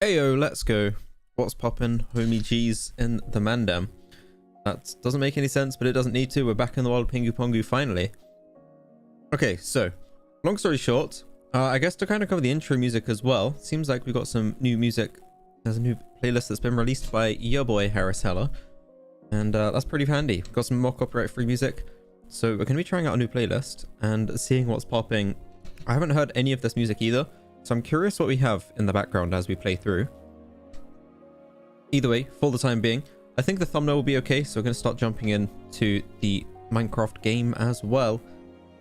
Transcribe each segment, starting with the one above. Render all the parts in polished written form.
Ayo, let's go. What's poppin', homie G's in the mandem? That doesn't make any sense, but it doesn't need to. We're back in the world of PinguPongu finally. Okay, so, long story short, I guess to kind of cover the intro music as well, seems like we got some new music. There's a new playlist that's been released by your boy Harris Heller, and that's pretty handy. Got some more copyright-free music, so we're going to be trying out a new playlist and seeing what's popping. I haven't heard any of this music either, so I'm curious what we have in the background as we play through. Either way, for the time being, I think the thumbnail will be okay, so we're going to start jumping into the Minecraft game as well.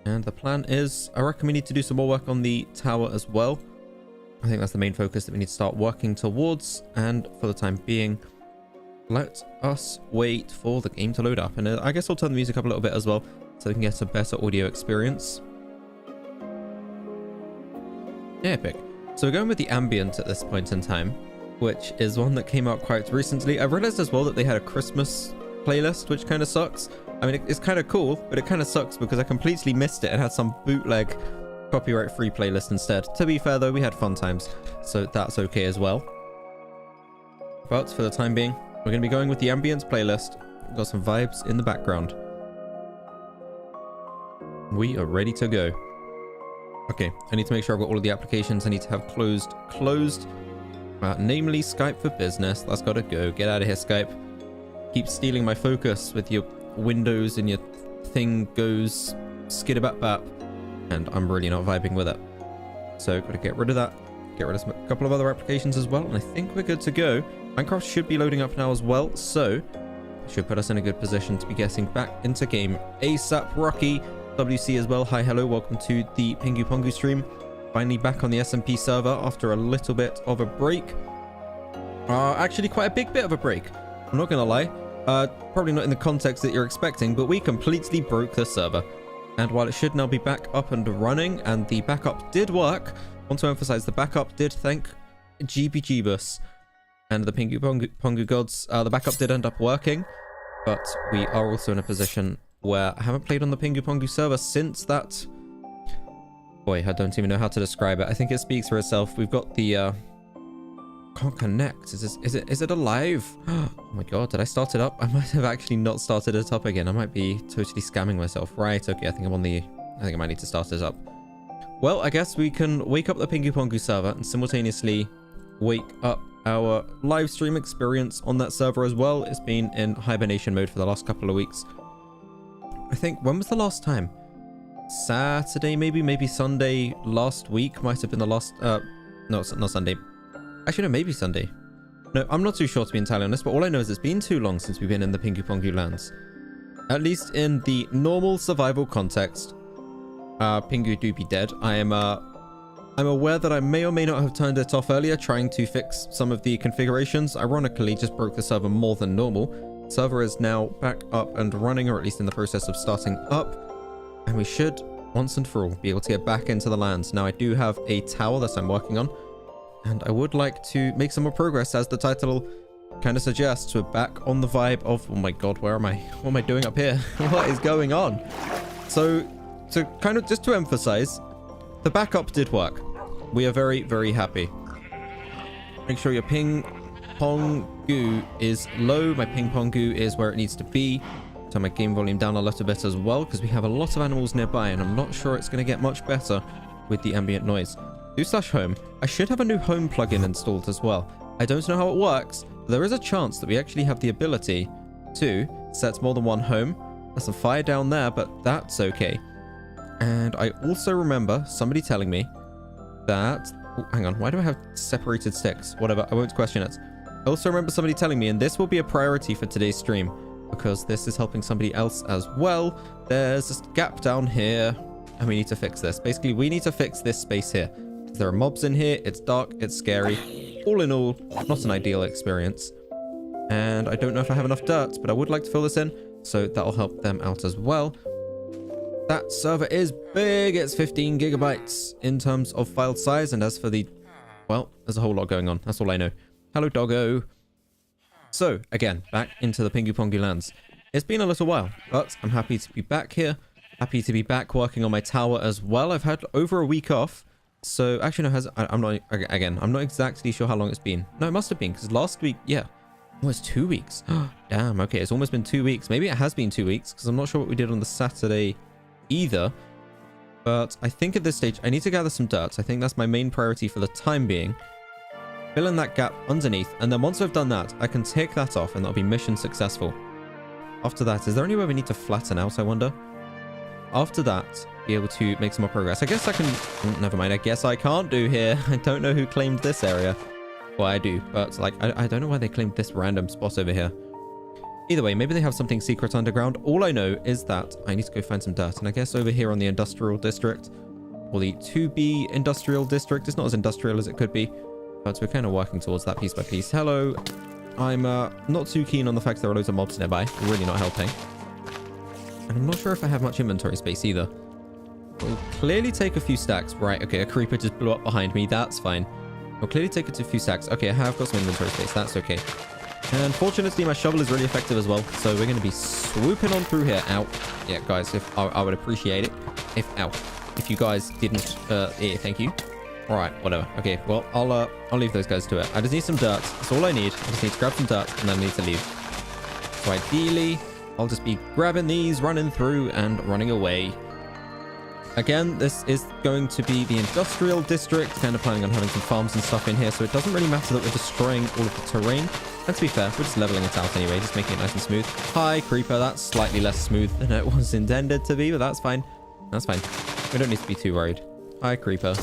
And the plan is, I reckon we need to do some more work on the tower as well. I think that's the main focus that we need to start working towards. And for the time being, let us wait for the game to load up. And I guess I'll turn the music up a little bit as well, so we can get a better audio experience. Epic. So we're going with the ambient at this point in time, which is one that came out quite recently. I realized as well that they had a Christmas playlist, which kind of sucks. I mean, it's kind of cool, but it kind of sucks because I completely missed it and had some bootleg copyright-free playlist instead. To be fair though, we had fun times, so that's okay as well. But for the time being, we're going to be going with the ambience playlist. We've got some vibes in the background. We are ready to go. Okay, I need to make sure I've got all of the applications I need to have closed. Namely Skype for Business. That's got to go. Get out of here, Skype. Keep stealing my focus with your windows and your thing goes skidabap-bap. And I'm really not vibing with it. So, got to get rid of that. Get rid of a couple of other applications as well. And I think we're good to go. Minecraft should be loading up now as well. So, it should put us in a good position to be getting back into game ASAP. Rocky, WC as well. Hi, hello. Welcome to the PinguPongu stream. Finally back on the SMP server after a little bit of a break. Actually quite a big bit of a break. I'm not going to lie. Probably not in the context that you're expecting, but we completely broke the server. And while it should now be back up and running, and the backup did work, I want to emphasize the backup did, thank Jeebus and the PinguPongu gods. The backup did end up working, but we are also in a position where I haven't played on the PinguPongu server since that... Boy, I don't even know how to describe it. I think it speaks for itself. We've got the... Can't connect. Is it alive? Oh my god, did I start it up? I might have actually not started it up again. I might be totally scamming myself. Right, okay, I think I might need to start it up. Well, I guess we can wake up the PinguPongu server and simultaneously wake up our live stream experience on that server as well. It's been in hibernation mode for the last couple of weeks. I think, when was the last time? Saturday, maybe Sunday last week might have been the last... no, not Sunday. Actually, no, maybe Sunday. No, I'm not too sure to be entirely honest, but all I know is it's been too long since we've been in the PinguPongu lands. At least in the normal survival context, Pingu do be dead. I'm aware that I may or may not have turned it off earlier, trying to fix some of the configurations. Ironically, just broke the server more than normal. Server is now back up and running, or at least in the process of starting up. And we should, once and for all, be able to get back into the lands. Now, I do have a tower that I'm working on, and I would like to make some more progress, as the title kind of suggests. We're back on the vibe of, oh my god, where am I? What am I doing up here? What is going on? So, kind of just to emphasize, the backup did work. We are very, very happy. Make sure your PinguPongu is low. My PinguPongu is where it needs to be. Turn my game volume down a little bit as well, because we have a lot of animals nearby, and I'm not sure it's going to get much better with the ambient noise. /home. I should have a new home plugin installed as well. I don't know how it works, but there is a chance that we actually have the ability to set more than one home. There's some fire down there, but that's okay. And I also remember somebody telling me that... Oh, hang on, why do I have separated sticks? Whatever, I won't question it. I also remember somebody telling me, and this will be a priority for today's stream, because this is helping somebody else as well. There's this gap down here, and we need to fix this. Basically, we need to fix this space here. There are mobs in here, it's dark, it's scary. All in all, not an ideal experience. And I don't know if I have enough dirt, but I would like to fill this in, so that'll help them out as well. That server is big, it's 15 gigabytes in terms of file size, and as for the... Well, there's a whole lot going on, that's all I know. Hello, doggo. So, again, back into the PinguPongu lands. It's been a little while, but I'm happy to be back here. Happy to be back working on my tower as well. I've had over a week off So actually, no, I'm not, again, I'm not exactly sure how long it's been. No, it must have been, because last week, yeah. Oh, it's 2 weeks. Damn, okay, it's almost been 2 weeks. Maybe it has been 2 weeks, because I'm not sure what we did on the Saturday either. But I think at this stage, I need to gather some dirt. I think that's my main priority for the time being. Fill in that gap underneath, and then once I've done that, I can take that off, and that'll be mission successful. After that, is there anywhere we need to flatten out, I wonder? After that, be able to make some more progress. I guess I can... never mind, I guess I can't do here. I don't know who claimed this area. Well, I do, but like, I don't know why they claimed this random spot over here. Either way, maybe they have something secret underground. All I know is that I need to go find some dirt. And I guess over here on the industrial district, or the 2B industrial district, it's not as industrial as it could be, but we're kind of working towards that piece by piece. Hello. I'm not too keen on the fact there are loads of mobs nearby. Really not helping. And I'm not sure if I have much inventory space either. We'll clearly take a few stacks. Right, okay, a creeper just blew up behind me. That's fine. We'll clearly take it to a few stacks. Okay, I have got some inventory space. That's okay. And fortunately, my shovel is really effective as well. So we're going to be swooping on through here. Ow. Yeah, guys, if I would appreciate it. If you guys didn't, yeah, thank you. All right, whatever. Okay, well, I'll leave those guys to it. I just need some dirt. That's all I need. I just need to grab some dirt and then I need to leave. So ideally, I'll just be grabbing these, running through and running away. Again, this is going to be the industrial district, kind of planning on having some farms and stuff in here, so it doesn't really matter that we're destroying all of the terrain. And to be fair, we're just leveling it out anyway, just making it nice and smooth. Hi, creeper. That's slightly less smooth than it was intended to be, but that's fine. That's fine. We don't need to be too worried. Hi, creeper.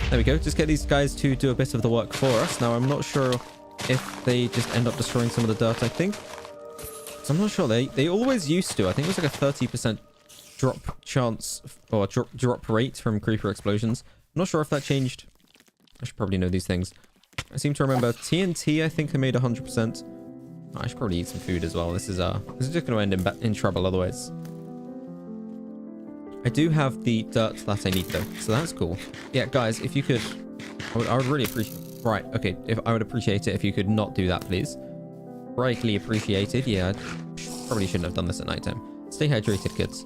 There we go. Just get these guys to do a bit of the work for us. Now, I'm not sure if they just end up destroying some of the dirt, I think. So I'm not sure. They always used to. I think it was like a 30% drop chance or drop rate from creeper explosions. I'm not sure if that changed. I should probably know these things. I seem to remember TNT, I think they made 100%. Oh, I should probably eat some food as well. This is just going to end in trouble otherwise. I do have the dirt that I need though, so that's cool. Yeah, guys, if you could, I would really appreciate. Right, okay, I would appreciate it if you could not do that, please. Greatly appreciated. Yeah, I probably shouldn't have done this at nighttime. Stay hydrated, kids.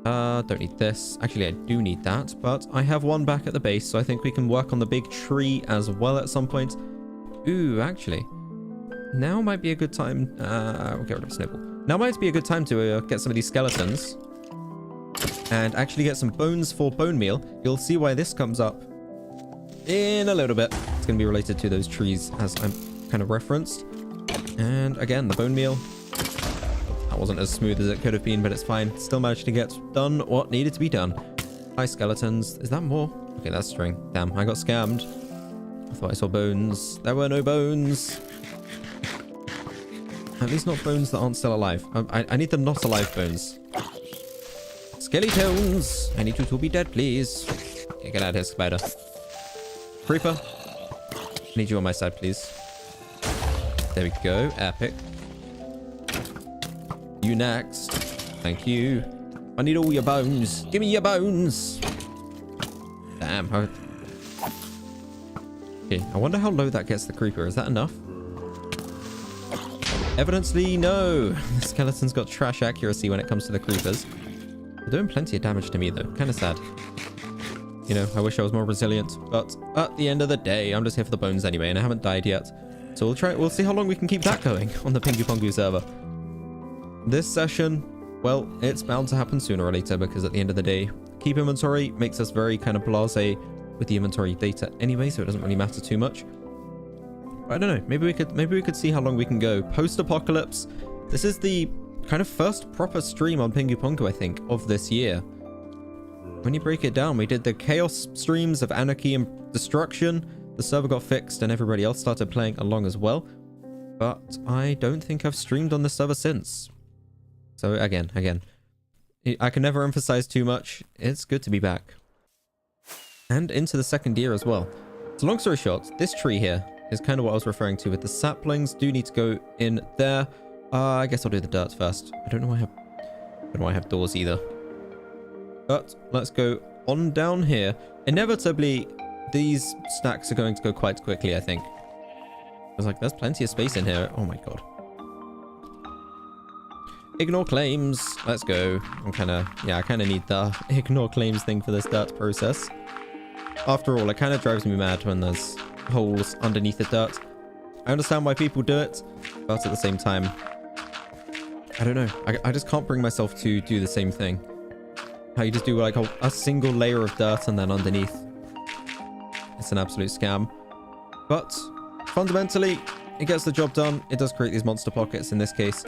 Don't need this. Actually, I do need that, but I have one back at the base, so I think we can work on the big tree as well at some point. Ooh, actually, now might be a good time. We'll get rid of Snowball. Now might be a good time to get some of these skeletons and actually get some bones for bone meal. You'll see why this comes up in a little bit. It's going to be related to those trees as I'm kind of referenced. And again, the bone meal. That wasn't as smooth as it could have been, but it's fine. Still managed to get done what needed to be done. Hi, skeletons. Is that more? Okay, that's string. Damn, I got scammed. I thought I saw bones. There were no bones. At least not bones that aren't still alive. I need the not alive bones. Skeletons! I need you to be dead, please. Okay, get out of here, spider. Creeper. I need you on my side, please. There we go. Epic. You next. Thank you. I need all your bones. Give me your bones. Damn. Okay, I wonder how low that gets the creeper. Is that enough? Evidently, no. The skeleton's got trash accuracy when it comes to the creepers. They're doing plenty of damage to me, though. Kind of sad. You know, I wish I was more resilient. But at the end of the day, I'm just here for the bones anyway, and I haven't died yet. So we'll see how long we can keep that going on the PinguPongu server. This session, well, it's bound to happen sooner or later, because at the end of the day, keep inventory makes us very kind of blasé with the inventory data anyway, so it doesn't really matter too much. I don't know. Maybe we could see how long we can go. Post-apocalypse. This is the kind of first proper stream on PinguPongu, I think, of this year. When you break it down, we did the chaos streams of anarchy and destruction. The server got fixed and everybody else started playing along as well. But I don't think I've streamed on this server since. So again, I can never emphasize too much. It's good to be back. And into the second year as well. So long story short, this tree here is kind of what I was referring to with the saplings. Do need to go in there. I guess I'll do the dirt first. I don't know why I have doors either. But let's go on down here. Inevitably, these stacks are going to go quite quickly, I think. I was like, there's plenty of space in here. Oh my god. Ignore claims. Let's go. I kind of need the ignore claims thing for this dirt process. After all, it kind of drives me mad when there's holes underneath the dirt. I understand why people do it, but at the same time, I don't know. I just can't bring myself to do the same thing. How you just do like a single layer of dirt and then underneath. It's an absolute scam. But fundamentally, it gets the job done. It does create these monster pockets in this case.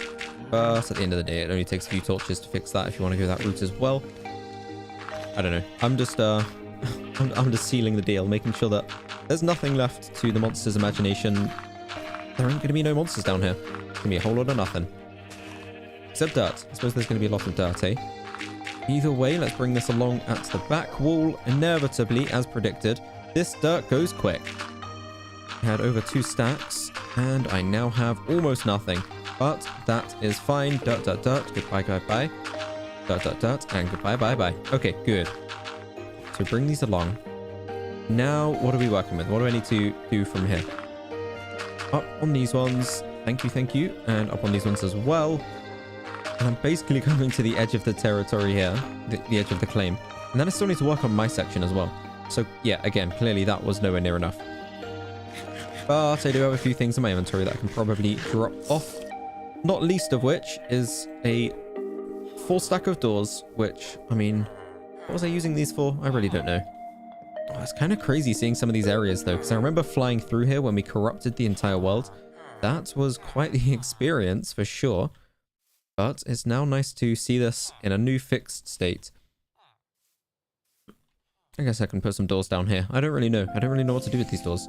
But at the end of the day, it only takes a few torches to fix that if you want to go that route as well. I don't know. I'm just I'm just sealing the deal, making sure that there's nothing left to the monster's imagination. There ain't going to be no monsters down here. It's going to be a whole lot of nothing. Except dirt. I suppose there's going to be a lot of dirt, eh? Either way, let's bring this along at the back wall. Inevitably, as predicted, this dirt goes quick. I had over 2 stacks, and I now have almost nothing. But that is fine. Dirt, dirt, dirt. Goodbye, goodbye. Dirt, dirt, dirt. And goodbye, bye, bye. Okay, good. So bring these along. Now, what are we working with? What do I need to do from here? Up on these ones. Thank you, thank you. And up on these ones as well. And I'm basically coming to the edge of the territory here. The edge of the claim. And then I still need to work on my section as well. So, yeah, again, clearly that was nowhere near enough. But I do have a few things in my inventory that I can probably drop off. Not least of which is a 4 stack of doors, which, I mean, what was I using these for? I really don't know. Oh, it's kind of crazy seeing some of these areas, though, because I remember flying through here when we corrupted the entire world. That was quite the experience, for sure. But it's now nice to see this in a new fixed state. I guess I can put some doors down here. I don't really know. I don't really know what to do with these doors.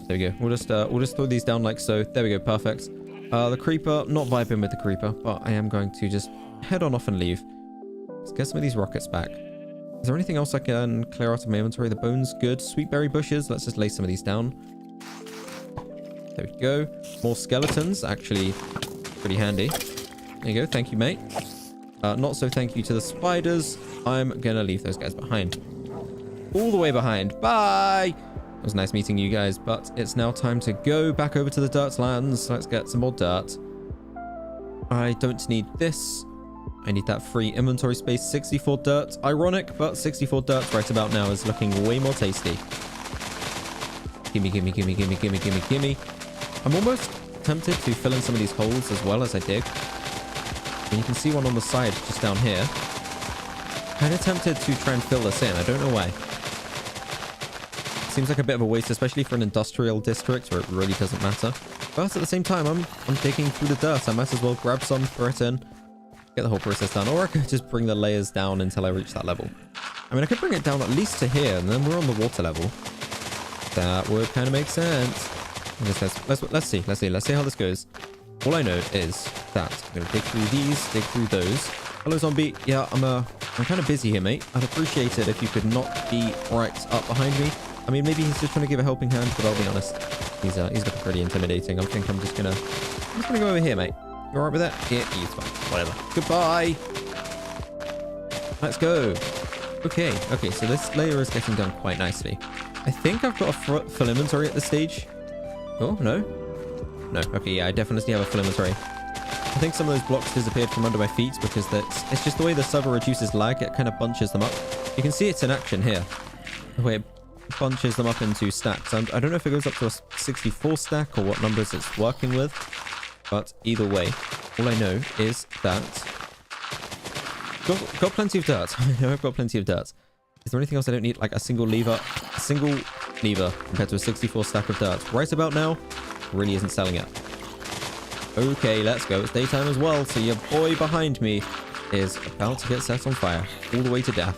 There we go. We'll just throw these down like so. There we go. Perfect. The creeper, not vibing with the creeper, but I am going to just head on off and leave. Let's get some of these rockets back. Is there anything else I can clear out of my inventory? The bones, good. Sweet berry bushes. Let's just lay some of these down. There we go. More skeletons. Actually, pretty handy. There you go. Thank you, mate. Not so thank you to the spiders. I'm gonna leave those guys behind. All the way behind. Bye! It was nice meeting you guys, but it's now time to go back over to the dirt lands. Let's get some more dirt. I don't need this. I need that free inventory space. 64 dirt. Ironic, but 64 dirt right about now is looking way more tasty. Gimme, gimme, gimme, gimme, gimme, gimme, gimme. I'm almost tempted to fill in some of these holes as well as I dig. And you can see one on the side just down here. Kind of tempted to try and fill this in. I don't know why. Seems like a bit of a waste, especially for an industrial district where it really doesn't matter. But at the same time, I'm digging through the dirt. I might as well grab some, throw it in, get the whole process done. Or I could just bring the layers down until I reach that level. I mean, I could bring it down at least to here, and then we're on the water level. That would kind of make sense. Let's see how this goes. All I know is that I'm going to dig through these, dig through those. Hello, zombie. Yeah, I'm kind of busy here, mate. I'd appreciate it if you could not be right up behind me. I mean, maybe he's just trying to give a helping hand, but I'll be honest. He's looking pretty intimidating. I think I'm just gonna go over here, mate. You alright with that? Yeah, he's fine. Whatever. Goodbye. Let's go. Okay, so this layer is getting done quite nicely. I think I've got a full inventory at this stage. Oh, no. No, okay, yeah, I definitely have a full inventory. I think some of those blocks disappeared from under my feet because it's just the way the server reduces lag. It kind of bunches them up. You can see it's in action here. The way it bunches them up into stacks. And I don't know if it goes up to a 64 stack or what numbers it's working with. But either way, all I know is that... Got plenty of dirt. I know I've got plenty of dirt. Is there anything else I don't need? Like a single lever compared to a 64 stack of dirt. Right about now, really isn't selling it. Okay, let's go. It's daytime as well, so your boy behind me is about to get set on fire. All the way to death.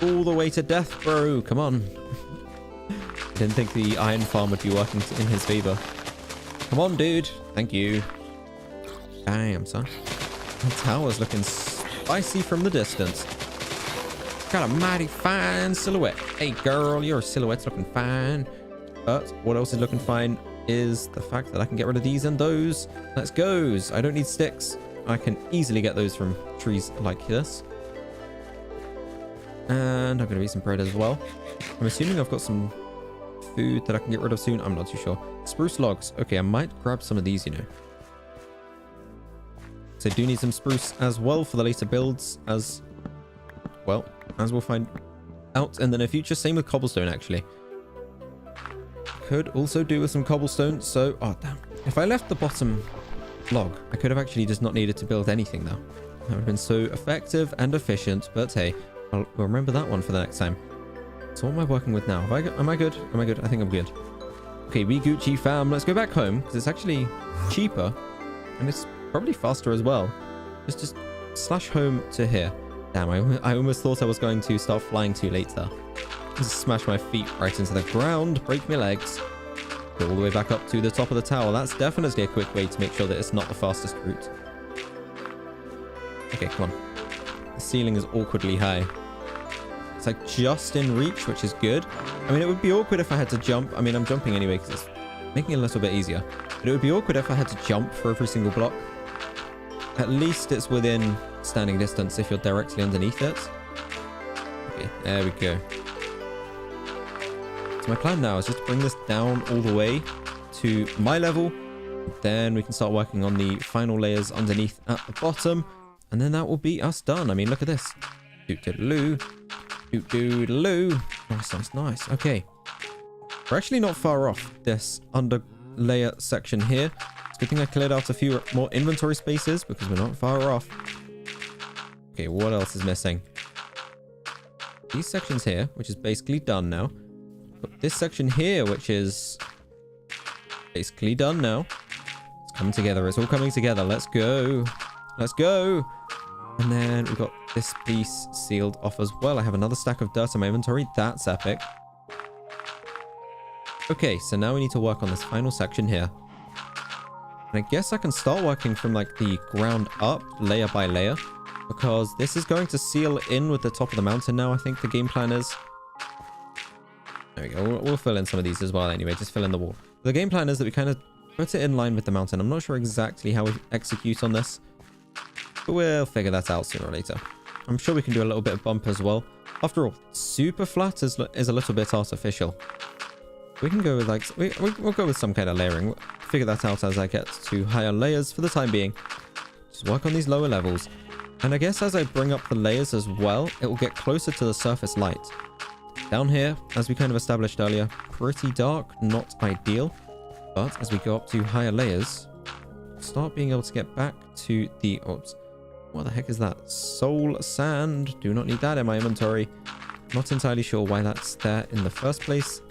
All the way to death, bro. Come on. Didn't think the iron farm would be working in his favor. Come on, dude. Thank you. Damn, son. The tower's looking spicy from the distance. Got a mighty fine silhouette. Hey, girl, your silhouette's looking fine. But what else is looking fine is the fact that I can get rid of these and those. Let's go. I don't need sticks. I can easily get those from trees like this. And I'm going to eat some bread as well. I'm assuming I've got some food that I can get rid of soon. I'm not too sure. Spruce logs. Okay, I might grab some of these, you know. So I do need some spruce as well for the later builds as well, as we'll find out in the near future. Same with cobblestone, actually. Could also do with some cobblestone. So, oh, damn. If I left the bottom log, I could have actually just not needed to build anything, though. That would have been so effective and efficient. But hey, we'll remember that one for the next time. So what am I working with now? Am I good? Am I good? I think I'm good. Okay, we Gucci fam. Let's go back home because it's actually cheaper and it's probably faster as well. Just slash home to here. Damn, I almost thought I was going to start flying too late there. Just smash my feet right into the ground, break my legs, go all the way back up to the top of the tower. That's definitely a quick way to make sure that it's not the fastest route. Okay, come on. The ceiling is awkwardly high. It's like just in reach, which is good. I mean, it would be awkward if I had to jump. I mean, I'm jumping anyway because it's making it a little bit easier. But it would be awkward if I had to jump for every single block. At least it's within standing distance if you're directly underneath it. Okay, there we go. So my plan now is just to bring this down all the way to my level. Then we can start working on the final layers underneath at the bottom. And then that will be us done. I mean, look at this. Doot-doodaloo. Doot-doodaloo. Nice, nice, nice. Okay. We're actually not far off this under layer section here. It's a good thing I cleared out a few more inventory spaces because we're not far off. Okay, what else is missing? These sections here, which is basically done now. But this section here, which is basically done now. It's coming together. It's all coming together. Let's go. Let's go. And then we've got this piece sealed off as well. I have another stack of dirt in my inventory. That's epic. Okay, so now we need to work on this final section here. And I guess I can start working from like the ground up, layer by layer. Because this is going to seal in with the top of the mountain now, I think the game plan is. There we go. We'll fill in some of these as well anyway. Just fill in the wall. The game plan is that we kind of put it in line with the mountain. I'm not sure exactly how we execute on this. But we'll figure that out sooner or later. I'm sure we can do a little bit of bump as well. After all, super flat is a little bit artificial. We can go with like... We'll go with some kind of layering. We'll figure that out as I get to higher layers for the time being. Just work on these lower levels. And I guess as I bring up the layers as well, it will get closer to the surface light. Down here, as we kind of established earlier, pretty dark, not ideal. But as we go up to higher layers, start being able to get back to the... Oops. What the heck is that? Soul sand. Do not need that in my inventory. Not entirely sure why that's there in the first place.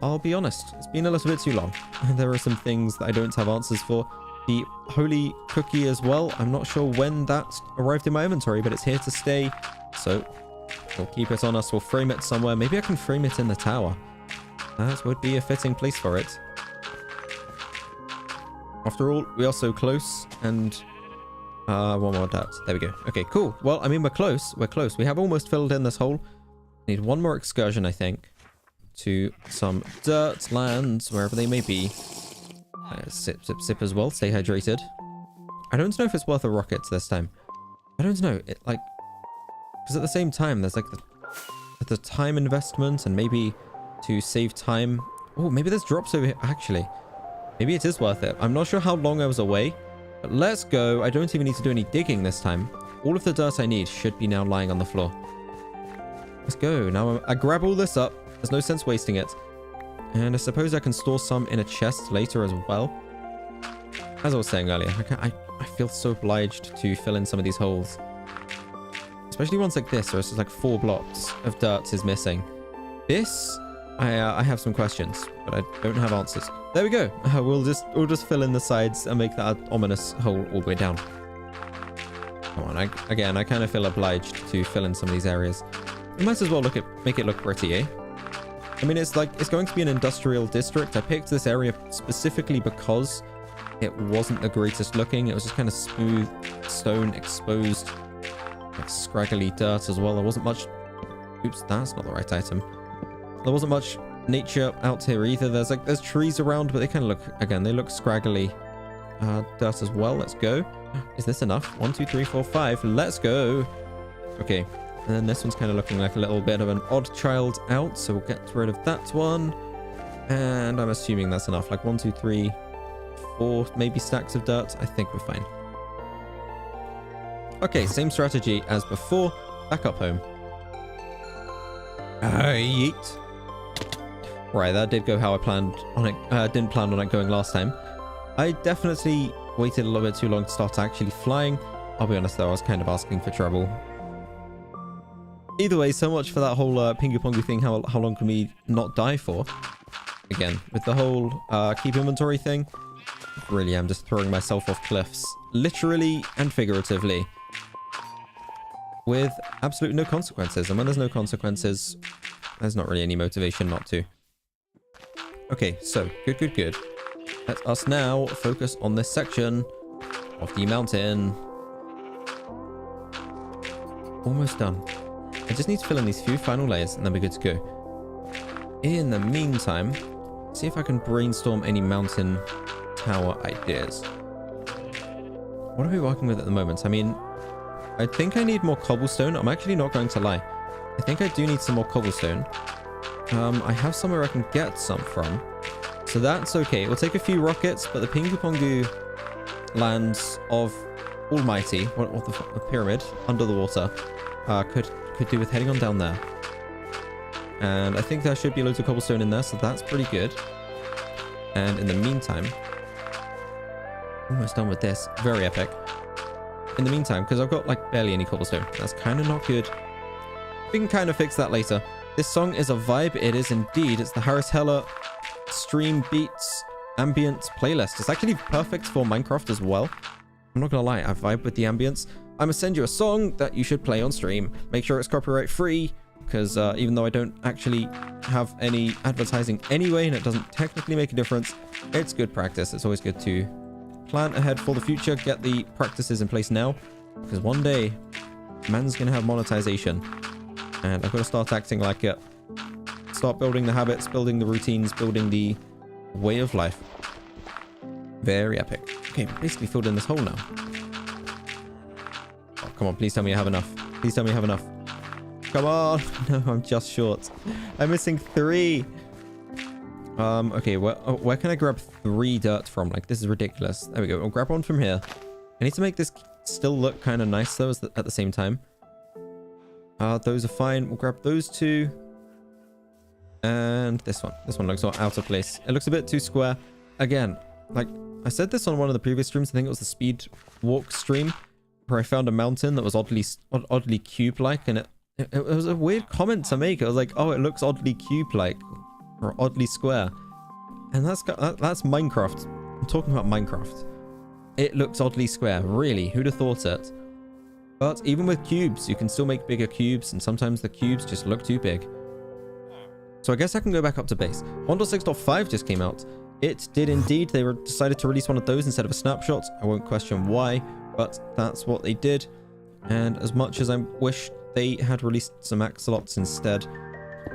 I'll be honest, it's been a little bit too long. There are some things that I don't have answers for. The holy cookie as well. I'm not sure when that arrived in my inventory, but it's here to stay. So we'll keep it on us. We'll frame it somewhere. Maybe I can frame it in the tower. That would be a fitting place for it. After all, we are so close. And one more dirt. There we go. Okay, cool. Well, I mean, we're close. We're close. We have almost filled in this hole. Need one more excursion, I think, to some dirt lands, wherever they may be. Sip, sip, sip as well. Stay hydrated. I don't know if it's worth a rocket this time. I don't know. It like, because at the same time, there's like the time investment and maybe to save time. Oh, maybe there's drops over here. Actually, maybe it is worth it. I'm not sure how long I was away, but let's go. I don't even need to do any digging this time. All of the dirt I need should be now lying on the floor. Let's go. Now I grab all this up. There's no sense wasting it. And I suppose I can store some in a chest later as well. As I was saying earlier, I feel so obliged to fill in some of these holes. Especially ones like this, where it's just like 4 blocks of dirt is missing. This, I have some questions, but I don't have answers. There we go. We'll just fill in the sides and make that ominous hole all the way down. Come on, again, I kind of feel obliged to fill in some of these areas. We might as well make it look pretty, eh? I mean, it's going to be an industrial district. I picked this area specifically because it wasn't the greatest looking. It was just kind of smooth stone, exposed, like scraggly dirt as well. There wasn't much... Oops, that's not the right item. There wasn't much nature out here either. There's trees around, but they kind of look, again, they look scraggly dirt as well. Let's go. Is this enough? 1, 2, 3, 4, 5. Let's go. Okay. And then this one's kind of looking like a little bit of an odd child out. So we'll get rid of that one. And I'm assuming that's enough. Like 1, 2, 3, 4 maybe stacks of dirt. I think we're fine. Okay, same strategy as before. Back up home. Yeet. Right, that did go how I planned on it. Didn't plan on it going last time. I definitely waited a little bit too long to start actually flying. I'll be honest though, I was kind of asking for trouble. Either way, so much for that whole PinguPongu thing. How long can we not die for? Again, with the whole keep inventory thing, really am just throwing myself off cliffs. Literally and figuratively. With absolutely no consequences. And when there's no consequences, there's not really any motivation not to. Okay, so good. Let us now focus on this section of the mountain. Almost done. I just need to fill in these few final layers and then we're good to go. In the meantime, see if I can brainstorm any mountain tower ideas. What are we working with at the moment? I mean, I think I need more cobblestone. I'm actually not going to lie. I think I do need some more cobblestone. I have somewhere I can get some from. So that's okay. It will take a few rockets, but the PinguPongu lands of Almighty, what the fuck, the pyramid under the water, could do with heading on down there. And I think there should be loads of cobblestone in there, so that's pretty good. And in the meantime, almost done with this. Very epic. In the meantime, because I've got like barely any cobblestone, that's kind of not good. We can kind of fix that later. This song is a vibe. It is indeed. It's the Harris Heller StreamBeats ambient playlist. It's actually perfect for Minecraft as well. I'm not gonna lie, I vibe with the ambience. I'm gonna send you a song that you should play on stream. Make sure it's copyright free, because even though I don't actually have any advertising anyway, and it doesn't technically make a difference, it's good practice. It's always good to plan ahead for the future, get the practices in place now, because one day, man's gonna have monetization. And I've got to start acting like it. Start building the habits, building the routines, building the way of life. Very epic. Okay, basically filled in this hole now. Oh, come on, please tell me I have enough. Please tell me I have enough. Come on. No, I'm just short. I'm missing 3. Okay, where can I grab 3 dirt from? Like, this is ridiculous. There we go. I'll grab one from here. I need to make this still look kind of nice, though, at the same time. Those are fine. We'll grab those 2. And this one. This one looks out of place. It looks a bit too square. Again, like I said this on one of the previous streams. I think it was the speed walk stream where I found a mountain that was oddly cube-like, and it was a weird comment to make. It was like, oh, it looks oddly cube-like or oddly square, and that's Minecraft. I'm talking about Minecraft. It looks oddly square. Really, who'd have thought it? But even with cubes, you can still make bigger cubes, and sometimes the cubes just look too big. So I guess I can go back up to base. 1.16 just came out. It did indeed. They decided to release one of those instead of a snapshot. I won't question why, but that's what they did. And as much as I wish they had released some axolotls instead,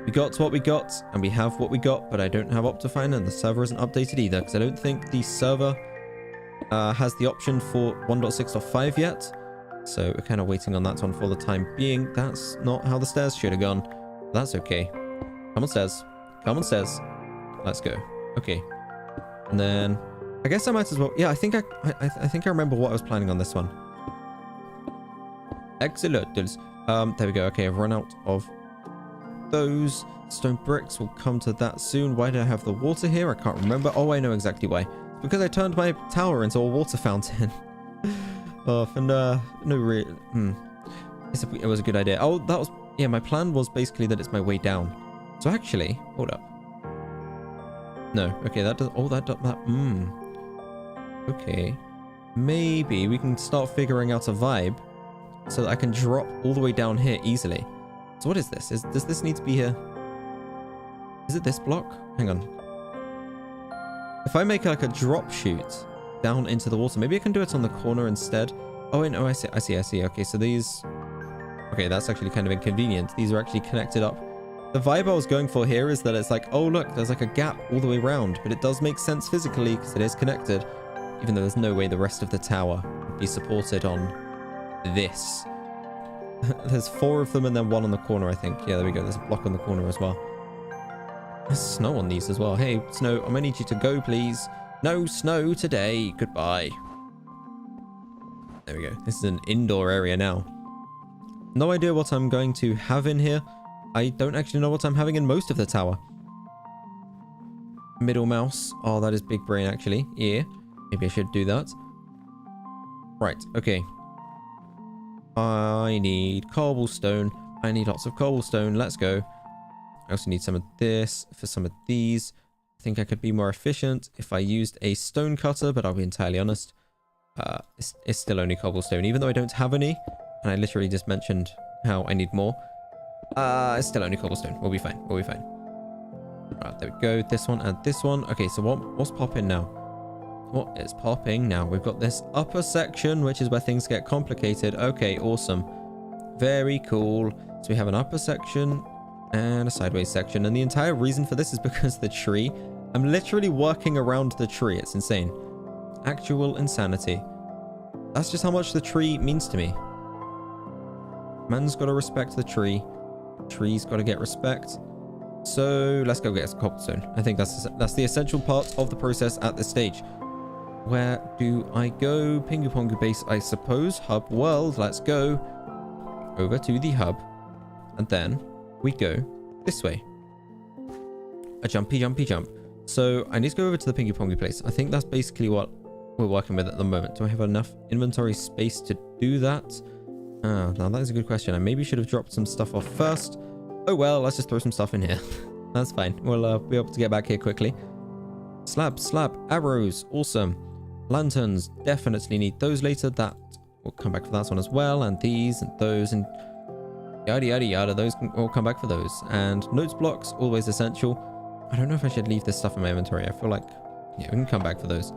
we got what we got, and we have what we got, but I don't have Optifine, and the server isn't updated either, because I don't think the server has the option for 1.6.5 yet. So we're kind of waiting on that one for the time being. That's not how the stairs should have gone. That's okay. Come on, stairs. Come on, stairs. Let's go. Okay. And then I guess I might as well. Yeah, I think I remember what I was planning on this one. Excellent. There we go. Okay, I've run out of those stone bricks. We'll come to that soon. Why do I have the water here? I can't remember. Oh, I know exactly why. It's because I turned my tower into a water fountain. And it was a good idea. Oh, that was, yeah, my plan was basically that it's my way down. So actually, hold up. No, okay, that does, okay. Maybe we can start figuring out a vibe so that I can drop all the way down here easily. So what is this? Does this need to be here? Is it this block? Hang on. If I make like a drop chute down into the water, maybe I can do it on the corner instead. Oh, wait, no, I see. Okay, so these... Okay, that's actually kind of inconvenient. These are actually connected up. The vibe I was going for here is that it's like, oh, look, there's like a gap all the way around, but it does make sense physically because it is connected, even though there's no way the rest of the tower would be supported on this. There's 4 of them and then 1 on the corner, I think. Yeah, there we go. There's a block on the corner as well. There's snow on these as well. Hey, snow, I'm gonna need you to go, please. No snow today. Goodbye. There we go. This is an indoor area now. No idea what I'm going to have in here. I don't actually know what I'm having in most of the tower. Middle mouse. Oh, that is big brain, actually. Yeah. Maybe I should do that. Right. Okay. I need cobblestone. I need lots of cobblestone. Let's go. I also need some of this for some of these. I think I could be more efficient if I used a stone cutter, but I'll be entirely honest. It's still only cobblestone, even though I don't have any. And I literally just mentioned how I need more. It's still only cobblestone. We'll be fine. We'll be fine. Right, there we go. This one and this one. Okay, so what's popping now? What is popping now? We've got this upper section, which is where things get complicated. Okay, awesome. Very cool. So we have an upper section and a sideways section. And the entire reason for this is because the tree. I'm literally working around the tree. It's insane. Actual insanity. That's just how much the tree means to me. Man's got to respect the tree. Tree's got to get respect. So let's go get some cobblestone. I think that's the essential part of the process at this stage. Where do I go? PinguPongu base, I suppose. Hub world. Let's go over to the hub. And then we go this way. A jumpy, jumpy jump. So I need to go over to the PinguPongu place. I think that's basically what we're working with at the moment. Do I have enough inventory space to do that? Now that is a good question. I maybe should have dropped some stuff off first. Oh well, let's just throw some stuff in here. That's fine. We'll be able to get back here quickly. Slab, arrows, awesome. Lanterns, definitely need those later. That we'll come back for that one as well. And these and those and yada yada yada. Those can all come back for those. And notes blocks, always essential. I don't know if I should leave this stuff in my inventory. I feel like, yeah, we can come back for those.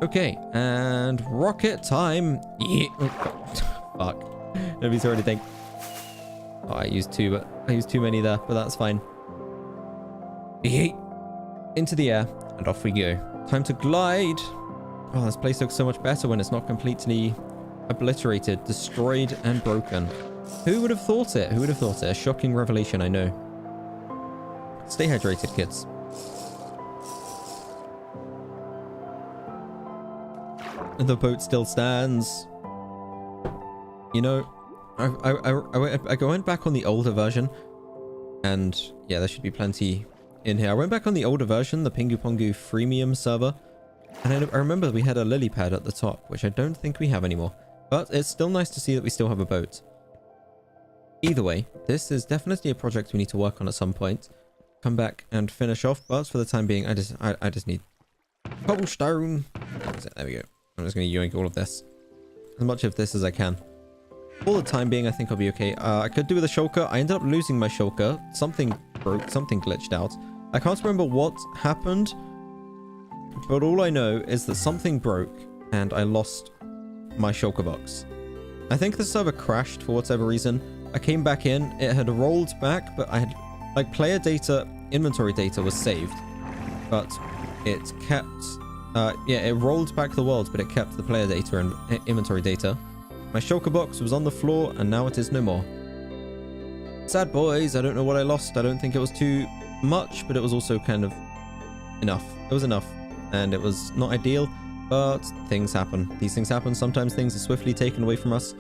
Okay, and rocket time. Yeah. Fuck. Nobody's heard anything. Oh, I used too many there, but that's fine. Into the air, and off we go. Time to glide. Oh, this place looks so much better when it's not completely obliterated, destroyed, and broken. Who would have thought it? Who would have thought it? A shocking revelation, I know. Stay hydrated, kids. The boat still stands. You know, I went back on the older version, and yeah, there should be plenty in here. I went back on the older version, the PinguPongu freemium server, and I remember we had a lily pad at the top, which I don't think we have anymore. But it's still nice to see that we still have a boat. Either way, this is definitely a project we need to work on at some point. Come back and finish off, but for the time being, I just need cobblestone. There we go. I'm just going to yoink all of this, as much of this as I can. For the time being, I think I'll be okay. I could do with a shulker. I ended up losing my shulker. Something broke. Something glitched out. I can't remember what happened, but all I know is that something broke and I lost my shulker box. I think the server crashed for whatever reason. I came back in. It had rolled back, but I had, like, player data, inventory data was saved, but it kept, yeah, it rolled back the world, but it kept the player data and inventory data. My shulker box was on the floor, and now it is no more. Sad boys, I don't know what I lost. I don't think it was too much, but it was also kind of enough. It was enough, and it was not ideal, but things happen. These things happen. Sometimes things are swiftly taken away from us,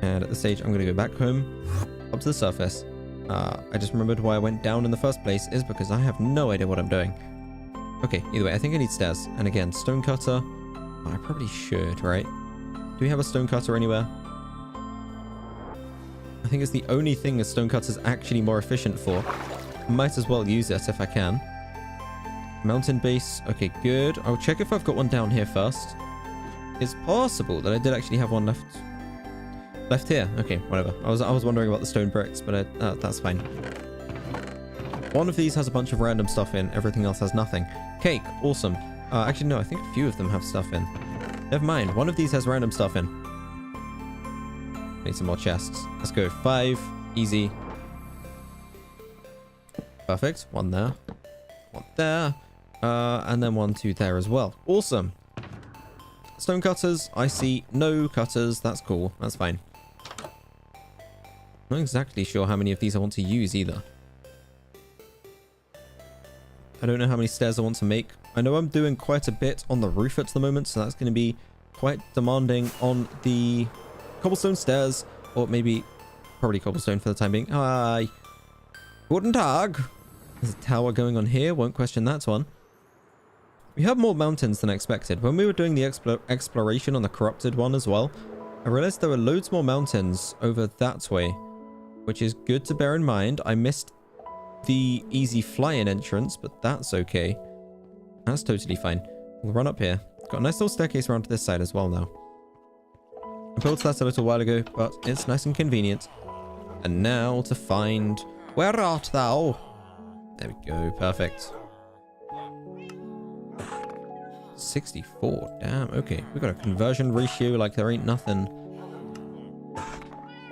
and at this stage, I'm going to go back home, up to the surface. I just remembered why I went down in the first place is because I have no idea what I'm doing. Okay, either way, I think I need stairs. And again, stone cutter. Oh, I probably should, right? Do we have a stone cutter anywhere? I think it's the only thing a stone cutter is actually more efficient for. Might as well use it if I can. Mountain base. Okay, good. I'll check if I've got one down here first. It's possible that I did actually have one left here. Okay, whatever. I was wondering about the stone bricks, but that's fine. One of these has a bunch of random stuff in. Everything else has nothing. Cake. Awesome. Actually, no. I think a few of them have stuff in. Never mind. One of these has random stuff in. Need some more chests. Let's go. 5. Easy. Perfect. One there. One there. And then 1, 2 there as well. Awesome. Stone cutters. I see no cutters. That's cool. That's fine. Not exactly sure how many of these I want to use either. I don't know how many stairs I want to make. I know I'm doing quite a bit on the roof at the moment, so that's going to be quite demanding on the cobblestone stairs, or maybe probably cobblestone for the time being. Hi. Guten Tag. There's a tower going on here. Won't question that one. We have more mountains than expected. When we were doing the exploration on the corrupted one as well, I realized there were loads more mountains over that way, which is good to bear in mind. I missed the easy fly-in entrance, but that's okay. That's totally fine. We'll run up here. Got a nice little staircase around to this side as well now. I built that a little while ago, but it's nice and convenient. And now to find... Where art thou? There we go. Perfect. 64. Damn. Okay. We got a conversion ratio like there ain't nothing.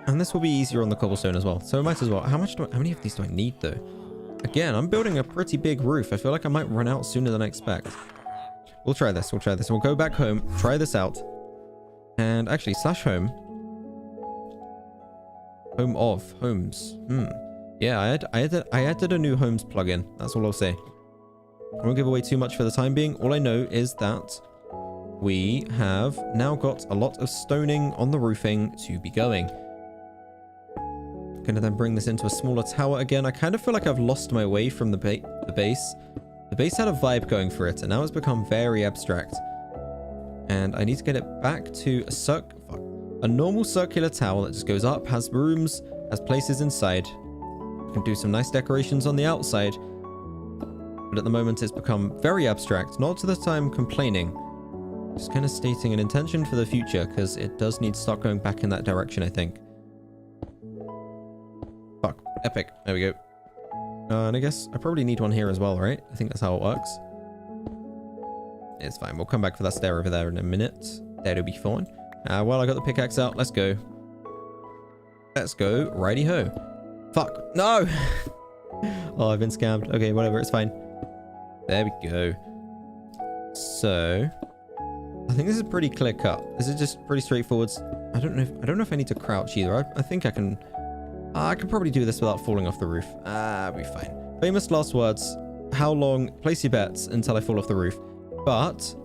And this will be easier on the cobblestone as well. So I might as well. How many of these do I need though? Again, I'm building a pretty big roof. I feel like I might run out sooner than I expect. We'll try this. We'll try this. We'll go back home. Try this out. And actually, slash home. Home of. Homes. Yeah, I added a new homes plugin. That's all I'll say. I won't give away too much for the time being. All I know is that we have now got a lot of stoning on the roofing to be going. Gonna then bring this into a smaller tower again. I kind of feel like I've lost my way from the base. The base had a vibe going for it, and now it's become very abstract. And I need to get it back to a normal circular tower that just goes up, has rooms, has places inside. I can do some nice decorations on the outside. But at the moment it's become very abstract, not to the time complaining. Just kind of stating an intention for the future, because it does need to start going back in that direction, I think. Fuck. Epic. There we go. And I guess I probably need one here as well, right? I think that's how it works. It's fine. We'll come back for that stair over there in a minute. That'll be fine. Well, I got the pickaxe out. Let's go. Let's go. Righty-ho. Fuck. No! Oh, I've been scammed. Okay, whatever. It's fine. There we go. So, I think this is pretty clear cut. This is just pretty straightforward. I don't know if I need to crouch either. I think I can probably do this without falling off the roof. I'll be fine. Famous last words. How long? Place your bets until I fall off the roof. But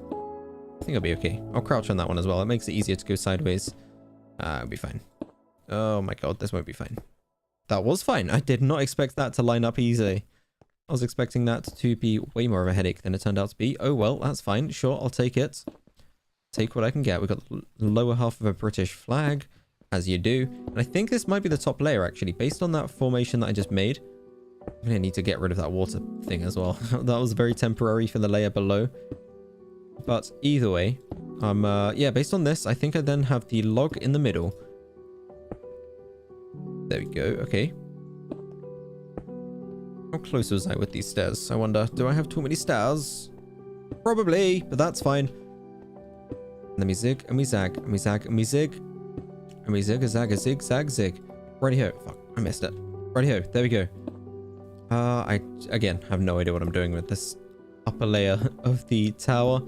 I think I'll be okay. I'll crouch on that one as well. It makes it easier to go sideways. I'll be fine. Oh my god, this won't be fine. That was fine. I did not expect that to line up easy. I was expecting that to be way more of a headache than it turned out to be. Oh well, that's fine. Sure, I'll take it. Take what I can get. We've got the lower half of a British flag, as you do. And I think this might be the top layer, actually. Based on that formation that I just made. I'm going to need to get rid of that water thing as well. That was very temporary for the layer below. But either way, yeah, based on this, I think I then have the log in the middle. There we go. Okay. How close was I with these stairs? I wonder, do I have too many stairs? Probably, but that's fine. Let me zig, and we zag, and we zag, and we zig. And we zig, a zag, a zig, zag, zig. Righty-ho. Fuck, I missed it. Righty-ho. There we go. I, again, have no idea what I'm doing with this upper layer of the tower.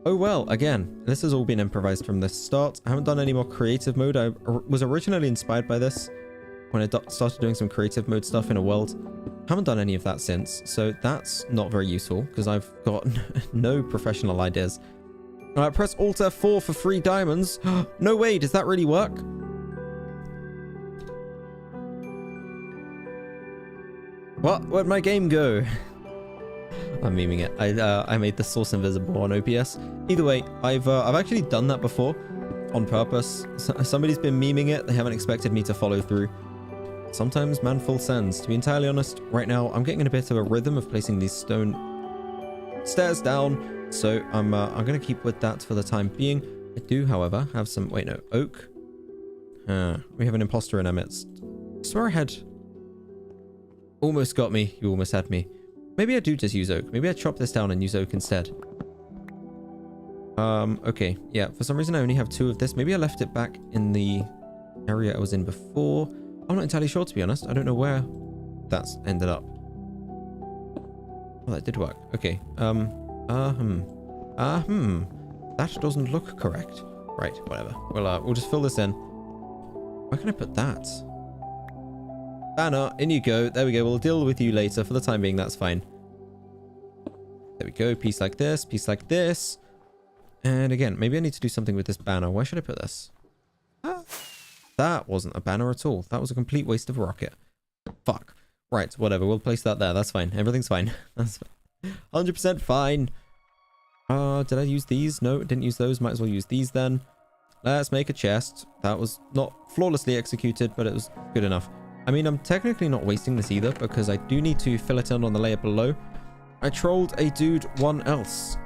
Oh well, again, this has all been improvised from the start. I haven't done any more creative mode. I was originally inspired by this when I started doing some creative mode stuff in a world. Haven't done any of that since, so that's not very useful because I've got no professional ideas. Press Alt F4 for free diamonds. No way, does that really work? What? Where'd my game go? I'm memeing it. I made the source invisible on OBS. Either way, I've actually done that before on purpose. Somebody's been memeing it. They haven't expected me to follow through. Sometimes man full sends. To be entirely honest, right now I'm getting in a bit of a rhythm of placing these stone stairs down. So I'm gonna keep with that for the time being. I do, however, have some oak. We have an imposter in our midst. I swear I had. Almost got me. You almost had me. Maybe I do just use oak. Maybe I chop this down and use oak instead. Okay. Yeah, for some reason I only have 2 of this. Maybe I left it back in the area I was in before. I'm not entirely sure, to be honest. I don't know where that's ended up. Oh, that did work. Okay. That doesn't look correct. Right, whatever. We'll just fill this in. Where can I put that? Banner, in you go. There we go. We'll deal with you later. For the time being, that's fine. There we go. Piece like this. Piece like this. And again, maybe I need to do something with this banner. Where should I put this? That wasn't a banner at all. That was a complete waste of a rocket. Fuck. Right, whatever. We'll place that there. That's fine. Everything's fine. That's 100% fine. Did I use these? No, didn't use those. Might as well use these then. Let's make a chest. That was not flawlessly executed, but it was good enough. I mean, I'm technically not wasting this either because I do need to fill it in on the layer below. I trolled a dude, one else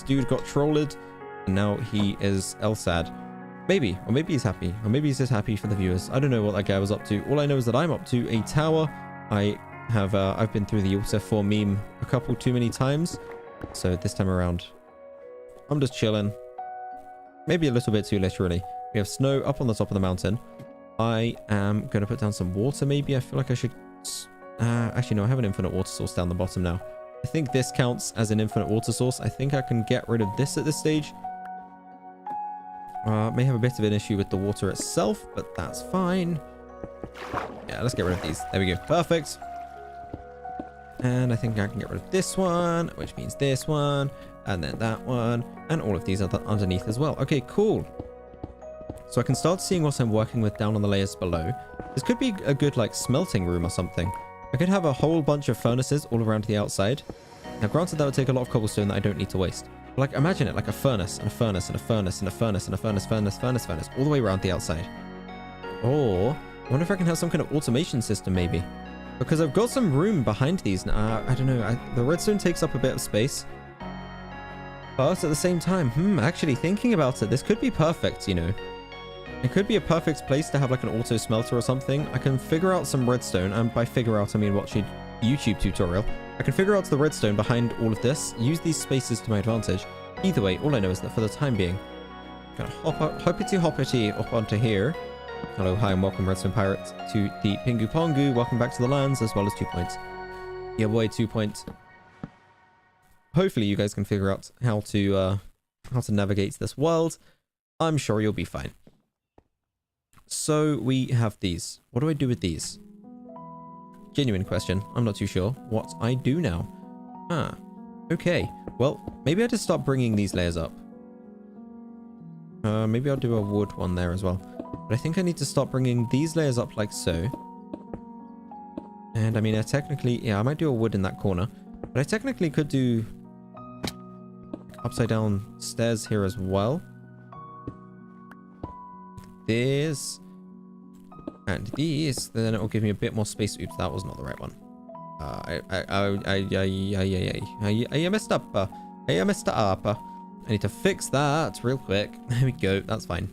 dude got trolled, and now he is elsad. Maybe, or maybe he's happy, or maybe he's just happy for the viewers. I don't know what that guy was up to. All I know is that I'm up to a tower. I've been through the Alta 4 meme a couple too many times, so this time around, I'm just chilling. Maybe a little bit too literally. We have snow up on the top of the mountain. I am going to put down some water maybe. I feel like I should... actually, no, I have an infinite water source down the bottom now. I think this counts as an infinite water source. I think I can get rid of this at this stage. May have a bit of an issue with the water itself, but that's fine. Yeah, let's get rid of these. There we go. Perfect. And I think I can get rid of this one, which means this one, and then that one, and all of these are underneath as well. Okay, cool. So I can start seeing what I'm working with down on the layers below. This could be a good, like, smelting room or something. I could have a whole bunch of furnaces all around the outside. Now, granted, that would take a lot of cobblestone that I don't need to waste. Like, imagine it like a furnace, and a furnace, and a furnace, and a furnace, and a furnace, furnace, all the way around the outside. Or, I wonder if I can have some kind of automation system, maybe. Because I've got some room behind these. I don't know. The redstone takes up a bit of space. But at the same time, actually, thinking about it, this could be perfect, you know. It could be a perfect place to have, like, an auto smelter or something. I can figure out some redstone, and by figure out, I mean watch a YouTube tutorial. I can figure out the redstone behind all of this, use these spaces to my advantage. Either way, all I know is that for the time being, I'm gonna hoppity up onto here. Hello, hi, and welcome, Redstone Pirates, to the PinguPongu. Welcome back to the lands, as well as 2 points. Yeah, boy, 2 points. Hopefully, you guys can figure out how to navigate this world. I'm sure you'll be fine. So we have these. What do I do with these? Genuine question. I'm not too sure what I do now. Okay. Well, maybe I just start bringing these layers up. Maybe I'll do a wood one there as well. But I think I need to start bringing these layers up like so. And I mean, I might do a wood in that corner. But I technically could do upside down stairs here as well. This and these, then it will give me a bit more space. Oops, that was not the right one. I messed up. I messed up. I need to fix that real quick. There we go. That's fine.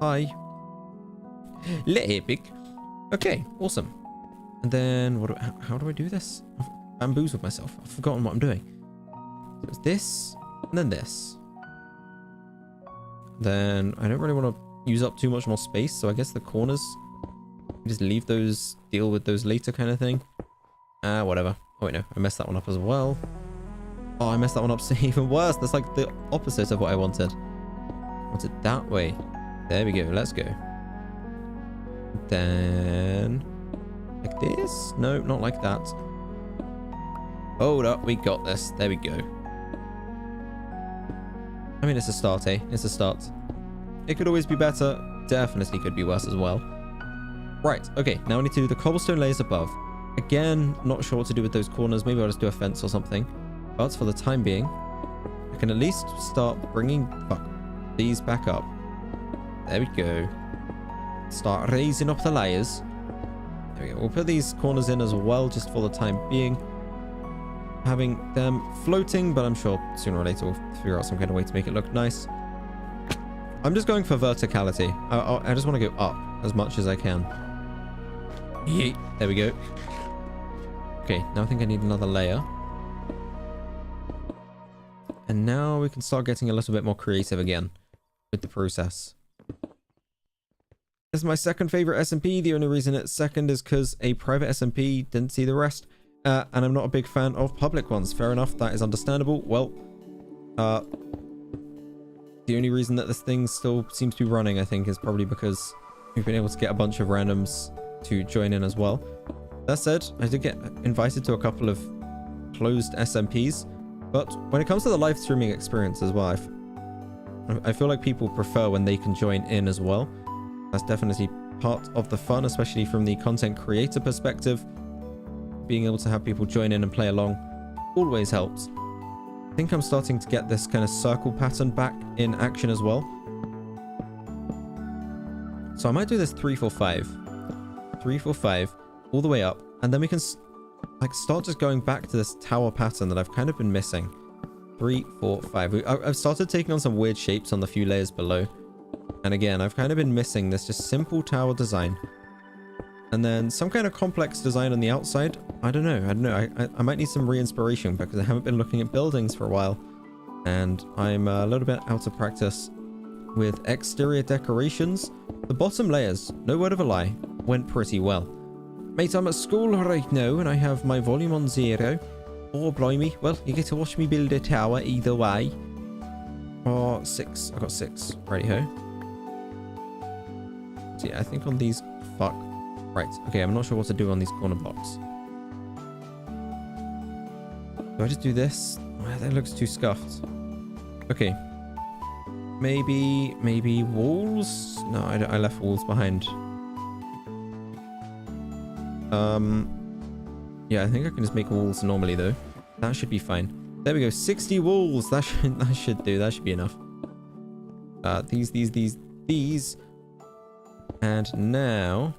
Hi. Epic. Okay, awesome. And then how do I do this? I've bamboozled myself. I've forgotten what I'm doing. So it's this, and then this. Then I don't really want to use up too much more space, so I guess the corners, just leave those, deal with those later kind of thing. Whatever. Oh wait, no, I messed that one up as well. Oh, I messed that one up so even worse. That's like the opposite of what I wanted. I wanted that way. There we go, let's go. Then like this? No, not like that. Hold up, we got this. There we go. I mean, it's a start, eh? It's a start. It could always be better. Definitely could be worse as well. Right, okay. Now I need to do the cobblestone layers above. Again, not sure what to do with those corners. Maybe I'll just do a fence or something. But for the time being, I can at least start bringing these back up. There we go. Start raising up the layers. There we go. We'll put these corners in as well, just for the time being. Having them floating, but I'm sure sooner or later we'll figure out some kind of way to make it look nice. I'm just going for verticality. I just want to go up as much as I can. Yeet. There we go. Okay, now I think I need another layer. And now we can start getting a little bit more creative again with the process. This is my second favorite SMP. The only reason it's second is because a private SMP didn't see the rest. And I'm not a big fan of public ones. Fair enough, that is understandable. Well, the only reason that this thing still seems to be running, I think, is probably because we've been able to get a bunch of randoms to join in as well. That said, I did get invited to a couple of closed SMPs, but when it comes to the live streaming experience as well, I feel like people prefer when they can join in as well. That's definitely part of the fun, especially from the content creator perspective. Being able to have people join in and play along always helps. I think I'm starting to get this kind of circle pattern back in action as well. So I might do this 3, 4, 5. 3, 4, 5 all the way up, and then we can like start just going back to this tower pattern that I've kind of been missing. 3, 4, 5. I've started taking on some weird shapes on the few layers below. And again, I've kind of been missing this just simple tower design. And then some kind of complex design on the outside. I don't know. I might need some re-inspiration because I haven't been looking at buildings for a while. And I'm a little bit out of practice with exterior decorations. The bottom layers, no word of a lie, went pretty well. Mate, I'm at school right now and I have my volume on 0. Oh, blimey. Well, you get to watch me build a tower either way. Oh, 6. I got 6. Righty-ho. So yeah, I think on these... Fuck. Right. Okay, I'm not sure what to do on these corner blocks. Do I just do this? Oh, that looks too scuffed. Okay. Maybe walls? No, I left walls behind. Yeah, I think I can just make walls normally though. That should be fine. There we go. 60 walls. That should do. That should be enough. These. And now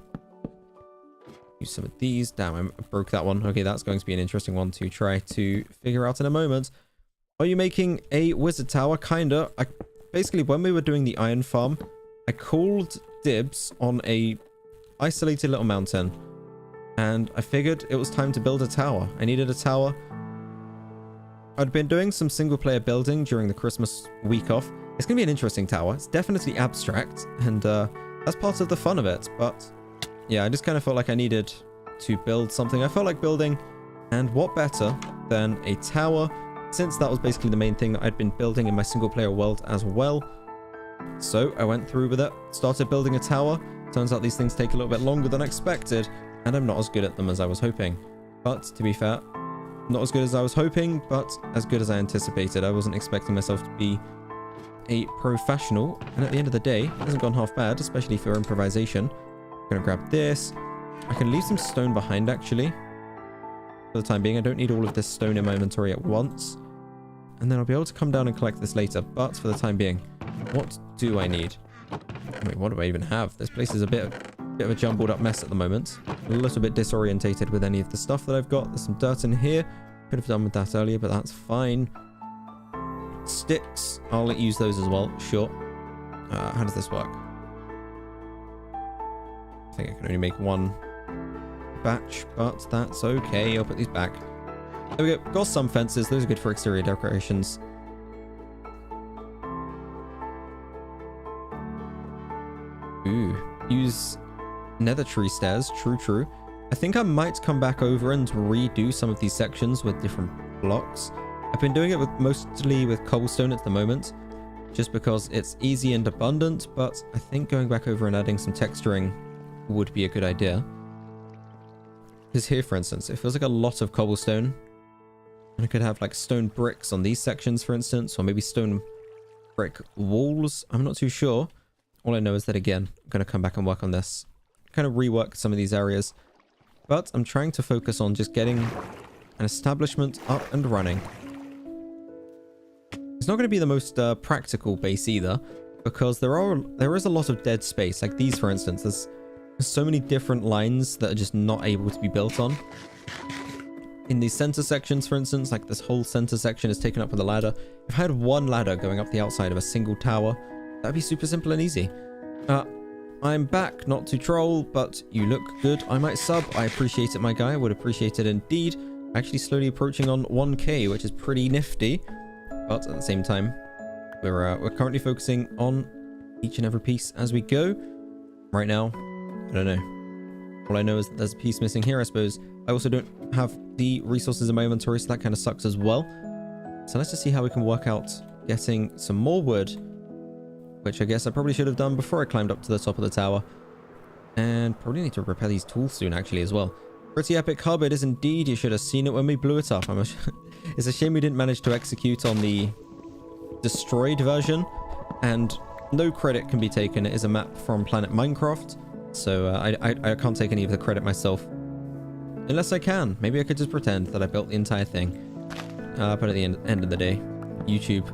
use some of these. Damn, I broke that one. Okay, that's going to be an interesting one to try to figure out in a moment. Are you making a wizard tower? Kinda. Basically, when we were doing the iron farm, I called dibs on a isolated little mountain. And I figured it was time to build a tower. I needed a tower. I'd been doing some single player building during the Christmas week off. It's going to be an interesting tower. It's definitely abstract. And that's part of the fun of it. But yeah, I just kind of felt like I needed to build something. I felt like building. And what better than a tower, since that was basically the main thing that I'd been building in my single player world as well. So I went through with it, started building a tower. Turns out these things take a little bit longer than expected, and I'm not as good at them as I was hoping. But to be fair, not as good as I was hoping, but as good as I anticipated. I wasn't expecting myself to be a professional, and at the end of the day, it hasn't gone half bad, especially for improvisation. I'm gonna grab this. I can leave some stone behind, actually. For the time being, I don't need all of this stone in my inventory at once. And then I'll be able to come down and collect this later. But for the time being, what do I need? Wait, what do I even have? This place is a bit of a jumbled up mess at the moment. A little bit disorientated with any of the stuff that I've got. There's some dirt in here. Could have done with that earlier, but that's fine. Sticks. I'll use those as well. Sure. How does this work? I think I can only make one batch, but that's okay. I'll put these back. There we go. Got some fences. Those are good for exterior decorations. Ooh. Use nether tree stairs. True. I think I might come back over and redo some of these sections with different blocks. I've been doing it mostly with cobblestone at the moment, just because it's easy and abundant, but I think going back over and adding some texturing would be a good idea. Because here, for instance, it feels like a lot of cobblestone. And I could have like stone bricks on these sections, for instance, or maybe stone brick walls. I'm not too sure. All I know is that, again, I'm going to come back and work on this. Kind of rework some of these areas. But I'm trying to focus on just getting an establishment up and running. It's not going to be the most practical base either, because there is a lot of dead space. Like these, for instance, there's so many different lines that are just not able to be built on. In these center sections, for instance, like this whole center section is taken up with a ladder. If I had one ladder going up the outside of a single tower, that'd be super simple and easy. I'm back, not to troll, but you look good. I might sub. I appreciate it, my guy. I would appreciate it indeed. Actually slowly approaching on 1K, which is pretty nifty. But at the same time, we're currently focusing on each and every piece as we go. Right now, I don't know. All I know is that there's a piece missing here, I suppose. I also don't have the resources in my inventory, so that kind of sucks as well. So let's just see how we can work out getting some more wood, which I guess I probably should have done before I climbed up to the top of the tower. And probably need to repair these tools soon, actually, as well. Pretty epic hub it is indeed. You should have seen it when we blew it up. It's a shame we didn't manage to execute on the destroyed version. And no credit can be taken. It is a map from Planet Minecraft. So I can't take any of the credit myself. Unless I can. Maybe I could just pretend that I built the entire thing. But at the end of the day, YouTube.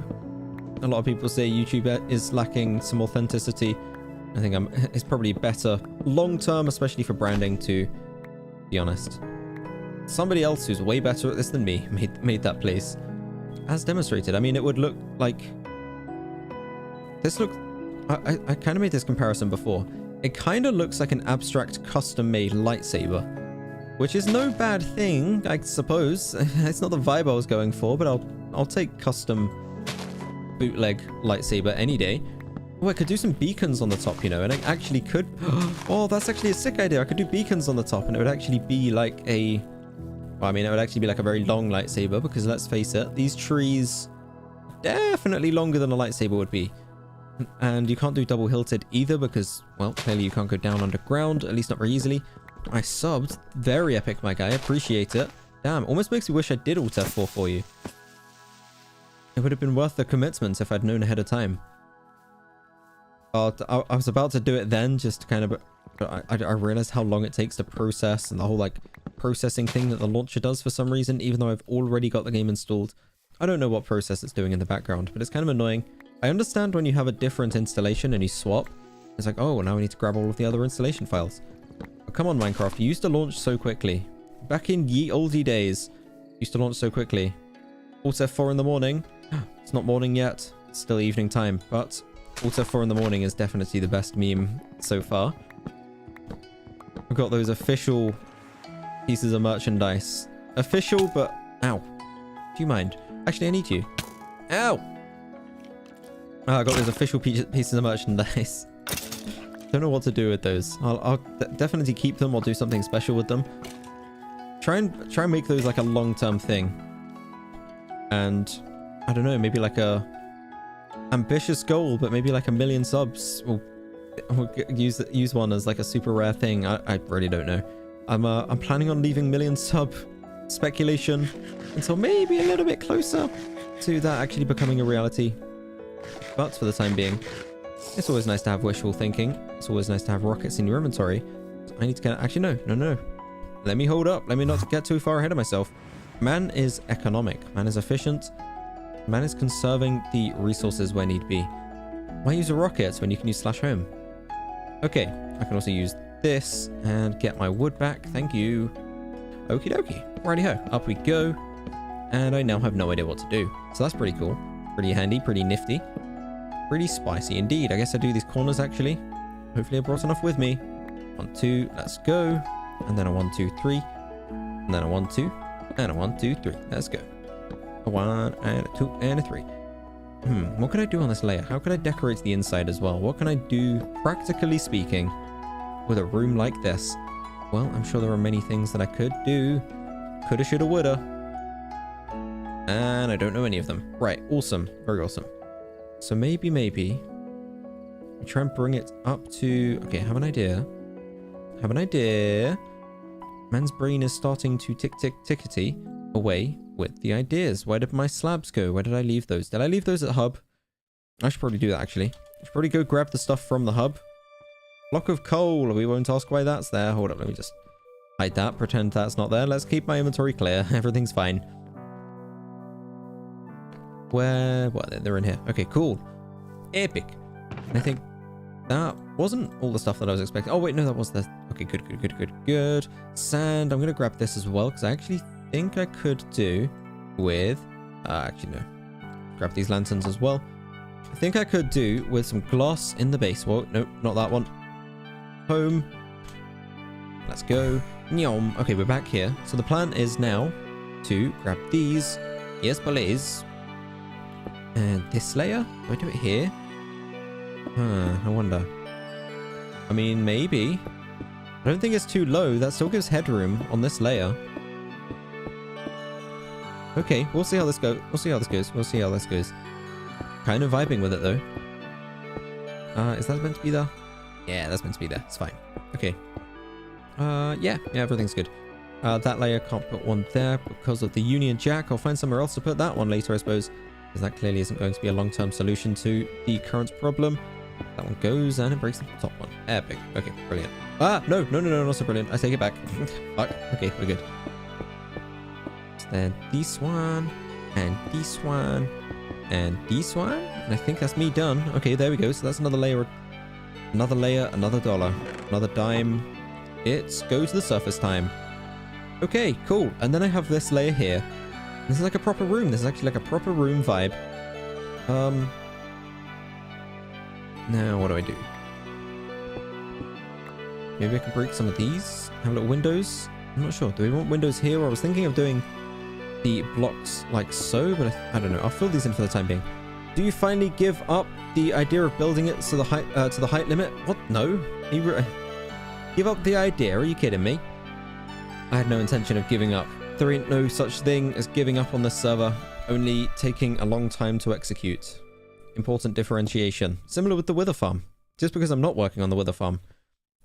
A lot of people say YouTube is lacking some authenticity. I think it's probably better long term, especially for branding, to be honest. Somebody else who's way better at this than me made that place. As demonstrated. I mean, it would look like... This look... I kind of made this comparison before. It kind of looks like an abstract custom-made lightsaber. Which is no bad thing, I suppose. It's not the vibe I was going for, but I'll take custom bootleg lightsaber any day. Oh, I could do some beacons on the top, you know, and I actually could... Oh, that's actually a sick idea. I could do beacons on the top, and it would actually be like a... Well, I mean, it would actually be like a very long lightsaber, because let's face it, these trees definitely longer than a lightsaber would be. And you can't do double-hilted either, because, well, clearly you can't go down underground, at least not very easily. I subbed. Very epic, my guy. I appreciate it. Damn, almost makes me wish I did Alt F4 for you. It would have been worth the commitment if I'd known ahead of time. I was about to do it then, just to kind of... But I realized how long it takes to process, and the whole, like, processing thing that the launcher does for some reason, even though I've already got the game installed. I don't know what process it's doing in the background, but it's kind of annoying. I understand when you have a different installation and you swap. It's like, oh, now I need to grab all of the other installation files. But come on, Minecraft. You used to launch so quickly. Back in ye olde days, you used to launch so quickly. Alt F4 in the morning. It's not morning yet. It's still evening time, but Alt F4 in the morning is definitely the best meme so far. I've got those official pieces of merchandise. Official, but... Ow. Do you mind? Actually, I need you. Ow! Oh, I got those official pieces of merchandise. Don't know what to do with those. I'll definitely keep them or do something special with them. Try and make those like a long-term thing. And I don't know, maybe like a ambitious goal, but maybe like 1 million subs. We'll use one as like a super rare thing. I really don't know. I'm planning on leaving million sub speculation until maybe a little bit closer to that actually becoming a reality. But for the time being, it's always nice to have wishful thinking. It's always nice to have rockets in your inventory. I need to get... Actually, no. Let me hold up. Let me not get too far ahead of myself. Man is economic. Man is efficient. Man is conserving the resources where need be. Why use a rocket when you can use /home? Okay, I can also use this and get my wood back. Thank you. Okie dokie. Righty-ho. Up we go. And I now have no idea what to do. So that's pretty cool. Pretty handy, pretty nifty. Pretty spicy indeed. I guess I do these corners actually. Hopefully I brought enough with me. 1, 2, let's go. And then a 1, 2, 3. And then a 1, 2. And a 1, 2, 3. Let's go. A 1 and a 2 and a 3. What could I do on this layer? How could I decorate the inside as well? What can I do, practically speaking, with a room like this? Well, I'm sure there are many things that I could do. Coulda, shoulda, woulda. And I don't know any of them. Right, awesome. Very awesome. So maybe try and bring it up to... Okay, have an idea. Man's brain is starting to tickety away with the ideas. Where did my slabs go? Where did I leave those? Did I leave those at hub? I should probably do that actually. I should probably go grab the stuff from the hub. Block of coal. We won't ask why that's there. Hold up, let me just hide that. Pretend that's not there. Let's keep my inventory clear. Everything's fine. Well, they're in here. Okay, cool. Epic. And I think that wasn't all the stuff that I was expecting. Oh, wait, no, that was the... Okay, good. Sand. I'm going to grab this as well, because I actually think I could do with... actually, no. Grab these lanterns as well. I think I could do with some glass in the base. Whoa, nope, not that one. Home. Let's go. Nyom. Okay, we're back here. So the plan is now to grab these. Yes, please. And this layer? Do I do it here? I wonder. I mean, maybe. I don't think it's too low. That still gives headroom on this layer. Okay, we'll see how this goes. We'll see how this goes. Kind of vibing with it, though. Is that meant to be there? Yeah, that's meant to be there. It's fine. Okay. Yeah, everything's good. That layer can't put one there because of the Union Jack. I'll find somewhere else to put that one later, I suppose. Because that clearly isn't going to be a long-term solution to the current problem. That one goes and it breaks the top one. Epic. Okay, brilliant. Ah, no, no, no, no, not so brilliant. I take it back. Fuck. Okay, we're good. So then this one, and this one, and this one. And I think that's me done. Okay, there we go. So that's another layer, another dollar, another dime. It's go to the surface time. Okay, cool. And then I have this layer here. This is like a proper room. This is actually like a proper room vibe. Now what do I do? Maybe I can break some of these. Have little windows. I'm not sure. Do we want windows here? Or I was thinking of doing the blocks like so, but I don't know. I'll fill these in for the time being. Do you finally give up the idea of building it to the height limit? What? No. Give up the idea? Are you kidding me? I had no intention of giving up. There ain't no such thing as giving up on this server, only taking a long time to execute. Important differentiation. Similar with the Wither Farm. Just because I'm not working on the Wither Farm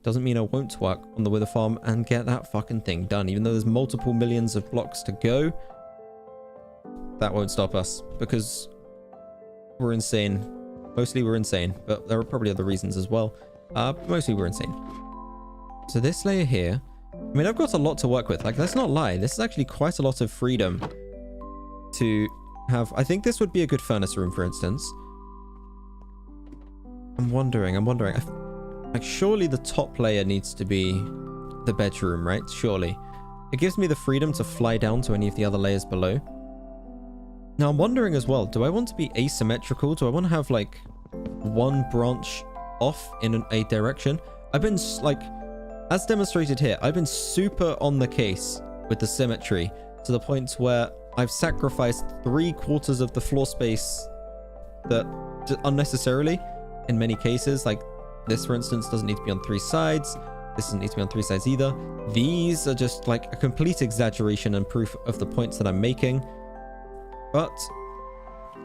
doesn't mean I won't work on the Wither Farm and get that fucking thing done. Even though there's multiple millions of blocks to go, that won't stop us because we're insane. Mostly we're insane, but there are probably other reasons as well. Mostly we're insane. So this layer here, I mean, I've got a lot to work with. Like, let's not lie. This is actually quite a lot of freedom to have. I think this would be a good furnace room, for instance. I'm wondering. Like, surely the top layer needs to be the bedroom, right? Surely. It gives me the freedom to fly down to any of the other layers below. Now, I'm wondering as well, do I want to be asymmetrical? Do I want to have, like, one branch off in a direction? I've been, like, as demonstrated here, I've been super on the case with the symmetry to the point where I've sacrificed 3/4 of the floor space that unnecessarily in many cases. Like, this, for instance, doesn't need to be on 3 sides. This doesn't need to be on 3 sides either. These are just like a complete exaggeration and proof of the points that I'm making. But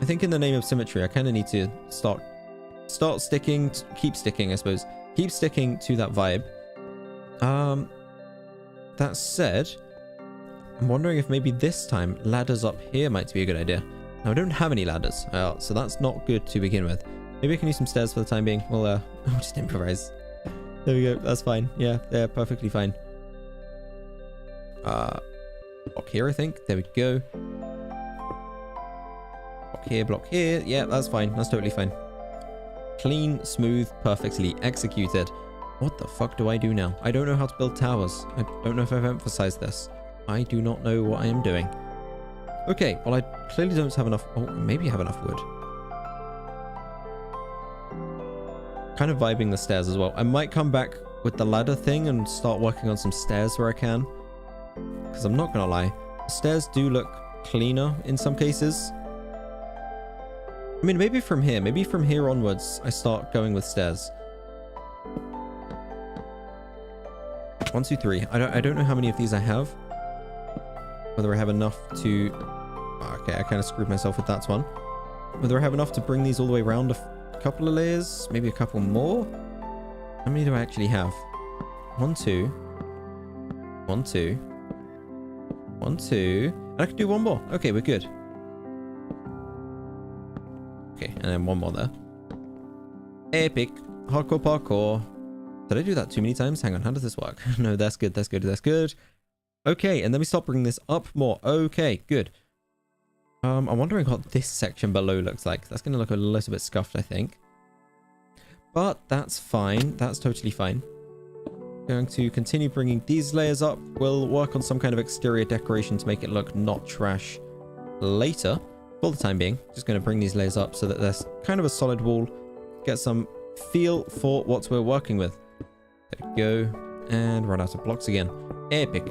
I think in the name of symmetry, I kind of need to start sticking, keep sticking, I suppose. Keep sticking to that vibe. That said, I'm wondering if maybe this time ladders up here might be a good idea. Now, I don't have any ladders, so that's not good to begin with. Maybe I can use some stairs for the time being. Well, I'll just improvise. There we go. That's fine. Yeah, they're perfectly fine. Block here, I think. There we go. Block here. Yeah, that's fine. That's totally fine. Clean, smooth, perfectly executed. What the fuck do I do now? I don't know how to build towers. I don't know if I've emphasized this. I do not know what I am doing. Okay, well, I clearly don't have enough. Oh, maybe I have enough wood. Kind of vibing the stairs as well. I might come back with the ladder thing and start working on some stairs where I can. Because I'm not going to lie. The stairs do look cleaner in some cases. I mean, maybe from here onwards, I start going with stairs. 1, 2, 3. I don't know how many of these I have. Whether I have enough to... Okay, I kind of screwed myself with that one. Whether I have enough to bring these all the way around a couple of layers, maybe a couple more. How many do I actually have? 1, 2. 1, 2. 1, 2. And I can do one more. Okay, we're good. Okay, and then one more there. Epic. Hardcore parkour. Did I do that too many times? Hang on, how does this work? No, that's good, that's good, that's good. Okay, and then we start bringing this up more. Okay, good. I'm wondering what this section below looks like. That's going to look a little bit scuffed, I think. But that's fine. That's totally fine. Going to continue bringing these layers up. We'll work on some kind of exterior decoration to make it look not trash later. For the time being, just going to bring these layers up so that there's kind of a solid wall. Get some feel for what we're working with. There we go. And run out of blocks again. Epic.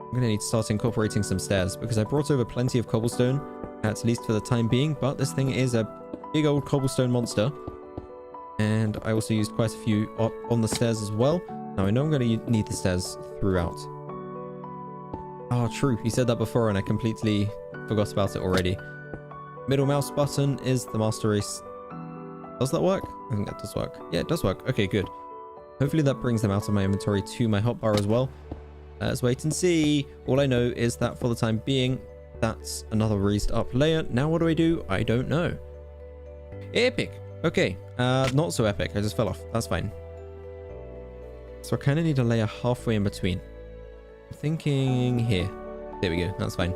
I'm going to need to start incorporating some stairs because I brought over plenty of cobblestone, at least for the time being, but this thing is a big old cobblestone monster. And I also used quite a few on the stairs as well. Now, I know I'm going to need the stairs throughout. Oh, true. You said that before and I completely forgot about it already. Middle mouse button is the master race. Does that work? I think that does work. Yeah, it does work. Okay, good. Hopefully that brings them out of my inventory to my hotbar as well. Let's wait and see. All I know is that for the time being, that's another raised up layer. Now what do? I don't know. Epic. Okay. Not so epic. I just fell off. That's fine. So I kind of need a layer halfway in between. I'm thinking here. There we go. That's fine.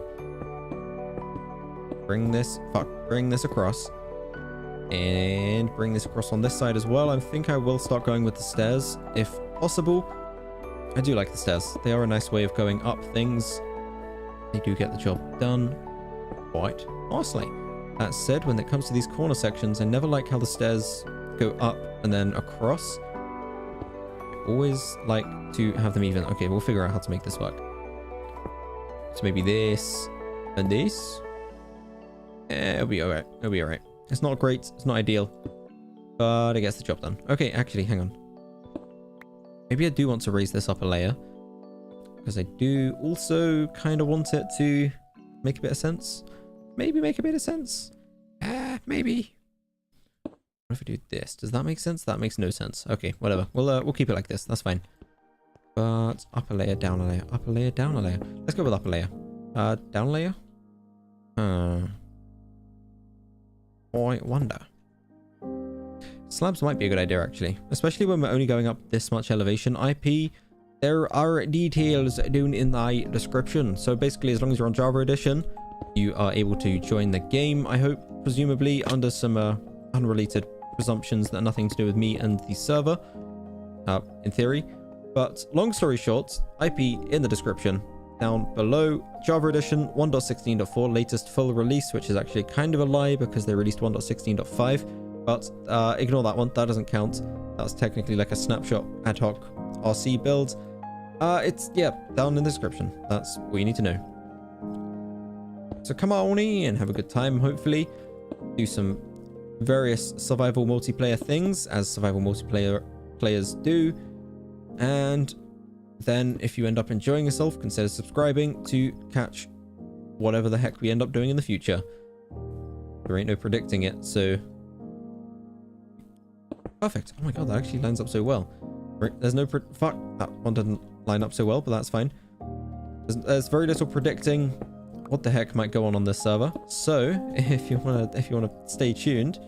Bring this across. And bring this across on this side as well. I think I will start going with the stairs if possible. I do like the stairs. They are a nice way of going up things. They do get the job done quite nicely. That said, when it comes to these corner sections, I never like how the stairs go up and then across. I always like to have them even. Okay, we'll figure out how to make this work. So maybe this and this. It'll be alright. It'll be alright. It's not great. It's not ideal. But it gets the job done. Okay, actually, hang on. Maybe I do want to raise this up a layer. Because I do also kind of want it to make a bit of sense. Maybe make a bit of sense. Maybe. What if we do this? Does that make sense? That makes no sense. Okay, whatever. We'll keep it like this. That's fine. But up a layer, down a layer, up a layer, down a layer. Let's go with up a layer. Down a layer? I wonder. Slabs might be a good idea, actually. Especially when we're only going up this much elevation. IP, there are details down in the description. So basically, as long as you're on Java Edition, you are able to join the game, I hope, presumably under some unrelated presumptions that are nothing to do with me and the server, in theory. But long story short, IP in the description. Down below, Java Edition 1.16.4 latest full release, which is actually kind of a lie because they released 1.16.5, but ignore that one. That doesn't count. That's technically like a snapshot ad hoc RC build. It's, yeah, down in the description. That's all you need to know. So come on in and have a good time, hopefully. Do some various survival multiplayer things, as survival multiplayer players do. And then if you end up enjoying yourself, consider subscribing to catch whatever the heck we end up doing in the future. There ain't no predicting it, so... Perfect. Oh my god, that actually lines up so well. Right, there's no fuck, that one didn't line up so well, but that's fine. There's very little predicting what the heck might go on this server. So, if you wanna stay tuned,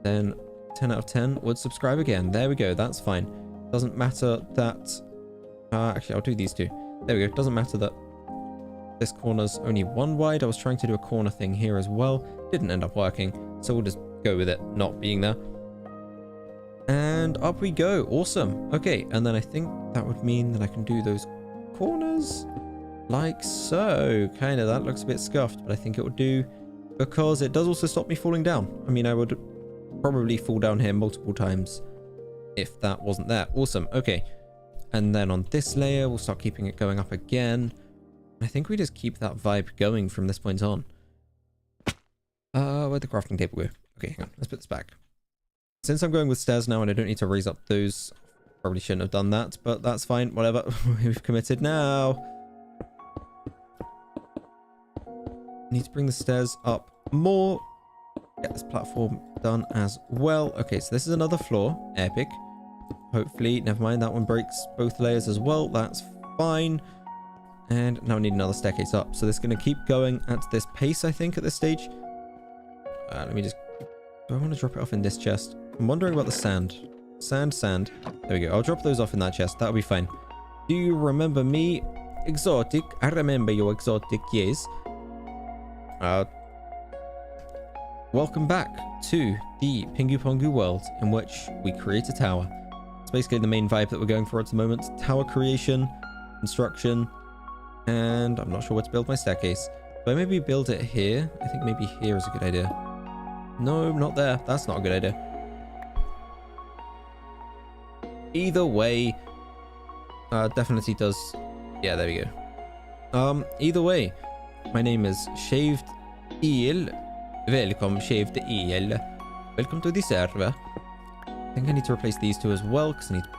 then 10 out of 10 would subscribe again. There we go, that's fine. Doesn't matter that... actually, I'll do these two. There we go. Doesn't matter that this corner's only one wide. I was trying to do a corner thing here as well. Didn't end up working. So we'll just go with it not being there. And up we go. Awesome. Okay, and then I think that would mean that I can do those corners like so. Kind of. That looks a bit scuffed, but I think it would do because it does also stop me falling down. I mean, I would probably fall down here multiple times if that wasn't there. Awesome. Okay. And then on this layer, we'll start keeping it going up again. I think we just keep that vibe going from this point on. Where'd the crafting table go? Okay, hang on. Let's put this back. Since I'm going with stairs now and I don't need to raise up those, probably shouldn't have done that, but that's fine. Whatever. We've committed now. Need to bring the stairs up more. Get this platform done as well. Okay, so this is another floor. Epic. Hopefully, never mind, that one breaks both layers as well. That's fine. And now we need another staircase up. So this is going to keep going at this pace, I think, at this stage. Let me just... Do I want to drop it off in this chest? I'm wondering about the sand. Sand. There we go. I'll drop those off in that chest. That'll be fine. Do you remember me? Exotic. I remember you, exotic, yes. Welcome back to the PinguPongu world, in which we create a tower. It's basically the main vibe that we're going for at the moment. Tower creation, construction, and I'm not sure where to build my staircase. Do I maybe build it here? I think maybe here is a good idea. No, not there. That's not a good idea. Either way, definitely does... Yeah, there we go. Either way, my name is Shaved Eel. Welcome, Shaved Eel. Welcome to the server. I think I need to replace these two as well, because I need to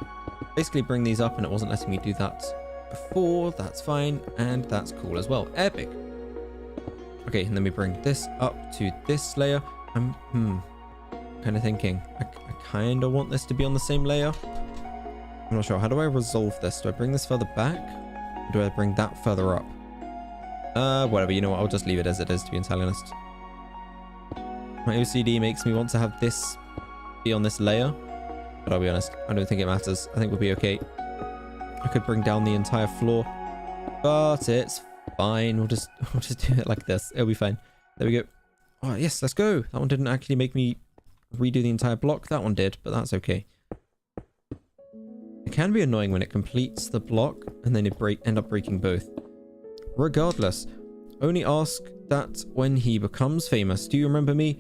basically bring these up, and it wasn't letting me do that before. That's fine, and that's cool as well. Epic. Okay, and then we bring this up to this layer. I'm kind of thinking, I kind of want this to be on the same layer. I'm not sure. How do I resolve this? Do I bring this further back? Or do I bring that further up? Whatever. You know what? I'll just leave it as it is, to be entirely honest. My OCD makes me want to have this be on this layer, but But I'll be honest, I don't think it matters. I think we'll be okay. I could bring down the entire floor, but it's fine. We'll just do it like this. It'll be fine. There we go. Oh, yes, let's go. That one didn't actually make me redo the entire block. That one did, but that's okay. It can be annoying when it completes the block and then it end up breaking both. Regardless, only ask that when he becomes famous. Do you remember me?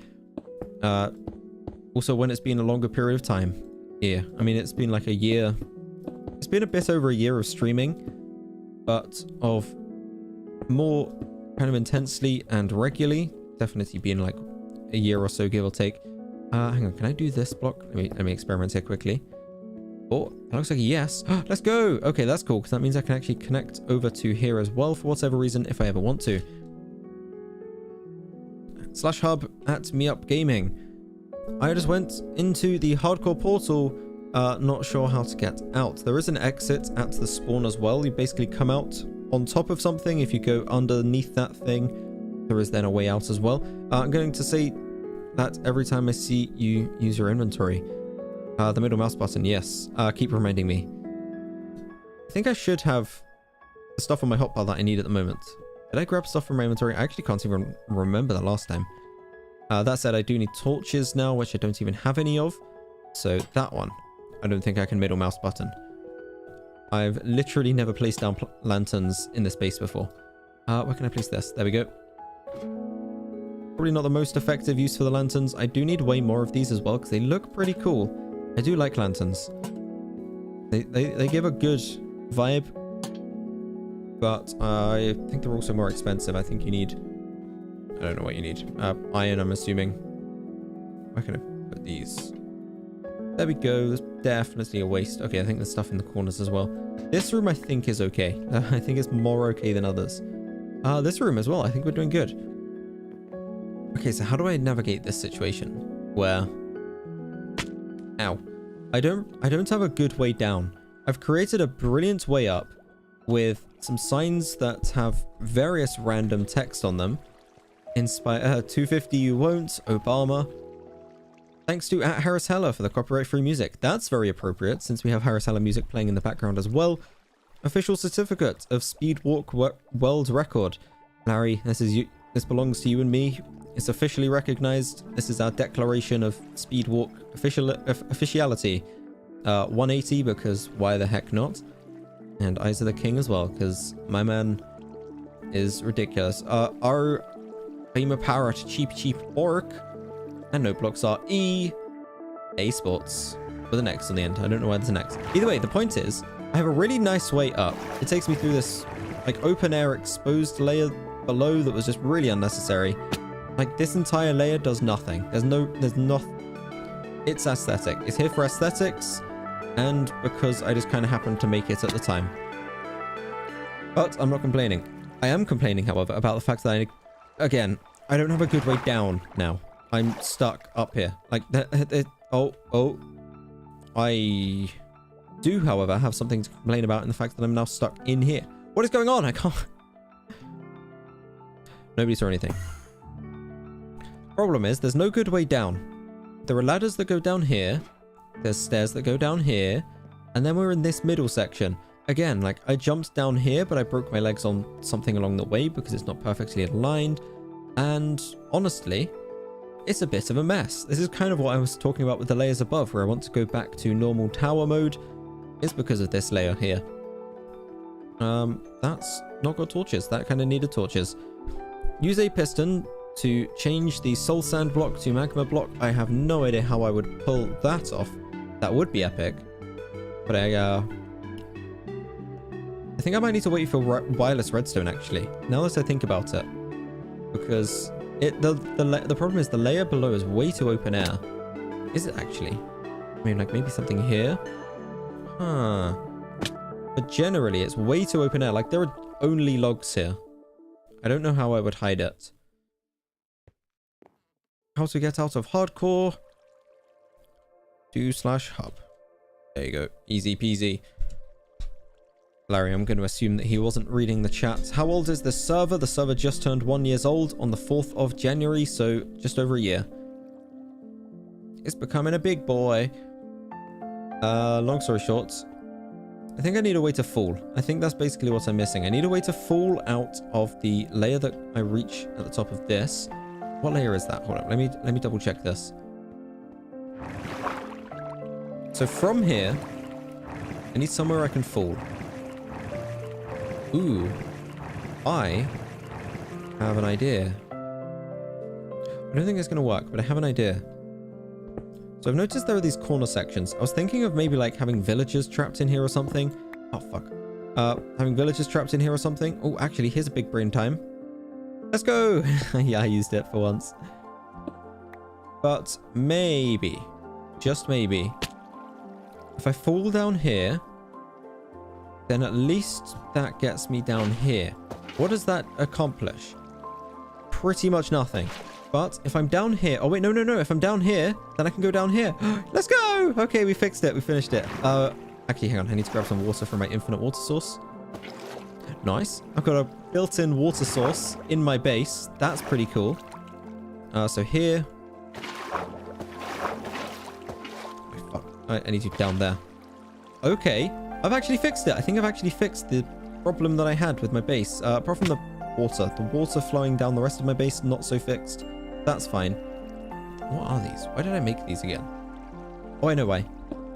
Also, when it's been a longer period of time. Yeah, I mean, it's been like a year. It's been a bit over a year of streaming, but of more kind of intensely and regularly. Definitely been like a year or so, give or take. Hang on, can I do this block? Let me experiment here quickly. Oh, that looks like a yes. Let's go. Okay, that's cool, because that means I can actually connect over to here as well for whatever reason, if I ever want to. /hub at Me Up Gaming. I just went into the hardcore portal, not sure how to get out. There is an exit at the spawn as well. You basically come out on top of something. If you go underneath that thing, there is then a way out as well. I'm going to say that every time I see you use your inventory. The middle mouse button, yes. Keep reminding me. I think I should have the stuff on my hotbar that I need at the moment. Did I grab stuff from my inventory? I actually can't even remember the last time. That said, I do need torches now, which I don't even have any of. So that one, I don't think I can middle mouse button. I've literally never placed down lanterns in this base before. Where can I place this? There we go. Probably not the most effective use for the lanterns. I do need way more of these as well, because they look pretty cool. I do like lanterns. They give a good vibe, but I think they're also more expensive. I think you need... I don't know what you need. Iron, I'm assuming. Where can I put these? There we go. There's definitely a waste. Okay, I think there's stuff in the corners as well. This room, I think, is okay. I think it's more okay than others. This room as well. I think we're doing good. Okay, so how do I navigate this situation? Where... Ow. I don't have a good way down. I've created a brilliant way up with some signs that have various random text on them. Inspire 250 you won't, Obama. Thanks to Harris Heller for the copyright-free music. That's very appropriate since we have Harris Heller music playing in the background as well. Official certificate of speed walk world record. Larry, this is you. This belongs to you and me. It's officially recognized. This is our declaration of speed walk officiality. 180 because why the heck not? And Eyes of the King as well because my man is ridiculous. Our Beamer Parrot cheap orc. And no blocks are A Sports with an X on the end. I don't know why there's an X. Either way, the point is I have a really nice way up. It takes me through this like open air exposed layer below that was just really unnecessary. Like this entire layer does nothing. There's nothing. It's aesthetic. It's here for aesthetics and because I just kind of happened to make it at the time. But I'm not complaining. I am complaining, however, about the fact that I don't have a good way down now. I'm stuck up here. Like, I do, however, have something to complain about in the fact that I'm now stuck in here. What is going on? I can't... Nobody saw anything. Problem is, there's no good way down. There are ladders that go down here. There's stairs that go down here. And then we're in this middle section. Again, like, I jumped down here, but I broke my legs on something along the way because it's not perfectly aligned. And honestly... it's a bit of a mess. This is kind of what I was talking about with the layers above, where I want to go back to normal tower mode. It's because of this layer here. That's not got torches. That kind of needed torches. Use a piston to change the soul sand block to magma block. I have no idea how I would pull that off. That would be epic. But I think I might need to wait for wireless redstone, actually. Now that I think about it. Because... the problem is the layer below is way too open air. Is it actually? I mean, like maybe something here? Huh. But generally, it's way too open air. Like there are only logs here. I don't know how I would hide it. How to get out of hardcore. /hub. There you go. Easy peasy. Larry, I'm going to assume that he wasn't reading the chat. How old is this server? The server just turned 1 year old on the 4th of January, so just over a year. It's becoming a big boy. Long story short, I think I need a way to fall. I think that's basically what I'm missing. I need a way to fall out of the layer that I reach at the top of this. What layer is that? Hold on, let me double check this. So from here, I need somewhere I can fall. Ooh, I have an idea. I don't think it's gonna work, but I have an idea. So I've noticed there are these corner sections. I was thinking of maybe like having villagers trapped in here or something. Oh, fuck. Having villagers trapped in here or something. Oh, actually, here's a big brain time. Let's go. Yeah, I used it for once. But maybe, just maybe, if I fall down here, then at least that gets me down here. What does that accomplish? Pretty much nothing. But if I'm down here... Oh, wait, no. If I'm down here, then I can go down here. Let's go! Okay, we fixed it. We finished it. Actually, hang on. I need to grab some water from my infinite water source. Nice. I've got a built-in water source in my base. That's pretty cool. So here... Oh, fuck. I need you down there. Okay. I've actually fixed it. I think I've actually fixed the problem that I had with my base. Apart from the water flowing down the rest of my base, not so fixed. That's fine. What are these? Why did I make these again? Oh, I know why.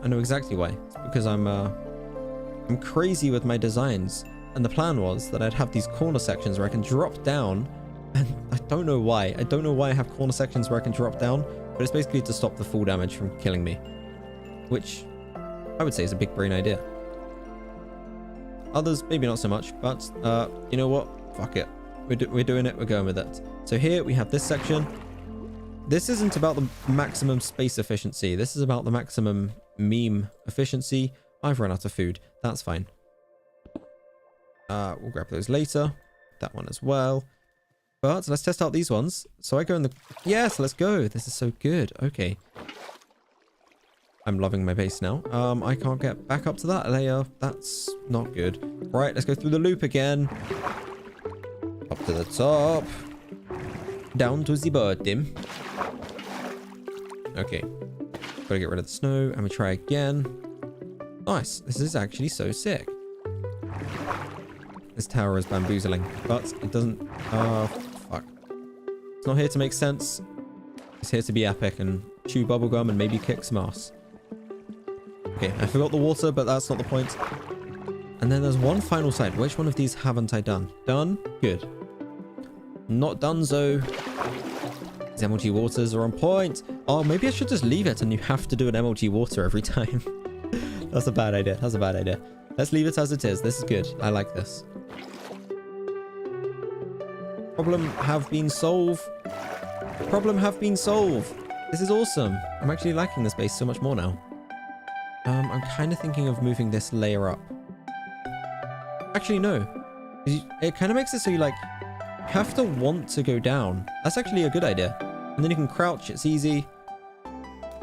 I know exactly why. It's because I'm crazy with my designs. And the plan was that I'd have these corner sections where I can drop down. And I don't know why. I don't know why I have corner sections where I can drop down. But it's basically to stop the fall damage from killing me. Which I would say is a big brain idea. Others, maybe not so much. But you know what? Fuck it. We're doing it. We're going with it. So here we have this section. This isn't about the maximum space efficiency. This is about the maximum meme efficiency. I've run out of food. That's fine. We'll grab those later. That one as well. But let's test out these ones. So I go in the... Yes, let's go. This is so good. Okay. I'm loving my base now. I can't get back up to that layer. That's not good. Right, let's go through the loop again. Up to the top. Down to the bottom. Okay. Gotta get rid of the snow. And we try again. Nice. This is actually so sick. This tower is bamboozling. But it doesn't... fuck. It's not here to make sense. It's here to be epic and chew bubblegum and maybe kick some ass. Okay, I forgot the water, but that's not the point. And then there's one final side. Which one of these haven't I done? Done? Good. Not donezo. These MLG waters are on point. Oh, maybe I should just leave it and you have to do an MLG water every time. That's a bad idea. That's a bad idea. Let's leave it as it is. This is good. I like this. Problem have been solved. Problem have been solved. This is awesome. I'm actually liking this base so much more now. I'm kind of thinking of moving this layer up. Actually, no. It kind of makes it so you, like, have to want to go down. That's actually a good idea. And then you can crouch. It's easy.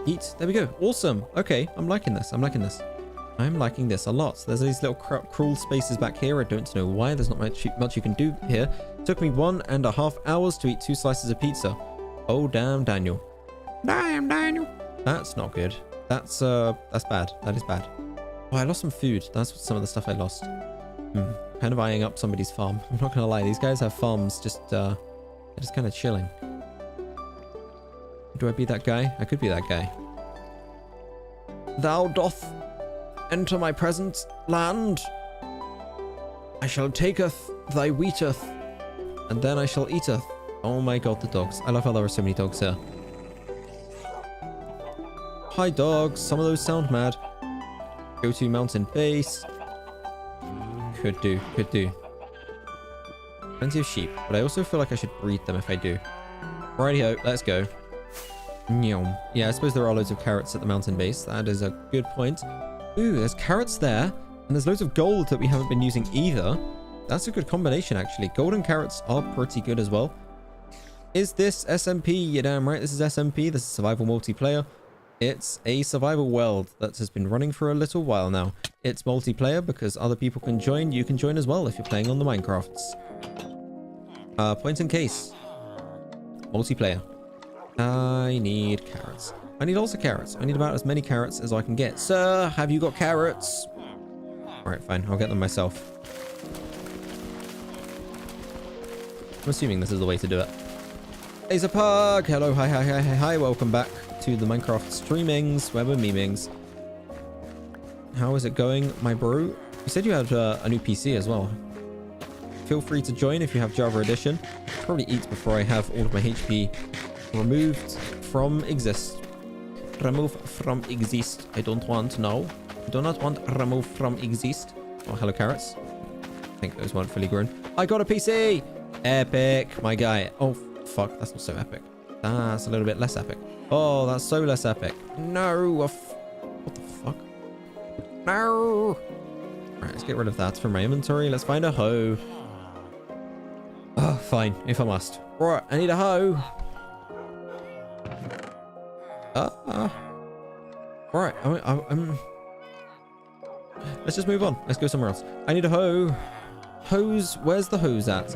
Eat. There we go. Awesome. Okay. I'm liking this. I'm liking this. I'm liking this a lot. There's these little cruel spaces back here. I don't know why. There's not much you can do here. It took me 1.5 hours to eat 2 slices of pizza. Oh, damn, Daniel. Damn, Daniel. That's not good. That's bad. That is bad. Oh, I lost some food. That's some of the stuff I lost. Kind of eyeing up somebody's farm. I'm not gonna lie. These guys have farms they're just kind of chilling. Do I be that guy? I could be that guy. Thou doth enter my present land. I shall taketh thy wheateth, and then I shall eateth. Oh my god, the dogs. I love how there are so many dogs here. Hi dogs. Some of those sound mad. Go to mountain base. Could do. Could do. Plenty of sheep, but I also feel like I should breed them if I do. Righty-ho, let's go. Yeah, I suppose there are loads of carrots at the mountain base. That is a good point. Ooh, there's carrots there. And there's loads of gold that we haven't been using either. That's a good combination, actually. Gold and carrots are pretty good as well. Is this SMP? You're damn right. This is SMP. This is survival multiplayer. It's a survival world that has been running for a little while now. It's multiplayer because other people can join. You can join as well if you're playing on the Minecrafts. Point in case. Multiplayer. I need carrots. I need lots of carrots. I need about as many carrots as I can get. Sir, have you got carrots? Alright, fine. I'll get them myself. I'm assuming this is the way to do it. Laser Pug! Hello, hi. Welcome back to the Minecraft streamings where we're memings. How is it going, my bro? You said you had a new PC as well. Feel free to join if you have Java Edition. I'll probably eat before I have all of my HP removed from exist. Remove from exist. I don't want, no. I do not want remove from exist. Oh, hello, carrots. I think those weren't fully grown. I got a PC! Epic, my guy. Oh, fuck. That's not so epic. That's a little bit less epic. Oh, that's so less epic. No. What the fuck? No. Alright, let's get rid of that from my inventory. Let's find a hoe. Oh, fine. If I must. Right, I need a hoe. Alright, let's just move on. Let's go somewhere else. I need a hoe. Hose. Where's the hose at?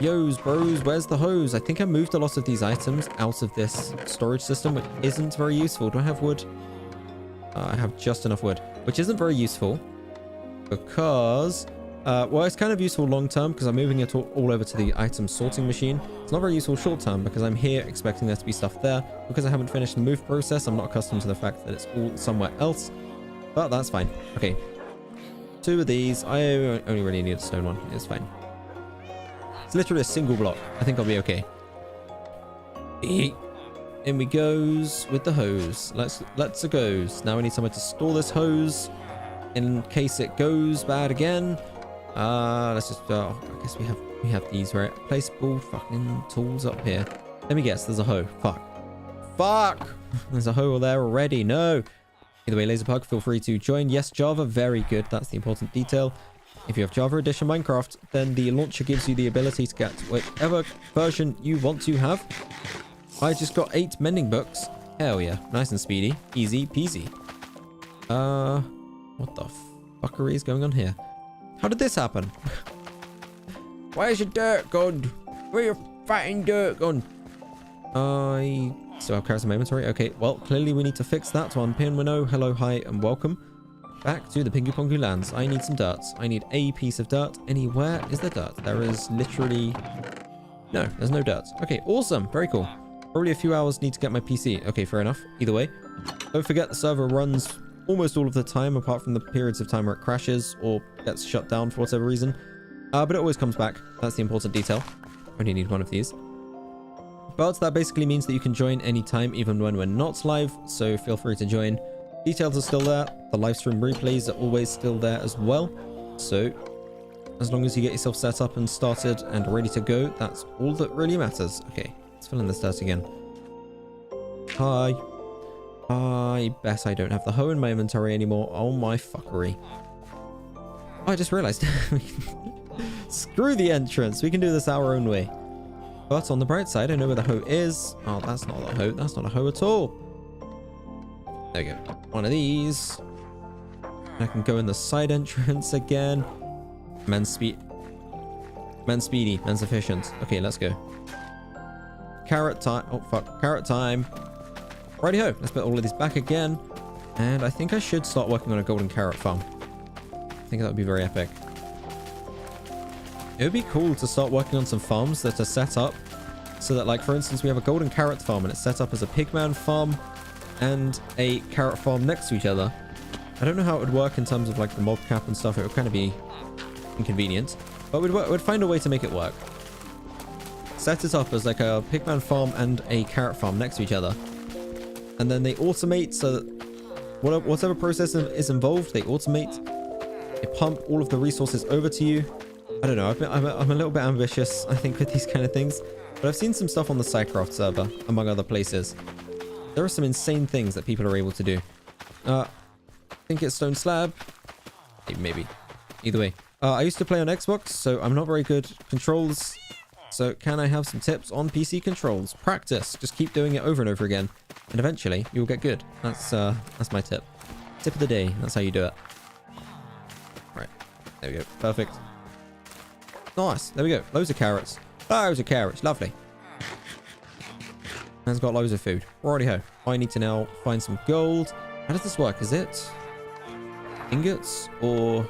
Yos, bros, where's the hose? I think I moved a lot of these items out of this storage system, which isn't very useful. Do I have wood? I have just enough wood, which isn't very useful because, well, it's kind of useful long term because I'm moving it all over to the item sorting machine. It's not very useful short term because I'm here expecting there to be stuff there. Because I haven't finished the move process, I'm not accustomed to the fact that it's all somewhere else, but that's fine. Okay, 2 of these. I only really need a stone one. It's fine. It's literally a single block. I think I'll be okay. In we goes with the hose. Let's goes. Now I need somewhere to store this hose in case it goes bad again. Let's just I guess we have these right placeable fucking tools up here. Let me guess, there's a hoe. Fuck. There's a hoe there already. No. Either way, Laserpug, feel free to join. Yes, Java, very good. That's the important detail. If you have Java Edition Minecraft, then the launcher gives you the ability to get whichever version you want to have. I just got 8 mending books. Hell yeah. Nice and speedy. Easy peasy. What the fuckery is going on here? How did this happen? Where's your dirt gone? Where's your fatting dirt gone? I still have carrots in my inventory. Okay, well, clearly we need to fix that one. Pinwino, hello, hi, and welcome back to the PinguPongu lands. I need some dirt. I need a piece of dirt. Anywhere is there dirt? There is literally... No, there's no dirt. Okay, awesome. Very cool. Probably a few hours need to get my PC. Okay, fair enough. Either way, don't forget the server runs almost all of the time, apart from the periods of time where it crashes or gets shut down for whatever reason. But it always comes back. That's the important detail. Only need one of these. But that basically means that you can join anytime, even when we're not live. So feel free to join. Details are still there. The live stream replays are always still there as well. So as long as you get yourself set up and started and ready to go, that's all that really matters. Okay, let's fill in this dirt again. Hi. I bet I don't have the hoe in my inventory anymore. Oh my fuckery. Oh, I just realized. Screw the entrance. We can do this our own way. But on the bright side, I know where the hoe is. Oh, that's not a hoe. That's not a hoe at all. There we go. One of these. I can go in the side entrance again. Man's speedy. Man's efficient. Okay, let's go. Carrot time. Oh, fuck. Carrot time. Righty-ho. Let's put all of these back again. And I think I should start working on a golden carrot farm. I think that would be very epic. It would be cool to start working on some farms that are set up so that, like, for instance, we have a golden carrot farm and it's set up as a pigman farm and a carrot farm next to each other. I don't know how it would work in terms of, like, the mob cap and stuff. It would kind of be inconvenient, but we'd find a way to make it work. Set it up as, like, a pigman farm and a carrot farm next to each other. And then they automate, so that whatever process is involved, they automate. They pump all of the resources over to you. I don't know, I'm a little bit ambitious, I think, with these kind of things. But I've seen some stuff on the SciCraft server, among other places. There are some insane things that people are able to do. I think it's stone slab. Maybe. Either way. I used to play on Xbox, so I'm not very good at controls. So can I have some tips on PC controls? Practice. Just keep doing it over and over again. And eventually, you'll get good. That's my tip. Tip of the day. That's how you do it. Right. There we go. Perfect. Nice. There we go. Loads of carrots. Loads of carrots. Lovely. And it's got loads of food. Righty-ho. I need to now find some gold. How does this work? Is it ingots or...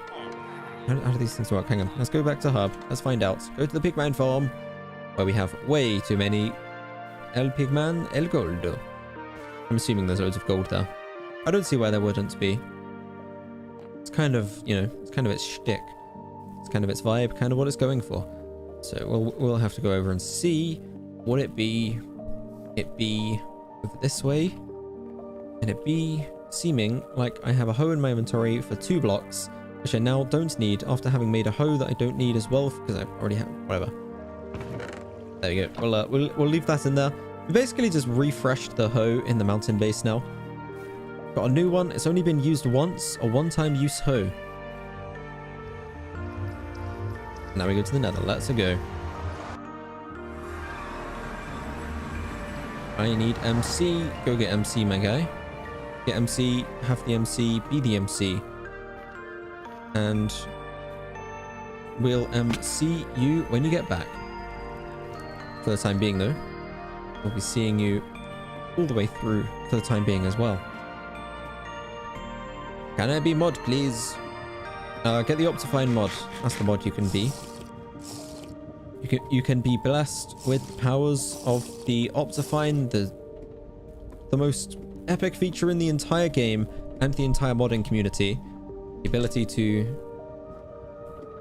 How do these things work? Hang on. Let's go back to hub. Let's find out. Go to the pigman farm where we have way too many El Pigman El Gold. I'm assuming there's loads of gold there. I don't see why there wouldn't be. It's kind of, you know, it's kind of its shtick. It's kind of its vibe, kind of what it's going for. So we'll have to go over and see. Would it be over this way? And it be seeming like I have a hoe in my inventory for 2 blocks, which I now don't need after having made a hoe that I don't need as well because I already have whatever. There we go. We'll leave that in there. We basically just refreshed the hoe in the mountain base now. Got a new one. It's only been used once, a one-time use hoe. Now we go to the nether. Let's go. I need MC. Go get MC, my guy. Get MC, have the MC, be the MC. And we'll MC you when you get back. For the time being, though. We'll be seeing you all the way through for the time being as well. Can I be mod, please? Get the Optifine mod. That's the mod you can be. You can be blessed with the powers of the Optifine, the most epic feature in the entire game and the entire modding community. The ability to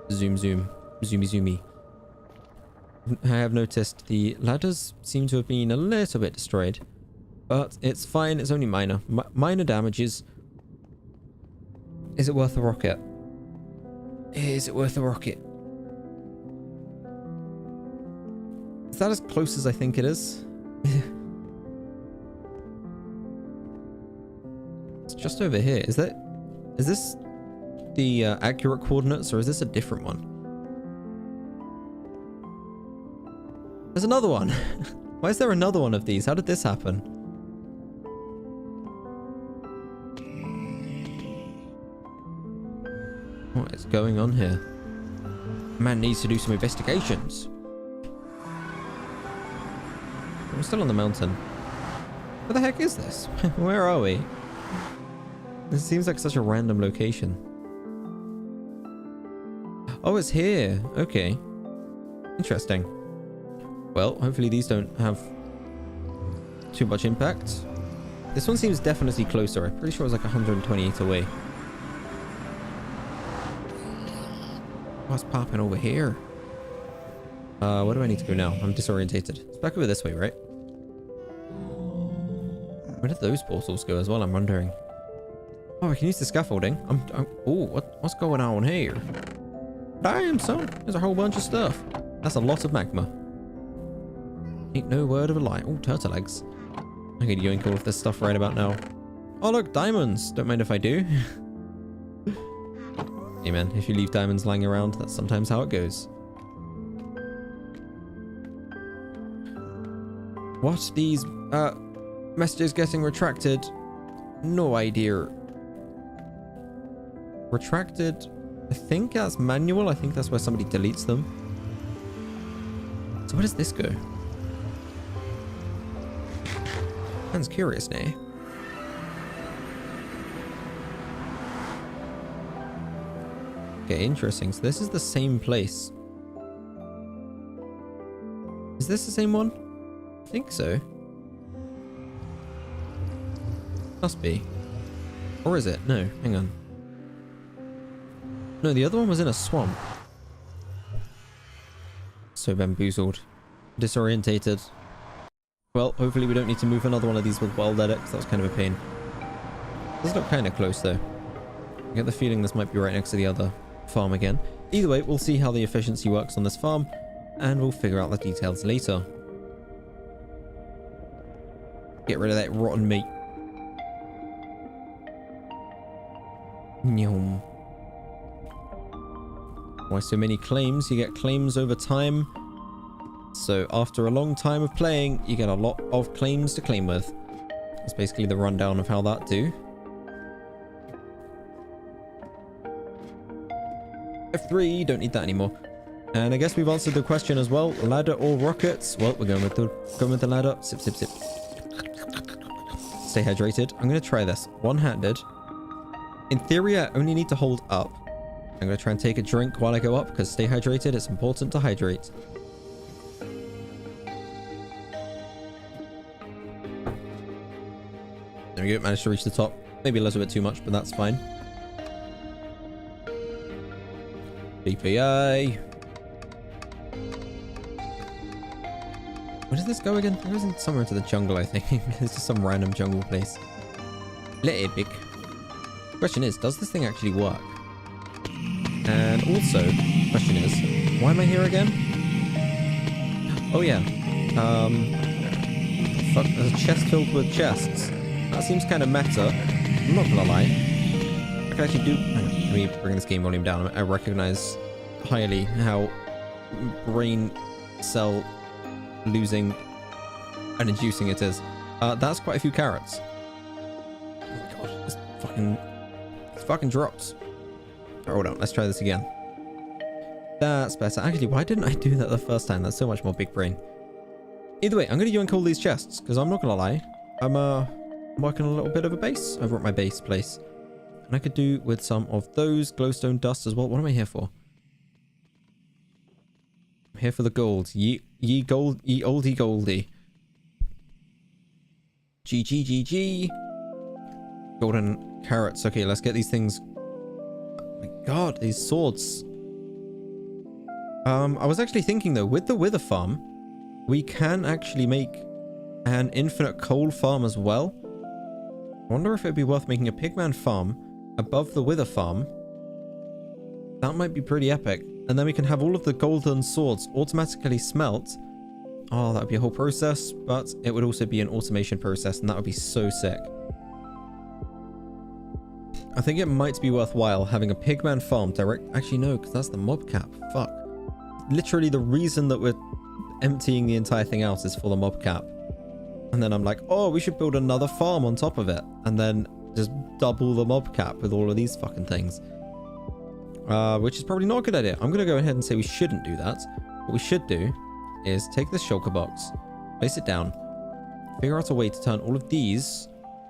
zoomy. I have noticed the ladders seem to have been a little bit destroyed, but it's fine. It's only minor. Minor damages. Is it worth a rocket? Is it worth a rocket? Is that as close as I think it is? It's just over here. Is this the accurate coordinates, or is this a different one? There's another one. Why is there another one of these? How did this happen? What is going on here? Man needs to do some investigations. We're still on the mountain. Where the heck is this? Where are we? This seems like such a random location. Oh, it's here. Okay. Interesting. Well, hopefully these don't have too much impact. This one seems definitely closer. I'm pretty sure it was like 128 away. What's popping over here? Where do I need to go now? I'm disorientated. It's back over this way, right? Where did those portals go as well? I'm wondering. Oh, I can use the scaffolding. Oh, what's going on here? Damn, son. There's a whole bunch of stuff. That's a lot of magma. Ain't no word of a lie. Oh, turtle eggs. I could yoink all of this stuff right about now. Oh, look, diamonds. Don't mind if I do. Hey, man, if you leave diamonds lying around, that's sometimes how it goes. What? These, messages getting retracted? No idea. Retracted? I think that's manual. I think that's where somebody deletes them. So where does this go? Man's curious now. Okay, interesting. So this is the same place. Is this the same one? I think so. Must be. Or is it? No, hang on. No, the other one was in a swamp. So bamboozled. Disorientated. Well, hopefully we don't need to move another one of these with wild edits. That was kind of a pain. This look kind of close though. I get the feeling this might be right next to the other farm again. Either way, we'll see how the efficiency works on this farm, and we'll figure out the details later. Get rid of that rotten meat. Nyom. Why so many claims? You get claims over time. So after a long time of playing, you get a lot of claims to claim with. That's basically the rundown of how that do. F3, don't need that anymore. And I guess we've answered the question as well. Ladder or rockets? Well, we're going with the ladder. Sip, sip, sip. stay hydrated. I'm going to try this. One-handed. In theory, I only need to hold up. I'm going to try and take a drink while I go up because stay hydrated. It's important to hydrate. There we go. Managed to reach the top. Maybe a little bit too much, but that's fine. DPI. Where does this go again? It goes in somewhere into the jungle, I think. It's just some random jungle place. Let it big. Question is, does this thing actually work? And also, question is, why am I here again? Oh yeah. Fuck, there's a chest filled with chests. That seems kind of meta. I'm not gonna lie. I can actually do... Hang on, let me bring this game volume down. I recognize highly how brain cell losing and inducing it is. That's quite a few carrots. Oh my god, it's fucking dropped. Oh, hold on, let's try this again. That's better. Actually, why didn't I do that the first time? That's so much more big brain. Either way, I'm gonna yank all these chests because I'm not gonna lie. I'm working on a little bit of a base over at my base place. And I could do with some of those glowstone dust as well. What am I here for? I'm here for the gold. Ye oldie goldie. GG. Golden carrots. Okay, let's get these things. Oh my god, these swords. I was actually thinking though, with the wither farm, we can actually make an infinite coal farm as well. I wonder if it'd be worth making a pigman farm above the wither farm. That might be pretty epic. And then we can have all of the golden swords automatically smelt. Oh, that would be a whole process, but it would also be an automation process, and that would be so sick. I think it might be worthwhile having a pigman farm direct... Actually, no, because that's the mob cap. Fuck. Literally, the reason that we're emptying the entire thing out is for the mob cap. And then I'm like, oh, we should build another farm on top of it. And then just double the mob cap with all of these fucking things. Which is probably not a good idea. I'm going to go ahead and say we shouldn't do that. What we should do is take this shulker box, place it down, figure out a way to turn all of these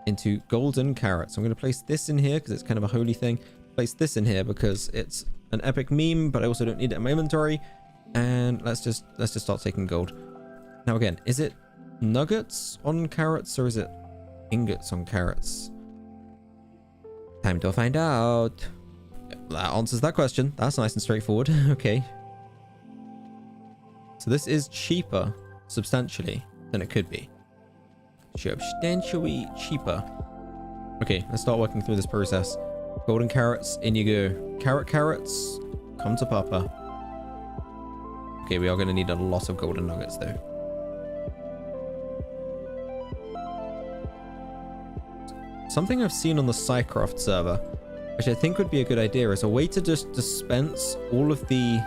into golden carrots. I'm going to place this in here because it's kind of a holy thing. Place this in here because it's an epic meme, but I also don't need it in my inventory. And let's just start taking gold. Now again, is it nuggets on carrots or is it ingots on carrots? Time to find out. That answers that question. That's nice and straightforward. Okay. So this is cheaper, substantially, than it could be. Substantially cheaper. Okay, let's start working through this process. Golden carrots, in you go. Carrots, come to Papa. Okay, we are going to need a lot of golden nuggets, though. Something I've seen on the Minecraft server, which I think would be a good idea, is a way to just dispense all of the